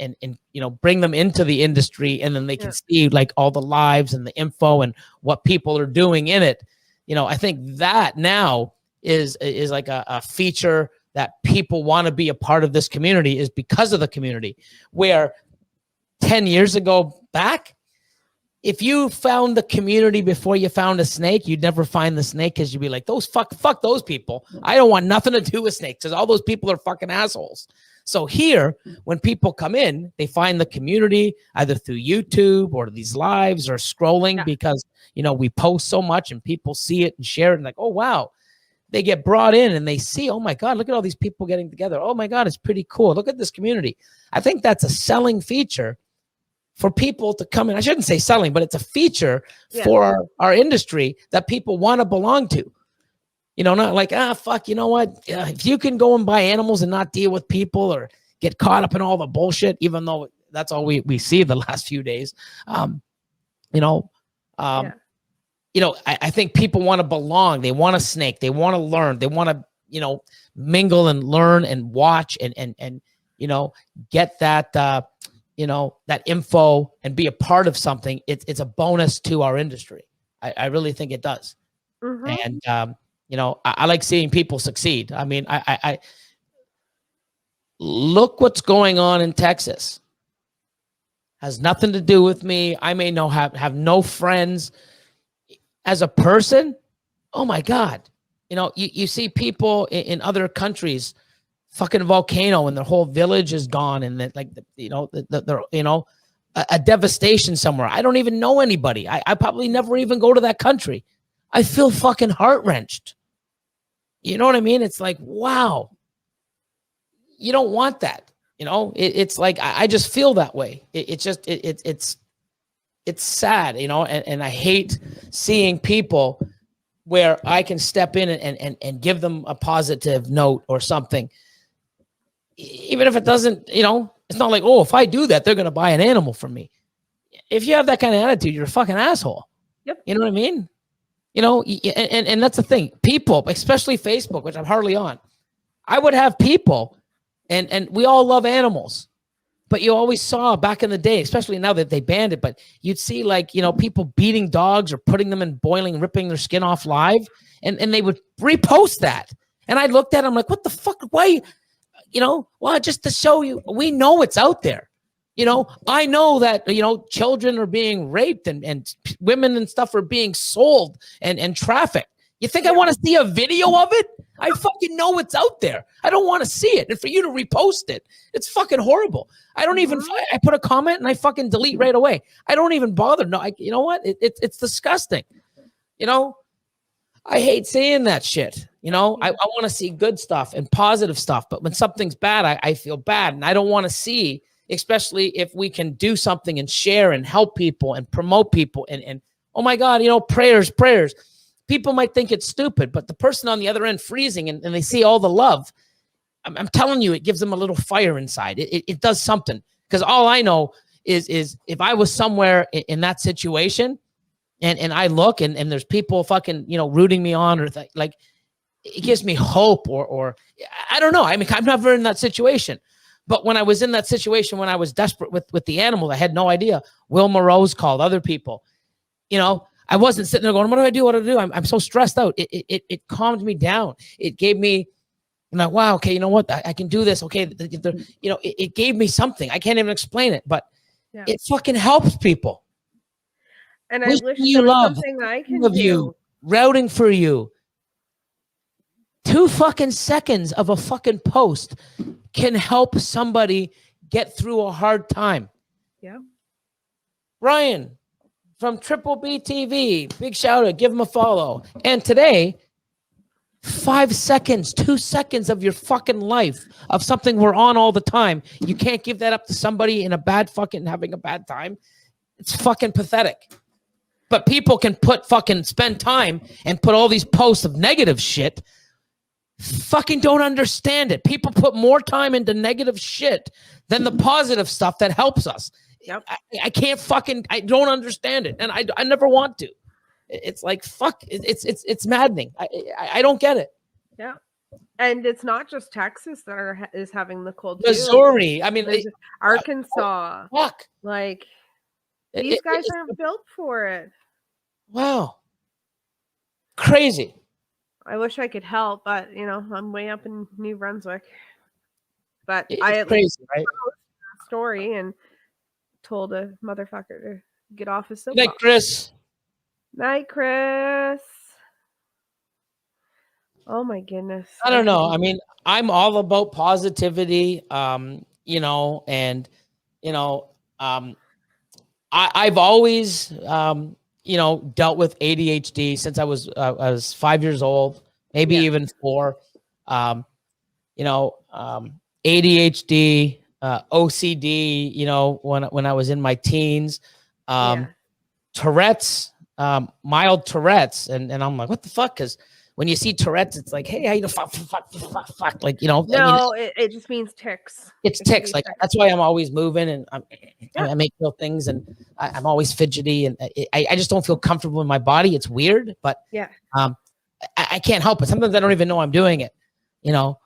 you know, bring them into the industry, and then they can see like all the lives and the info and what people are doing in it. You know, I think that now is like a feature that people want to be a part of this community, is because of the community. Where 10 years ago back, if you found the community before you found a snake, you'd never find the snake, because you'd be like, those fuck those people. I don't want nothing to do with snakes, because all those people are fucking assholes. So here, when people come in, they find the community either through YouTube or these lives or scrolling, because, you know, we post so much and people see it and share it and like, oh, wow. They get brought in and they see, oh my God, look at all these people getting together. Oh my God, it's pretty cool. Look at this community. I think that's a selling feature for people to come in. I shouldn't say selling, but it's a feature for our industry that people want to belong to. You know, not like, fuck, you know what? If you can go and buy animals and not deal with people or get caught up in all the bullshit, even though that's all we see the last few days, you know, I think people want to belong. They want a snake. They want to learn. They want to, you know, mingle and learn and watch and you know, get that, you know, that info and be a part of something. It's a bonus to our industry. I really think it does. And, you know, I like seeing people succeed. I mean, I look what's going on in Texas. Has nothing to do with me. I may have no friends. As a person, oh my God. You know, you see people in other countries, fucking volcano, and their whole village is gone, and that, like, you know, they're, you know, a devastation somewhere. I don't even know anybody. I probably never even go to that country. I feel fucking heart-wrenched. You know what I mean? It's like, wow. You don't want that. You know, it's like, I just feel that way. It's sad, you know, and I hate seeing people where I can step in and give them a positive note or something. Even if it doesn't, you know, it's not like, oh, if I do that, they're going to buy an animal from me. If you have that kind of attitude, you're a fucking asshole. Yep. You know what I mean? You know, and that's the thing. People, especially Facebook, which I'm hardly on, I would have people, and we all love animals, but you always saw back in the day, especially now that they banned it, but you'd see like, you know, people beating dogs or putting them in boiling, ripping their skin off live, and they would repost that. And I looked at them like, what the fuck? Why? You know, well, just to show you, we know it's out there. You know, I know that, you know, children are being raped and women and stuff are being sold and trafficked. You think I want to see a video of it? I fucking know it's out there. I don't want to see it. And for you to repost it, it's fucking horrible. I don't even, I put a comment and I fucking delete right away. I don't even bother. No, you know what? It's disgusting. You know, I hate seeing that shit. You know, I want to see good stuff and positive stuff. But when something's bad, I feel bad. And I don't want to see, especially if we can do something and share and help people and promote people. And oh my God, you know, prayers. People might think it's stupid, but the person on the other end freezing and they see all the love, I'm telling you, it gives them a little fire inside. It does something. Because all I know is if I was somewhere in that situation and I look and there's people fucking, you know, rooting me on or like, it gives me hope or I don't know. I mean, I'm never in that situation. But when I was in that situation, when I was desperate with the animal, I had no idea. Wilma Rose called, other people. You know, I wasn't sitting there going, what do I do? What do I do? I'm so stressed out. It calmed me down. It gave me, I'm like, wow, okay, you know what? I can do this. Okay. You know, it gave me something. I can't even explain it, but it fucking helps people. And I wish you love something I can do. You, routing for you. 2 fucking seconds of a fucking post can help somebody get through a hard time. Yeah. Ryan from Triple B TV, big shout out, give him a follow. And today, 5 seconds, 2 seconds of your fucking life of something we're on all the time. You can't give that up to somebody in a bad fucking having a bad time. It's fucking pathetic. But people can spend time and put all these posts of negative shit. Fucking don't understand it. People put more time into negative shit than the positive stuff that helps us. Yep. I can't I don't understand it. And I never want to. It's like, fuck, it's maddening. I don't get it. Yeah. And it's not just Texas that is having the cold. Missouri. I mean, Arkansas. Fuck. Like, these guys aren't built for it. Wow. Crazy. I wish I could help, but you know, I'm way up in New Brunswick. But It's I crazy, right? Story and told a motherfucker to get off his soapbox. Night, Chris. Night, Chris. Oh my goodness. I don't know. I mean, I'm all about positivity. You know, and you know, I've always you know, dealt with ADHD since I was 5 years old, maybe even 4. You know, ADHD, OCD, you know, when I was in my teens, Tourette's, mild Tourette's. And I'm like, what the fuck? Because when you see Tourette's, it's like, hey, how you fuck, like, you know. No, I mean, it just means ticks. It's ticks. Like, that's why I'm always moving and I make little things and I'm always fidgety and I just don't feel comfortable in my body. It's weird, but I can't help it. Sometimes I don't even know I'm doing it. You know,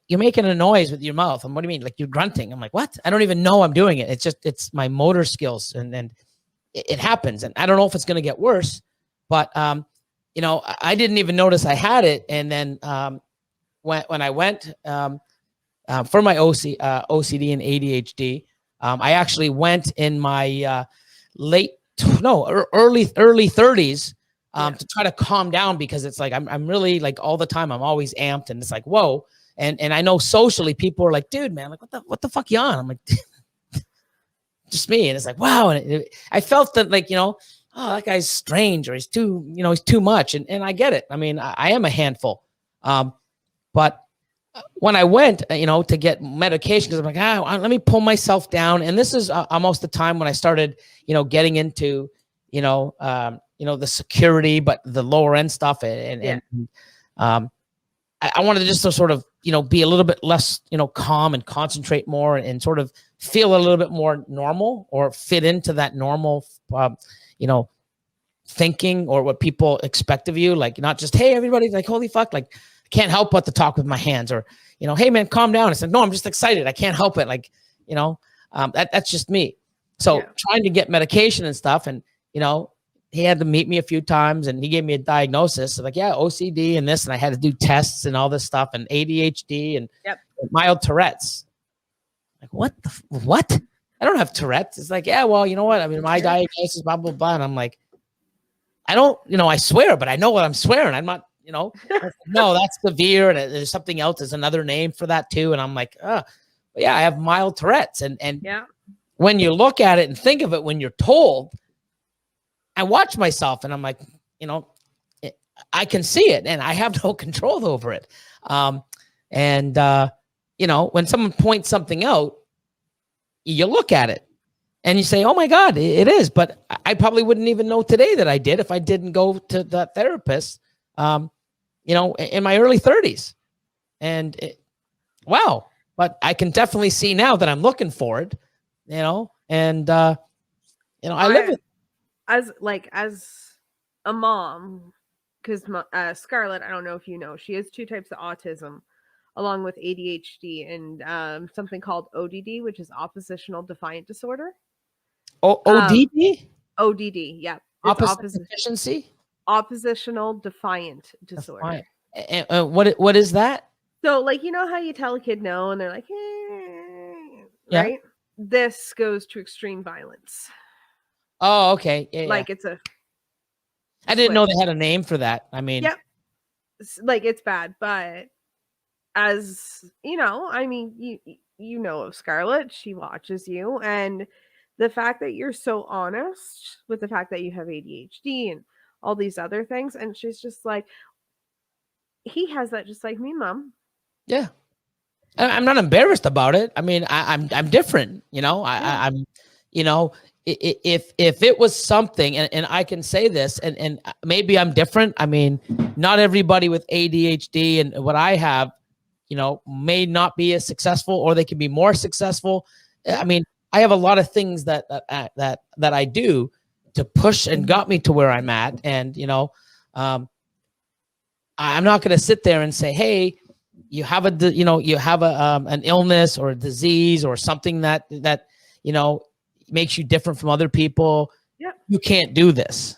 you're making a noise with your mouth. And what do you mean? Like, you're grunting. I'm like, what? I don't even know I'm doing it. It's my motor skills and it happens. And I don't know if it's going to get worse, but you know, I didn't even notice I had it. And then when I went for my OCD and ADHD, I actually went in my early 30s to try to calm down because it's like I'm really like all the time I'm always amped and it's like, whoa. And I know socially people are like, dude, man, like what the fuck you on? I'm like, just me. And it's like, wow. And I felt that like, oh, that guy's strange, or he's too, he's too much. And I get it. I mean, I am a handful. But when I went, to get medication, because I'm like, let me pull myself down. And this is almost the time when I started, getting into, the security, but the lower end stuff. And I wanted to just to sort of, be a little bit less, calm and concentrate more and sort of feel a little bit more normal, or fit into that normal, thinking, or what people expect of you. Like, not just, hey, everybody's like, holy fuck, like, can't help but to talk with my hands, or, hey man, calm down. I said, no, I'm just excited. I can't help it. Like, that's just me. So trying to get medication and stuff. And, he had to meet me a few times, and he gave me a diagnosis. So like, OCD and this, and I had to do tests and all this stuff, and ADHD and mild Tourette's. Like, what? I don't have Tourette's. It's like, well, you know what? I mean, my diagnosis, blah, blah, blah. And I'm like, I don't, I swear, but I know what I'm swearing. I'm not, no, that's severe. And there's something else. There's another name for that too. And I'm like, I have mild Tourette's. And when you look at it and think of it, when you're told, I watch myself and I'm like, I can see it and I have no control over it. When someone points something out, you look at it and you say, oh my God, it is. But I probably wouldn't even know today that I did if I didn't go to that therapist, in my early 30s. And wow. But I can definitely see now that I'm looking for it, I live with as a mom, because Scarlett, I don't know if you know, she has 2 types of autism, along with ADHD and something called ODD, which is oppositional defiant disorder. ODD? ODD, yeah. Opposite deficiency? Oppositional defiant disorder. And what is that? So, like, how you tell a kid no, and they're like, right? This goes to extreme violence. Oh, okay. Yeah, like it's a. I didn't know they had a name for that. I mean, like it's bad, but as I mean, you know of Scarlett, she watches you, and the fact that you're so honest with the fact that you have ADHD and all these other things, and she's just like, he has that just like me, Mom. Yeah, I'm not embarrassed about it. I mean, I'm different. I'm if it was something, and I can say this, and maybe I'm different. I mean, not everybody with ADHD and what I have, may not be as successful, or they can be more successful. I mean, I have a lot of things that I do to push and got me to where I'm at. And, I'm not going to sit there and say, hey, you have an illness or a disease or something that makes you different from other people. Yeah. You can't do this,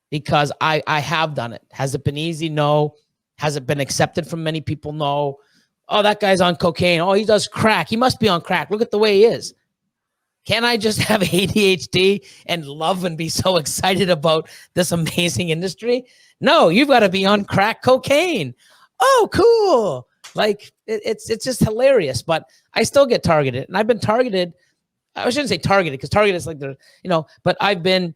because I have done it. Has it been easy? No. Has it been accepted from many people? No. Oh, that guy's on cocaine. Oh, he does crack. He must be on crack. Look at the way he is. Can I just have ADHD and love and be so excited about this amazing industry? No, you've got to be on crack cocaine. Oh, cool. Like it's just hilarious, but I still get targeted, and I've been targeted. I shouldn't say targeted, because targeted is like but I've been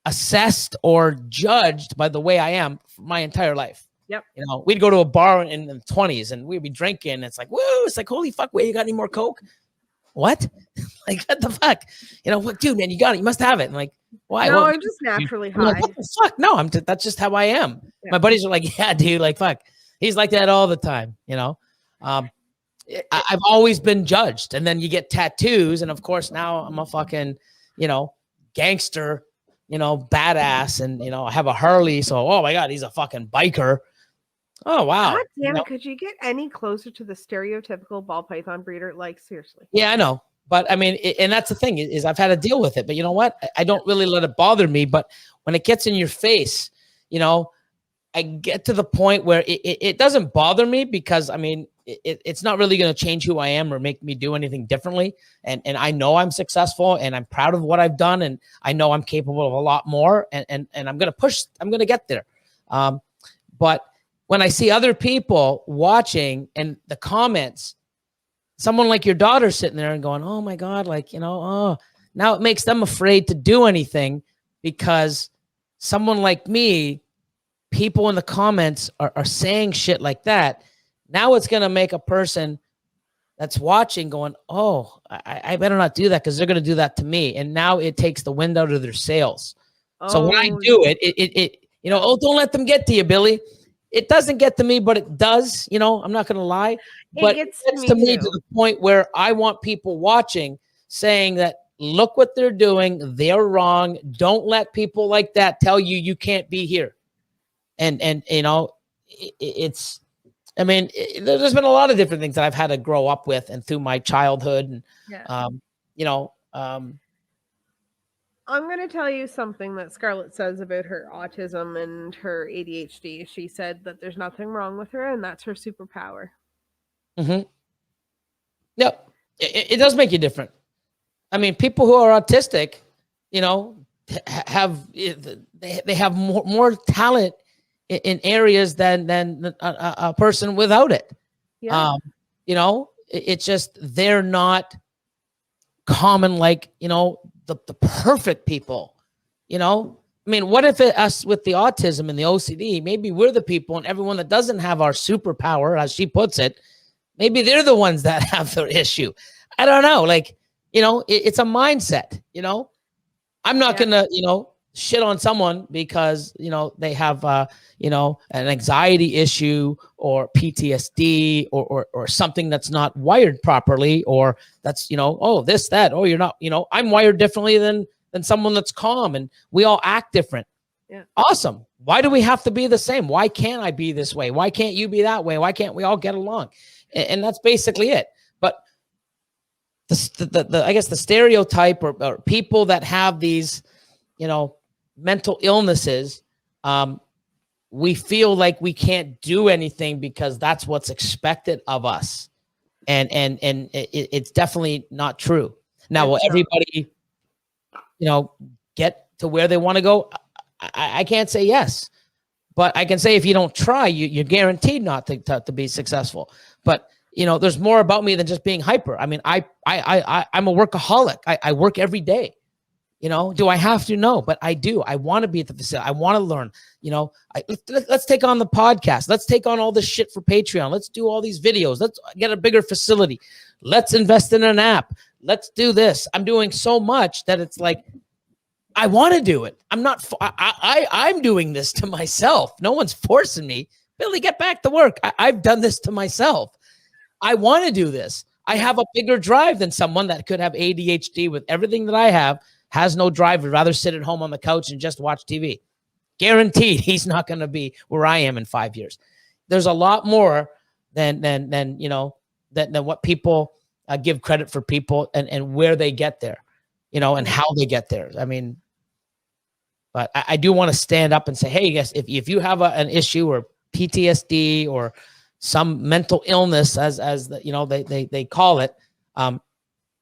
assessed or judged by the way I am for my entire life. Yep. We'd go to a bar in the 20s and we'd be drinking. And it's like, woo, it's like, holy fuck, wait, you got any more Coke? What? Like, what the fuck? What, dude, man, you got it. You must have it. I'm like, why? No, well, I'm just naturally high. Like, what the fuck? No, that's just how I am. Yeah. My buddies are like, yeah, dude, like, fuck. He's like that all the time, I've always been judged. And then you get tattoos. And of course, now I'm a fucking, gangster, badass. And, I have a Harley. So, oh my God, he's a fucking biker. Oh, wow. God damn it. Could you get any closer to the stereotypical ball python breeder? Like, seriously. Yeah, I know. But I mean, and that's the thing is I've had to deal with it. But you know what? I don't really let it bother me. But when it gets in your face, I get to the point where it doesn't bother me, because I mean, it's not really going to change who I am or make me do anything differently. And I know I'm successful, and I'm proud of what I've done, and I know I'm capable of a lot more, and I'm going to push, I'm going to get there. But when I see other people watching and the comments, someone like your daughter sitting there and going, oh my God, like, oh, now it makes them afraid to do anything because someone like me, people in the comments are saying shit like that. Now it's going to make a person that's watching going, oh, I better not do that because they're going to do that to me. And now it takes the wind out of their sails. So when I do it, oh, don't let them get to you, Billy. It doesn't get to me, but it does. I'm not going to lie. But it gets to me to the point where I want people watching saying that, look what they're doing. They're wrong. Don't let people like that tell you you can't be here. And it's, I mean, there's been a lot of different things that I've had to grow up with and through my childhood. And, I'm going to tell you something that Scarlett says about her autism and her ADHD. She said that there's nothing wrong with her, and that's her superpower. Mm-hmm. Yep. It does make you different. I mean, people who are autistic, they have more talent in areas than a person without it. Yeah. It's just they're not common like, the perfect people, I mean, what if us with the autism and the OCD, maybe we're the people and everyone that doesn't have our superpower, as she puts it, maybe they're the ones that have the issue. I don't know. Like, it's a mindset, I'm not going to, shit on someone because, they have, an anxiety issue or PTSD or something that's not wired properly, or that's, oh, this, that, oh, you're not, I'm wired differently than someone that's calm, and we all act different. Yeah. Awesome. Why do we have to be the same? Why can't I be this way? Why can't you be that way? Why can't we all get along? And that's basically it. But I guess the stereotype or people that have these, mental illnesses, we feel like we can't do anything because that's what's expected of us. And it's definitely not true. Now, will everybody, get to where they want to go? I can't say yes, but I can say if you don't try, you're guaranteed not to be successful. But there's more about me than just being hyper. I mean, I'm a workaholic. I work every day. Do I have to? No, but I do. I want to be at the facility. I want to learn. Let's take on the podcast. Let's take on all this shit for Patreon. Let's do all these videos. Let's get a bigger facility. Let's invest in an app. Let's do this. I'm doing so much that it's like, I want to do it. I'm not, I'm doing this to myself. No one's forcing me. Billy, get back to work. I've done this to myself. I want to do this. I have a bigger drive than someone that could have ADHD with everything that I have, has no drive, would rather sit at home on the couch and just watch TV. Guaranteed he's not going to be where I am in 5 years. There's a lot more than what people give credit for people and where they get there, and how they get there. I mean, but I do want to stand up and say, hey, yes, if you have an issue or PTSD or some mental illness, as they call it,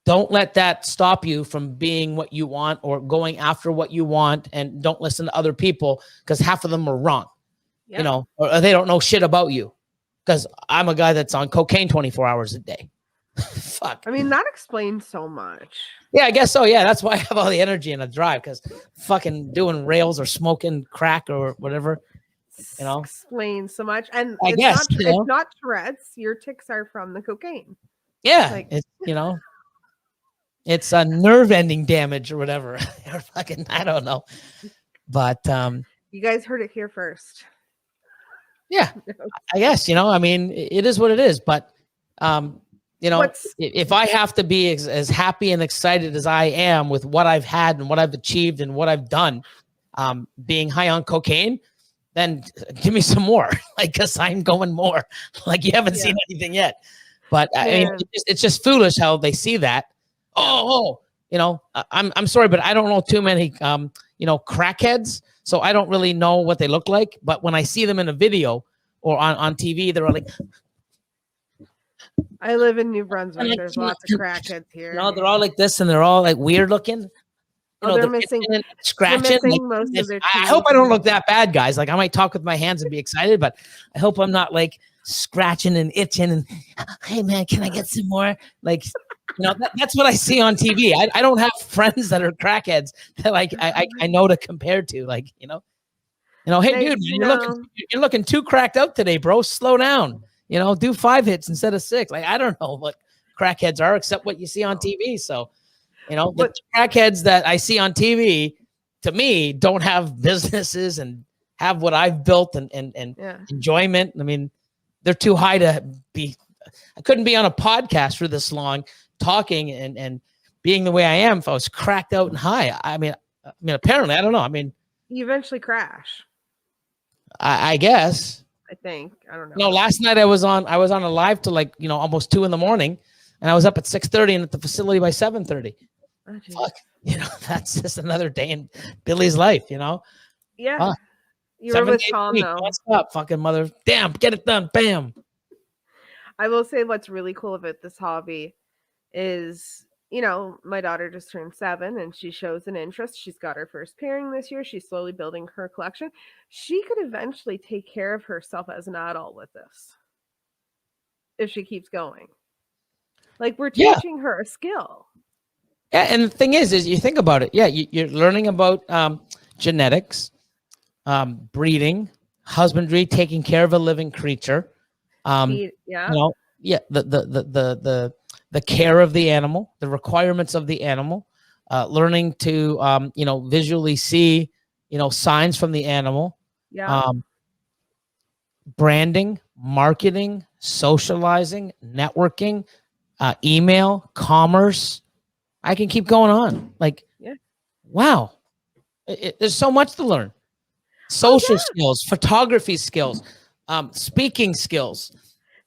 don't let that stop you from being what you want or going after what you want, and don't listen to other people because half of them are wrong, or they don't know shit about you. Because I'm a guy that's on cocaine 24 hours a day. Fuck. I mean, that explains so much. Yeah, I guess so. Yeah, that's why I have all the energy and a drive, because fucking doing rails or smoking crack or whatever, explains so much. And I guess it's not Tourette's. Your tics are from the cocaine. Yeah, it's it's a nerve ending damage or whatever. Or fucking, I don't know. But you guys heard it here first. Yeah, I guess, I mean, it is what it is. But if I have to be as happy and excited as I am with what I've had and what I've achieved and what I've done, being high on cocaine, then give me some more. Like, cause I'm going more. Like, you haven't seen anything yet. But I mean, it's just foolish how they see that. I'm sorry, but I don't know too many, crackheads. So I don't really know what they look like. But when I see them in a video or on TV, they're like, I live in New Brunswick. There's lots of crackheads here. They're all like this, and they're all like weird looking. They're missing, scratching. Most of their teeth. I hope I don't look that bad, guys. Like, I might talk with my hands and be excited, but I hope I'm not like scratching and itching and, hey man, can I get some more? Like, that's what I see on TV. I don't have friends that are crackheads that like I know to compare to. Like, hey dude, you're looking too cracked out today, bro. Slow down. Do 5 hits instead of 6. Like, I don't know what crackheads are except what you see on TV. So, the crackheads that I see on TV, to me, don't have businesses and have what I've built and enjoyment. I mean, they're too high to be. I couldn't be on a podcast for this long talking and being the way I am if I was cracked out and high. I mean, apparently, I don't know. I mean, you eventually crash. I guess. I think. I don't know. No, last night I was on a live till like, almost 2 a.m, and I was up at 6:30 and at the facility by 7:30. Oh, fuck, that's just another day in Billy's life, Yeah. You were 7 with days Tom, a week, though. nonstop, fucking mother. Damn, get it done. Bam. I will say what's really cool about this hobby is, my daughter just turned 7 and she shows an interest. She's got her first pairing this year. She's slowly building her collection. She could eventually take care of herself as an adult with this if she keeps going. Like, we're teaching her a skill. Yeah, and the thing is you think about it. Yeah, you're learning about genetics, breeding, husbandry, taking care of a living creature. The care of the animal, the requirements of the animal, learning to visually see signs from the animal. Branding, marketing, socializing, networking, email, commerce. I can keep going on. Like, wow, there's so much to learn. Social skills, photography skills, speaking skills.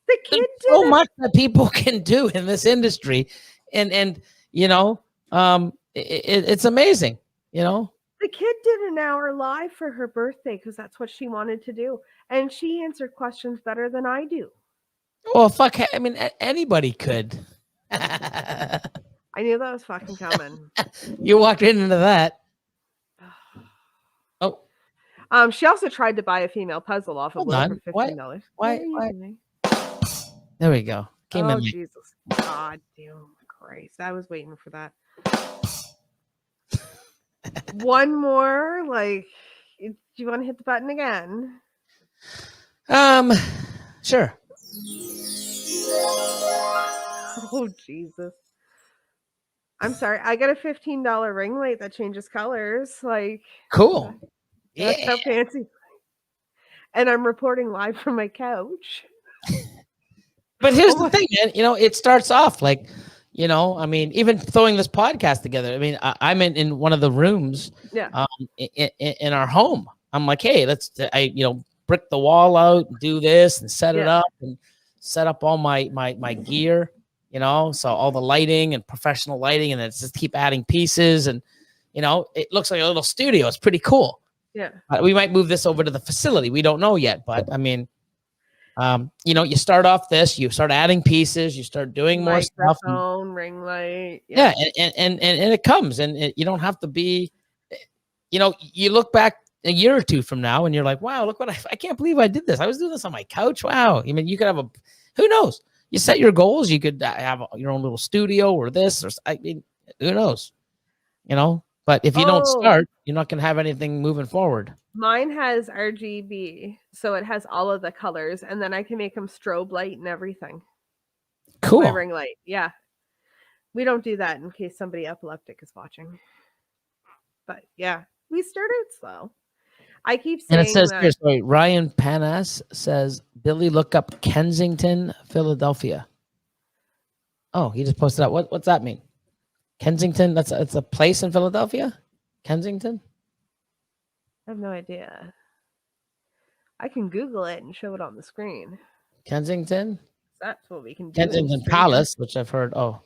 The kid did so much that people can do in this industry, and it's amazing. The kid did an hour live for her birthday because that's what she wanted to do, and she answered questions better than I do. Well, fuck, I mean, anybody could. I knew that was fucking coming. You walked right into that. Oh. She also tried to buy a female puzzle off of Will for $15. Why? There we go. Jesus. God damn Christ. I was waiting for that. One more, like, do you want to hit the button again? Sure. Oh, Jesus. I'm sorry. I got a $15 ring light that changes colors. Like, cool. That's so fancy. And I'm reporting live from my couch. But here's the thing, man. It starts off like, I mean, even throwing this podcast together. I mean, I'm in one of the rooms in our home. I'm like, hey, let's, brick the wall out and do this and set it up and set up all my gear, so all the lighting and professional lighting, and then just keep adding pieces. And, it looks like a little studio. It's pretty cool. Yeah. We might move this over to the facility. We don't know yet, but I mean, you start off this, you start adding pieces, you start doing more stuff. Ring light. Yeah. And it comes, and you don't have to be, you look back a year or two from now and you're like, wow, look what I can't believe I did this. I was doing this on my couch. Wow. I mean, you could have who knows? You set your goals. You could have your own little studio or this, or I mean, who knows, but if you don't start, you're not going to have anything moving forward. Mine has RGB, so it has all of the colors, and then I can make them strobe light and everything. Cool. My ring light. Yeah. We don't do that in case somebody epileptic is watching. But yeah, we started slow. I keep saying, and it says here, sorry, Ryan Panas says, Billy, look up Kensington, Philadelphia. Oh, he just posted out. What's that mean? Kensington? It's a place in Philadelphia? Kensington? I have no idea. I can Google it and show it on the screen. Kensington? That's what we can do. Kensington Palace, which I've heard. Oh,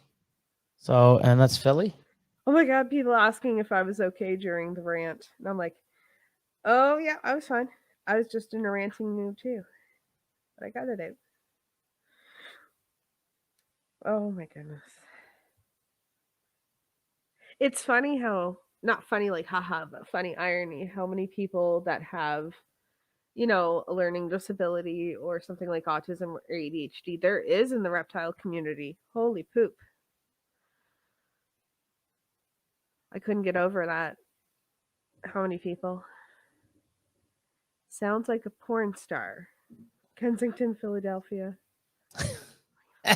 so, and that's Philly? Oh my God, people asking if I was okay during the rant. And I'm like, oh yeah, I was fine. I was just in a ranting mood too. But I got it out. Oh my goodness. It's funny how, not funny like haha, but funny irony, how many people that have a learning disability or something like autism or ADHD. There is in the reptile community. Holy poop. I couldn't get over that. How many people? Sounds like a porn star. Kensington, Philadelphia. Do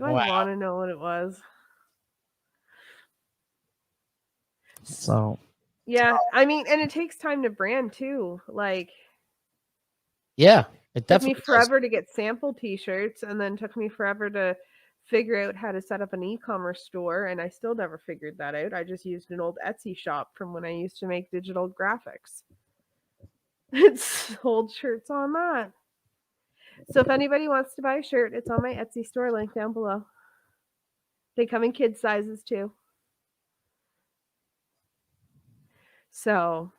I Wow. want to know what it was? So Yeah, I mean, and it takes time to brand too. Like, yeah, it took me definitely does. forever to get sample t-shirts, and then took me forever to figure out how to set up an e-commerce store, and I still never figured that out. I just used an old Etsy shop from when I used to make digital graphics. It sold shirts on that. So if anybody wants to buy a shirt, it's on my Etsy store, link down below. They come in kid sizes too. So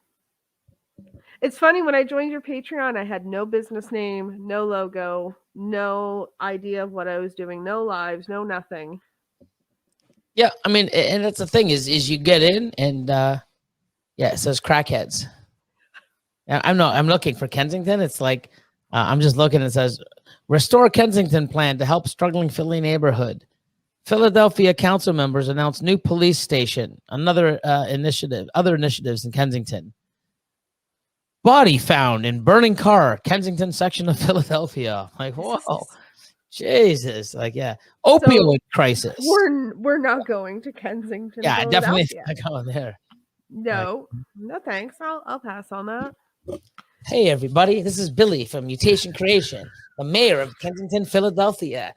it's funny, when I joined your Patreon, I had no business name, no logo, no idea of what I was doing, no lives, no nothing. Yeah, I mean, and that's the thing is you get in and yeah, it says crackheads. I'm looking for Kensington. It's like I'm just looking. It says restore Kensington plan to help struggling Philly neighborhood. Philadelphia council members announce new police station. Other initiatives in Kensington. Body found in burning car, Kensington section of Philadelphia. Like, whoa, Jesus! Like, yeah, opioid crisis. We're not going to Kensington. Yeah, definitely Philadelphia. not going there. No, no thanks. I'll pass on that. Hey everybody, this is Billy from Mutation Creation, the mayor of Kensington, Philadelphia.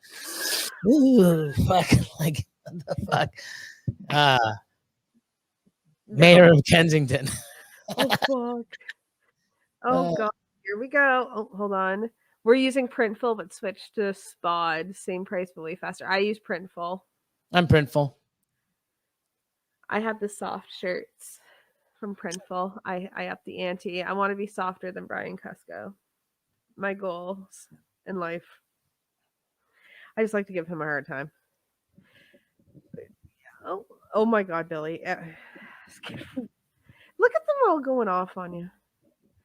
Ooh, fuck! Like, what the fuck? Mayor of Kensington. Oh fuck! Oh god! Here we go. Oh, hold on. We're using Printful, but switch to Spod. Same price, but way faster. I use Printful. I'm Printful. I have the soft shirts from Printful. I up the ante. I want to be softer than Brian Cusco. My goals in life. I just like to give him a hard time. Oh my god, Billy. Look at them all going off on you.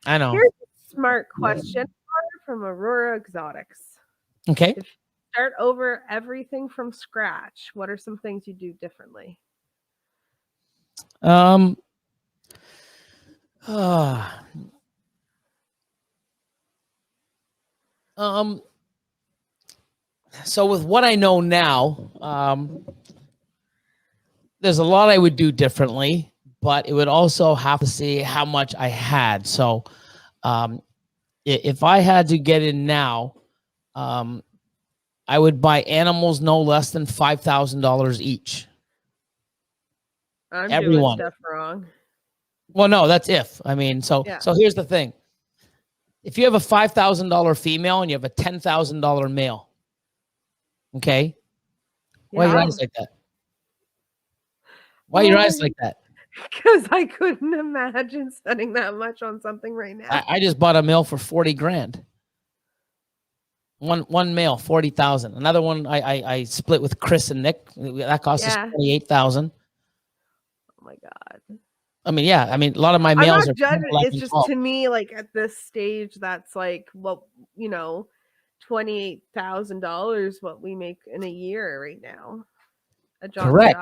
I know. Here's a smart question from Aurora Exotics. Okay. If you start over everything from scratch, what are some things you do differently? So with what I know now, there's a lot I would do differently, but it would also have to see how much I had. So, if I had to get in now, I would buy animals no less than $5,000 each. I'm Everyone. doing stuff wrong. Well, no, that's if. I mean, so here's the thing. If you have a $5,000 female and you have a $10,000 male, okay? Why are your eyes like that? Why are your eyes like that? Because I couldn't imagine spending that much on something right now. I just bought a male for 40 grand. One male, 40,000. Another one I split with Chris and Nick. That cost us 28,000. Oh my god. I mean, yeah. I mean, a lot of my males I'm not are. judging. It's just 12. To me, like at this stage, that's like $28,000 what we make in a year right now. A job. Correct.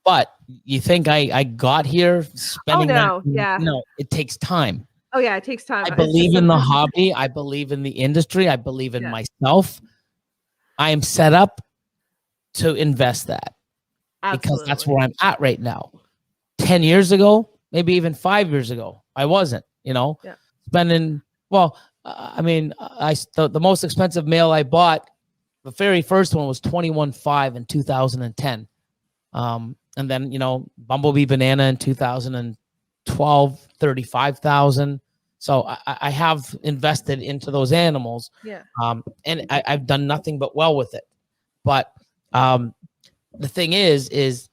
But you think I got here spending that? Yeah. No, it takes time. Oh yeah, it takes time. I believe in the hobby. I believe in the industry. I believe in myself. I am set up to invest that. Because that's where I'm at right now. 10 years ago, maybe even 5 years ago, I wasn't, spending. Well, I mean, the most expensive male I bought, the very first one was $21,500 in 2010. And then, Bumblebee Banana in 2012, $35,000. So I have invested into those animals. Yeah. And I've done nothing but well with it. But the thing is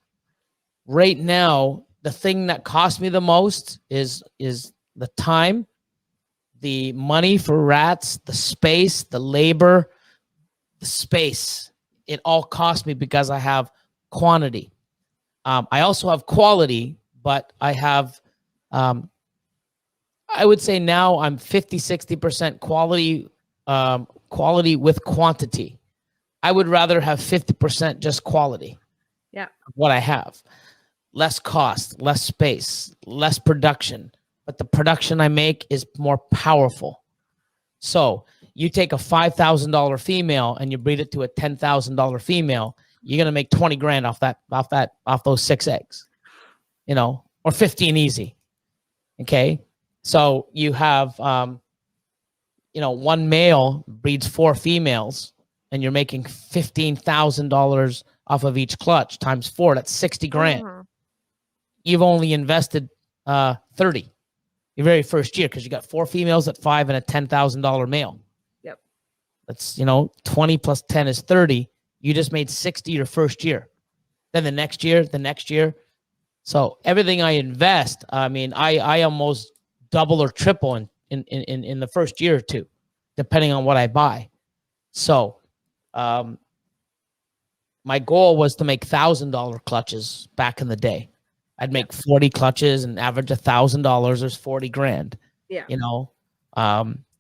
right now, the thing that cost me the most is the time, the money for rats, the space, the labor, the space. It all cost me because I have quantity. I also have quality, but I have I would say now I'm 50-60% quality, quality with quantity. I would rather have 50% just quality. Yeah. What I have. Less cost, less space, less production, but the production I make is more powerful. So you take a $5,000 female and you breed it to a $10,000 female, you're going to make 20 grand off those 6 eggs, you know, or 15 easy. Okay. So you have, you know, one male breeds 4 females and you're making $15,000 off of each clutch times 4. That's 60 grand. Mhm. You've only invested 30 your very first year because you got 4 females at 5 and a $10,000 male. Yep. That's, you know, 20 plus 10 is 30. You just made 60 your first year. Then the next year. So everything I invest, I mean, I almost double or triple in the first year or two, depending on what I buy. So my goal was to make $1,000 clutches back in the day. I'd make 40 clutches and average $1,000. There's 40 grand. Yeah. You know,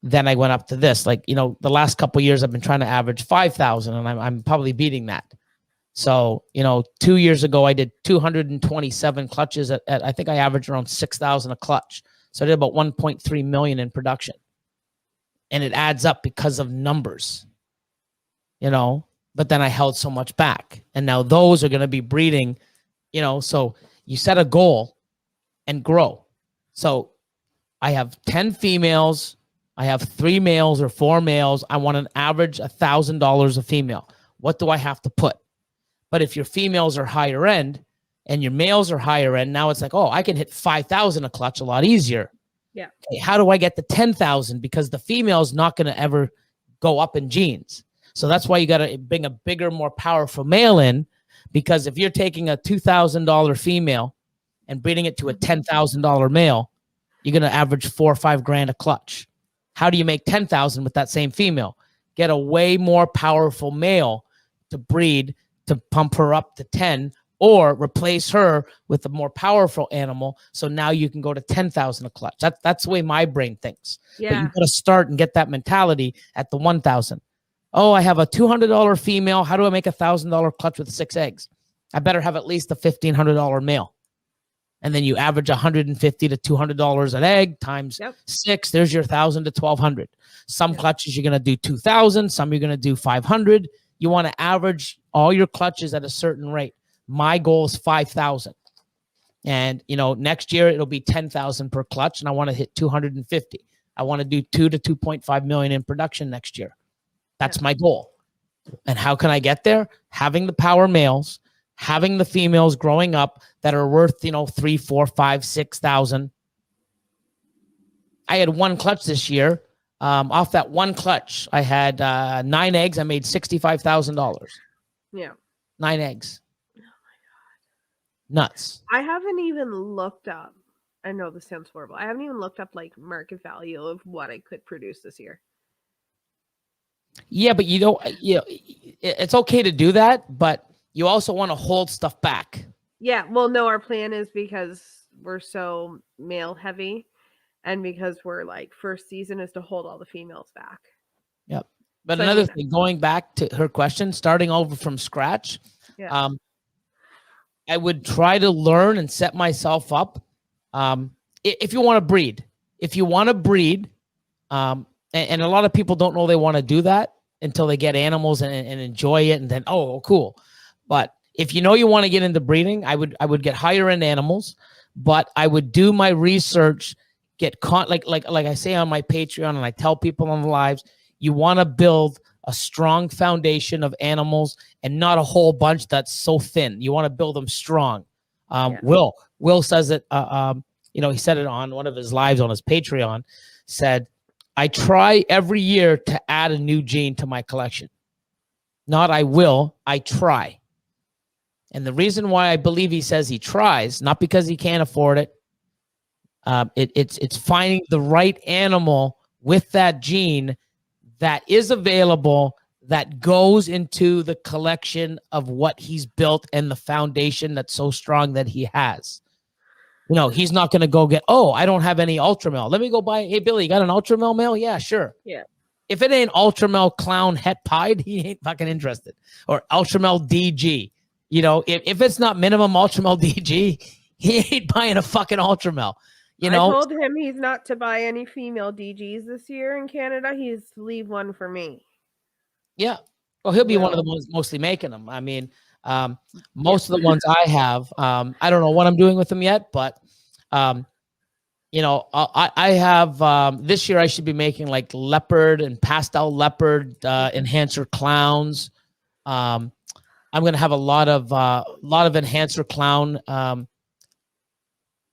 then I went up to this. Like, you know, the last couple of years I've been trying to average 5,000, and I'm probably beating that. So, you know, 2 years ago I did 227 clutches at I think I averaged around 6,000 a clutch. So I did about 1.3 million in production, and it adds up because of numbers. You know, but then I held so much back, and now those are going to be breeding. You know, so you set a goal and grow. So I have 10 females. I have 3 males or 4 males. I want an average $1,000 a female. What do I have to put? But if your females are higher end and your males are higher end, now it's like, oh, I can hit 5,000 a clutch a lot easier. Yeah. Okay, how do I get to 10,000? Because the female's not going to ever go up in genes. So that's why you got to bring a bigger, more powerful male in, because if you're taking a $2,000 female and breeding it to a $10,000 male, you're going to average 4 or 5 grand a clutch. How do you make 10,000 with that same female? Get a way more powerful male to breed to pump her up to 10, or replace her with a more powerful animal. So now you can go to 10,000 a clutch. That's the way my brain thinks. Yeah. But you got to start and get that mentality at the 1,000. Oh, I have a $200 female. How do I make a $1,000 clutch with 6 eggs? I better have at least a $1,500 male. And then you average $150 to $200 an egg times 6. There's your $1,000 to $1,200. Some clutches you're going to do 2,000. Some you're going to do 500. You want to average all your clutches at a certain rate. My goal is 5,000. And, you know, next year it'll be 10,000 per clutch, and I want to hit 250. I want to do 2 to 2.5 million in production next year. That's my goal. And how can I get there? Having the power males, having the females growing up that are worth, you know, 3, 4, 5, 6,000. I had 1 clutch this year. Off that 1 clutch, I had 9 eggs. I made $65,000. Yeah. 9 eggs. Oh my God. Nuts. I haven't even looked up. I know this sounds horrible. I haven't even looked up like market value of what I could produce this year. Yeah, but you know, it's okay to do that, but you also want to hold stuff back. Yeah, well, no, our plan is because we're so male heavy, and because we're like first season is to hold all the females back. Yep. But So, another thing, going back to her question, starting over from scratch, I would try to learn and set myself up. If you want to breed, and a lot of people don't know they want to do that until they get animals and enjoy it, and then, oh, cool. But if you know you want to get into breeding, I would get higher end animals, but I would do my research, like I say on my Patreon, and I tell people on the lives, you want to build a strong foundation of animals and not a whole bunch that's so thin. You want to build them strong. Will says it, you know, he said it on one of his lives on his Patreon, said, I try every year to add a new gene to my collection. Not I will, I try. And the reason why I believe he says he tries, not because he can't afford it, it's finding the right animal with that gene that is available, that goes into the collection of what he's built and the foundation that's so strong that he has. You know, he's not going to go get, oh, I don't have any Ultramel. Let me go buy, hey, Billy, you got an Ultramel mail? Yeah, sure. Yeah. If it ain't Ultramel Clown Het Pied, he ain't fucking interested. Or Ultramel DG. You know, if it's not minimum Ultramel DG, he ain't buying a fucking Ultramel. You know, I told him he's not to buy any female DGs this year in Canada. He's to leave one for me. yeah. Well, he'll be one of the ones mostly making them. I mean, most of the ones I have, I don't know what I'm doing with them yet, but you know, I have this year I should be making like leopard and pastel leopard enhancer clowns. I'm gonna have a lot of enhancer clown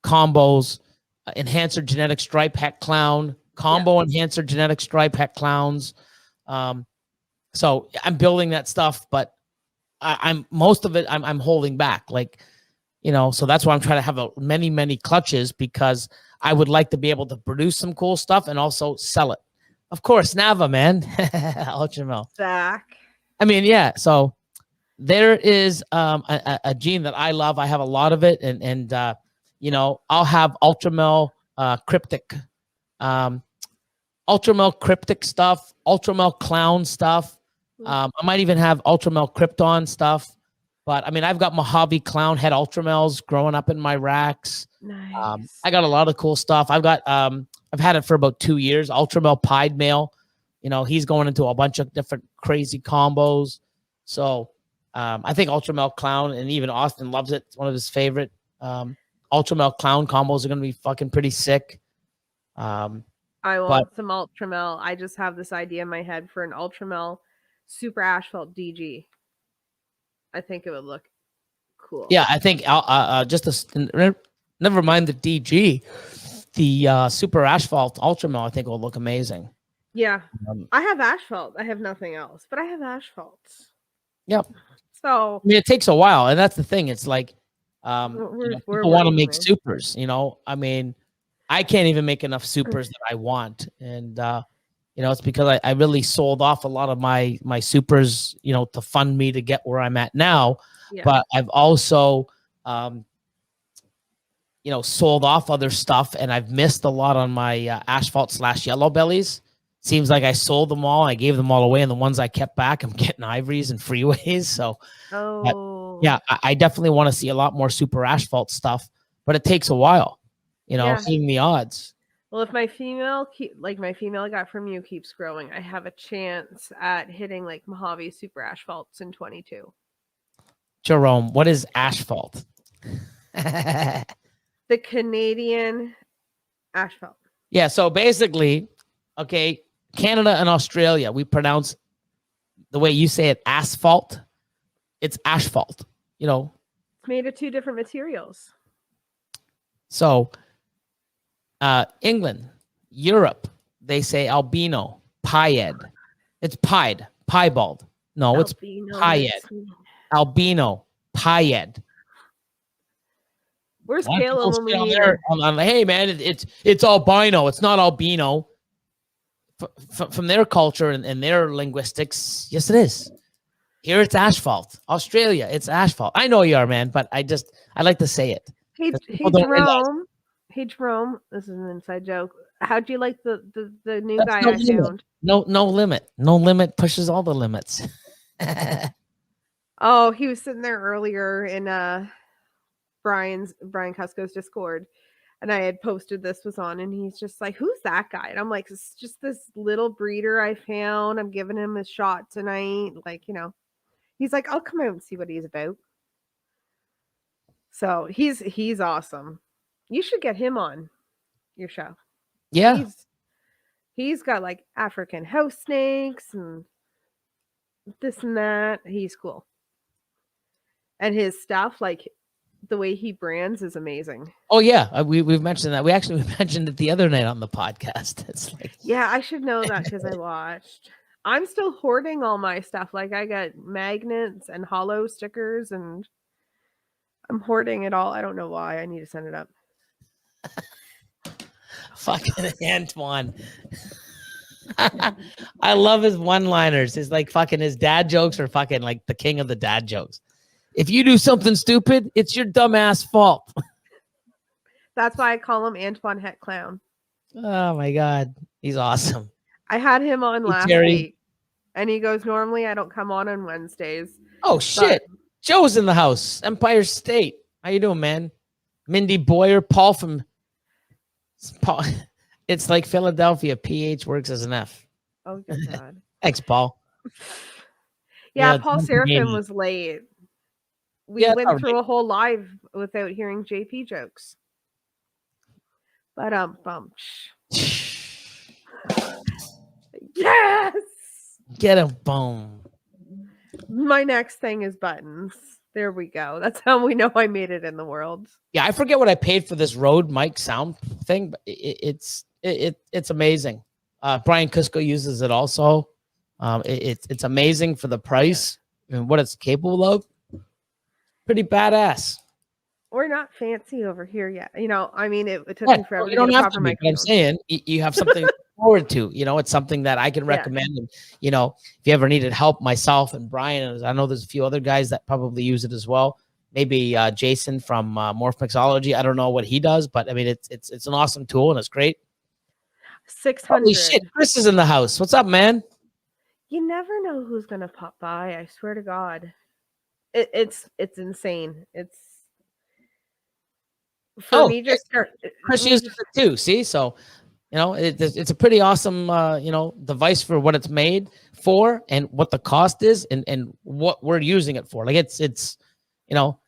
combos, enhancer genetic stripe het clown combo, enhancer genetic stripe het clowns. So I'm building that stuff, but I'm most of it I'm holding back, like, you know, so that's why I'm trying to have many clutches, because I would like to be able to produce some cool stuff and also sell it. Of course, Nava, man. Ultramel. Zach. I mean, yeah. So there is a gene that I love. I have a lot of it, and you know, I'll have Ultramel cryptic, Ultramel cryptic stuff, Ultramel clown stuff. I might even have Ultramel Krypton stuff. But I mean, I've got Mojave Clown Head Ultramels growing up in my racks. Nice. I got a lot of cool stuff. I've had it for about 2 years. Ultramel Pied Male, you know, he's going into a bunch of different crazy combos. So I think Ultramel Clown, and even Austin loves it. It's one of his favorite. Ultramel Clown combos are going to be fucking pretty sick. I want some Ultramel. I just have this idea in my head for an Ultramel Super Asphalt DG. I think it would look cool. Yeah, I think never mind the DG, the Super Asphalt Ultramel, I think will look amazing. Yeah, I have Asphalt. I have nothing else, but I have Asphalt. Yep. So I mean, it takes a while, and that's the thing. It's like people want to make supers. You know, I mean, I can't even make enough supers that I want, and you know, it's because I really sold off a lot of my supers, you know, to fund me to get where I'm at now. Yeah. But I've also, you know, sold off other stuff, and I've missed a lot on my asphalt/yellow bellies. Seems like I sold them all. I gave them all away, and the ones I kept back, I'm getting ivories and freeways. So, yeah, I definitely want to see a lot more super asphalt stuff, but it takes a while, you know, seeing the odds. Well, if my female my female I got from you keeps growing, I have a chance at hitting like Mojave Super Asphalts in 22. Jerome, what is asphalt? The Canadian asphalt. Yeah, so basically, okay, Canada and Australia, we pronounce the way you say it, asphalt. It's asphalt, you know. It's made of 2 different materials. So England, Europe, they say albino, pied. It's pied, piebald. No, albino, it's pied. Albino, pied. Where's Kayla when we need her? I'm like, hey man, it's albino. It's not albino. From their culture and their linguistics, yes, it is. Here it's asphalt. Australia, it's asphalt. I know you are, man, but I like to say it. Hey Jerome. Hey Jerome, this is an inside joke. How'd you like the new guy I found? No limit. No limit pushes all the limits. Oh, he was sitting there earlier in Brian Cusco's Discord, and I had posted this was on, and he's just like, "Who's that guy?" And I'm like, "It's just this little breeder I found. I'm giving him a shot tonight." Like, you know, he's like, "I'll come out and see what he's about." So he's awesome. You should get him on your show. Yeah. He's got like African house snakes and this and that. He's cool. And his stuff, like the way he brands, is amazing. Oh yeah. We've mentioned that. We mentioned it the other night on the podcast. It's like, yeah, I should know that because I watched. I'm still hoarding all my stuff. Like I got magnets and hollow stickers, and I'm hoarding it all. I don't know why. I need to send it up. Fucking Antoine. I love his one-liners. His like fucking his dad jokes are fucking like the king of the dad jokes. If you do something stupid, it's your dumbass fault. That's why I call him Antoine Het Clown. Oh my God, he's awesome. I had him on Hey, last Terry. week, and he goes, normally I don't come on Wednesdays. Oh shit, Joe's in the house. Empire State. How you doing, man? Mindy Boyer, Paul from Paul. It's like Philadelphia. PH works as an F. Oh, good God. Thanks, Paul. Yeah, Yeah, Paul Duncan Seraphim Haney. was late. We Yeah, it's went all through a whole live without hearing JP jokes. But yes. Get him, boom. My next thing is buttons. There we go. That's how we know I made it in the world. Yeah, I forget what I paid for this Rode mic sound thing, but it's amazing. Brian Cusco uses it also. It's amazing for the price and what it's capable of. Pretty badass. We're not fancy over here yet. You know, I mean, it took Yeah, me forever you to don't get a have proper to be, but microphone. I'm saying you have something to look forward to. You know, it's something that I can recommend. And, you know, if you ever needed help, myself and Brian, and I know there's a few other guys that probably use it as well. Maybe Jason from Morph Mixology. I don't know what he does, but I mean, it's an awesome tool and it's great. 600. Holy shit, Chris is in the house. What's up, man? You never know who's gonna pop by. I swear to God, it's insane. It's for me. Just Chris uses it too. See, so you know, it's a pretty awesome you know, device for what it's made for and what the cost is and what we're using it for. Like it's you know,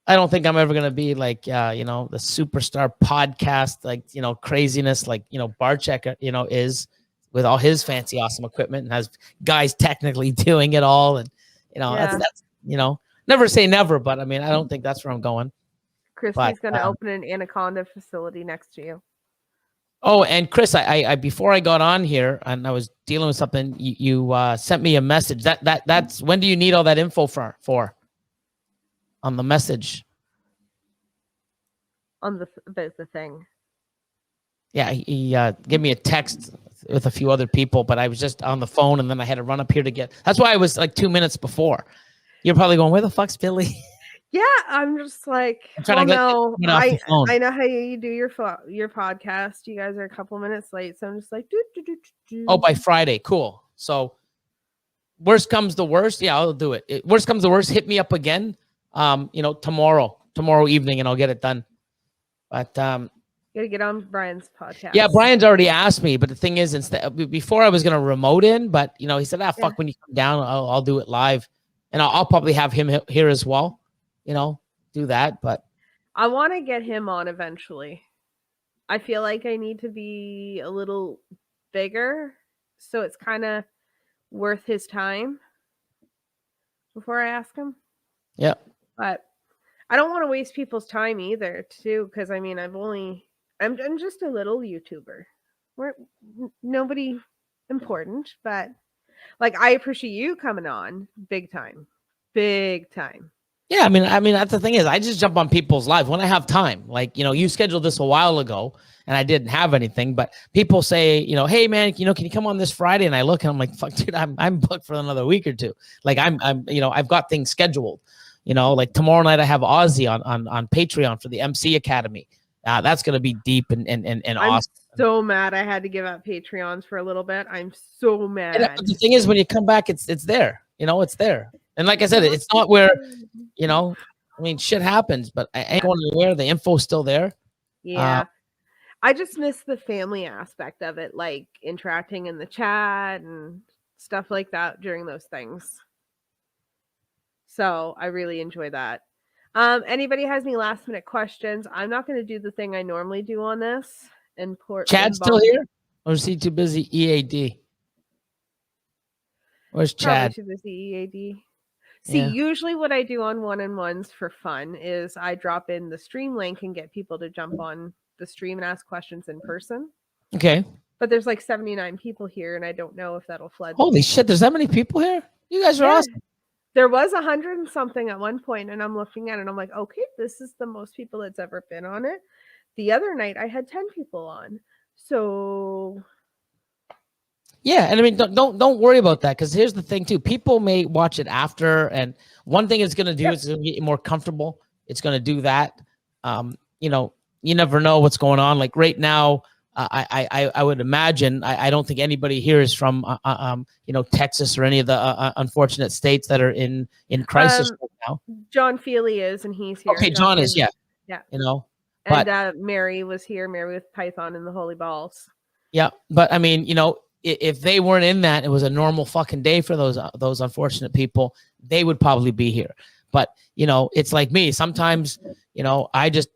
I don't think I'm ever gonna be like you know, the superstar podcast like, you know, craziness like, you know, Barcheck, you know, is with all his fancy awesome equipment and has guys technically doing it all. And you know, that's you know, never say never, but I mean, I don't think that's where I'm going. Christy's gonna open an Anaconda facility next to you. Oh, and Chris, I before I got on here and I was dealing with something, you sent me a message. That's when do you need all that info for? On the message. On about the thing. Yeah, he gave me a text with a few other people, but I was just on the phone and then I had to run up here to get. That's why I was like 2 minutes before. You're probably going, where the fuck's Billy? Yeah, I'm just like, I know how you do your podcast. You guys are a couple minutes late, so I'm just like, oh, by Friday, cool. So, worst comes to worst, yeah, I'll do it. Worst comes to worst, hit me up again. You know, tomorrow evening, and I'll get it done. But gotta get on Brian's podcast. Yeah, Brian's already asked me, but the thing is, before I was gonna remote in, but you know, he said, fuck, when you come down, I'll do it live, and I'll probably have him here as well. You know, do that, but I want to get him on eventually. I feel like I need to be a little bigger, so it's kind of worth his time before I ask him. Yeah, but I don't want to waste people's time either, too, because I mean, I'm just a little YouTuber. We're nobody important, but like I appreciate you coming on big time. Yeah, I mean, that's the thing is, I just jump on people's lives when I have time. Like, you know, you scheduled this a while ago, and I didn't have anything. But people say, you know, hey man, you know, can you come on this Friday? And I look, and I'm like, fuck, dude, I'm booked for another week or two. Like, I'm, you know, I've got things scheduled. You know, like tomorrow night I have Ozzy on Patreon for the MC Academy. That's gonna be deep and awesome. I'm so mad I had to give up Patreons for a little bit. I'm so mad. And the thing is, when you come back, it's there. You know, it's there. And like I said, it's not where, you know, I mean, shit happens, but I ain't going anywhere. The info's still there. Yeah. I just miss the family aspect of it, like interacting in the chat and stuff like that during those things. So I really enjoy that. Anybody has any last minute questions? I'm not going to do the thing I normally do on this. Chad's still here? Or is he too busy EAD? Where's Chad? Probably too busy EAD. See, usually what I do on one-on-ones for fun is I drop in the stream link and get people to jump on the stream and ask questions in person. Okay. But there's like 79 people here, and I don't know if that'll flood. Holy shit, there's that many people here? You guys are awesome. There was 100 and something at one point, and I'm looking at it, and I'm like, okay, this is the most people that's ever been on it. The other night, I had 10 people on. So... Yeah, and I mean, don't worry about that, because here's the thing too. People may watch it after, and one thing it's going to do is it's going to get you more comfortable. It's going to do that. You know, you never know what's going on. Like right now, I would imagine, I don't think anybody here is from, Texas or any of the unfortunate states that are in crisis right now. John Feely is, and he's here. Okay, John is, yeah. But and Mary was here. Mary with Python and the Holy Balls. Yeah, but I mean, if they weren't in that, it was a normal fucking day for those unfortunate people, they would probably be here. But it's like me. Sometimes, I just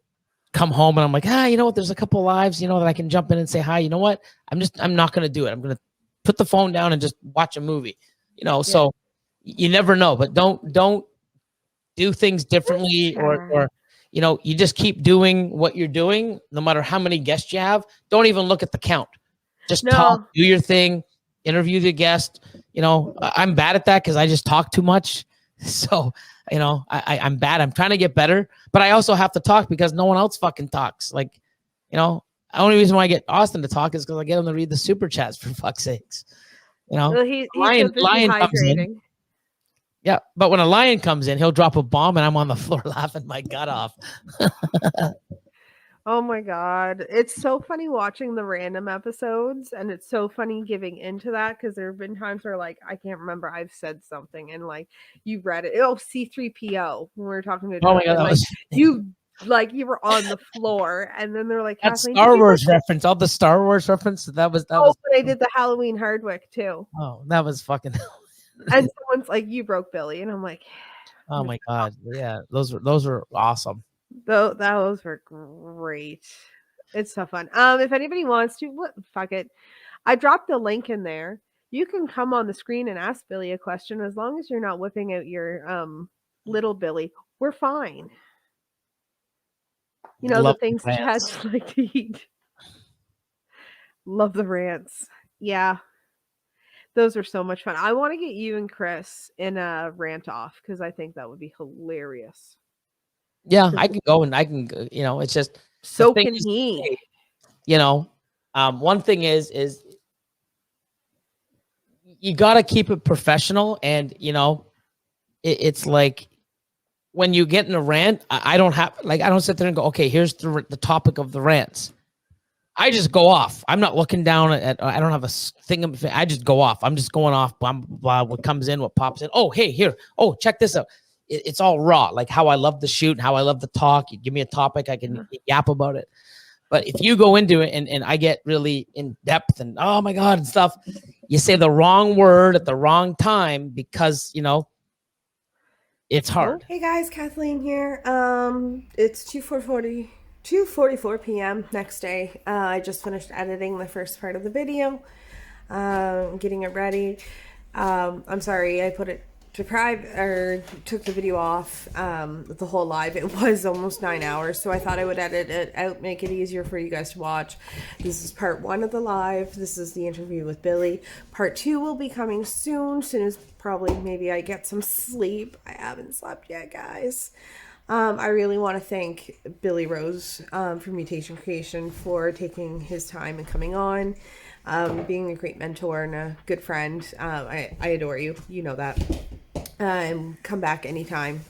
come home and I'm like, what? There's a couple lives, that I can jump in and say hi. You know what? I'm not gonna do it. I'm gonna put the phone down and just watch a movie. So you never know. But don't do things differently, or you just keep doing what you're doing, no matter how many guests you have. Don't even look at the count. Just talk, do your thing, interview the guest. I'm bad at that because I just talk too much. So, I'm bad. I'm trying to get better, but I also have to talk because no one else fucking talks. Like, the only reason why I get Austin to talk is because I get him to read the super chats, for fuck's sakes. Well, he's lion comes in. Yeah, but when a lion comes in, he'll drop a bomb and I'm on the floor laughing my gut off. Oh my God. It's so funny watching the random episodes, and it's so funny giving into that because there have been times where I can't remember, I've said something and you read it. Oh, C3PO when we were talking to oh my God, you were on the floor, and then they're like, that's Star Wars reference. All the Star Wars reference. That was but I did the Halloween Hardwick too. Oh, that was fucking and someone's like, you broke Billy, and I'm like, oh my God. Yeah, those were awesome. Those were great. It's so fun. If anybody wants to, fuck it. I dropped the link in there. You can come on the screen and ask Billy a question as long as you're not whipping out your little Billy. We're fine. The things cats like to eat. Love the rants. Yeah. Those are so much fun. I want to get you and Chris in a rant off because I think that would be hilarious. Yeah, I can go and I can, it's just so can he. One thing is you got to keep it professional, and it's like when you get in a rant, I don't sit there and go, okay, here's the topic of the rants. I just go off. I'm not looking down at I don't have a thing. I just go off. I'm just going off. What comes in, what pops in. Oh, hey, here. Oh, check this out. It's all raw, like how I love to shoot and how I love to talk. You give me a topic, I can yap about it. But if you go into it and I get really in depth and oh my God and stuff, you say the wrong word at the wrong time because it's hard. Hey guys, Kathleen here. It's 2:44 p.m. next day. I just finished editing the first part of the video, getting it ready. I'm sorry I put it took the video off the whole live. It was almost 9 hours, so I thought I would edit it out, make it easier for you guys to watch. This is part 1 of the live. This is the interview with Billy. Part 2 will be coming soon as probably maybe I get some sleep. I haven't slept yet, guys. I really want to thank Billy Rose from Mutation Creation for taking his time and coming on, being a great mentor and a good friend. I adore you. You know that. And come back anytime.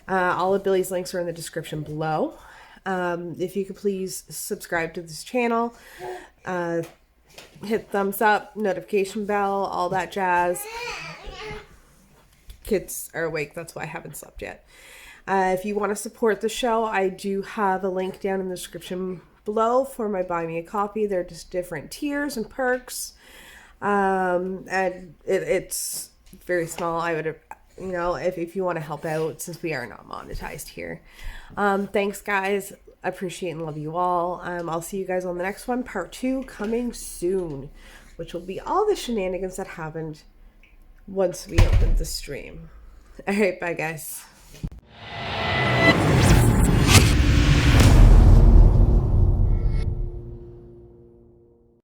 All of Billy's links are in the description below. If you could please subscribe to this channel, hit thumbs up, notification bell, all that jazz. Kids are awake, that's why I haven't slept yet. If you want to support the show, I do have a link down in the description below for my Buy Me a Coffee. They're just different tiers and perks. And it's very small. I would, if you want to help out, since we are not monetized here. Thanks, guys. I appreciate and love you all. I'll see you guys on the next one, part 2, coming soon, which will be all the shenanigans that happened once we opened the stream. All right, bye, guys.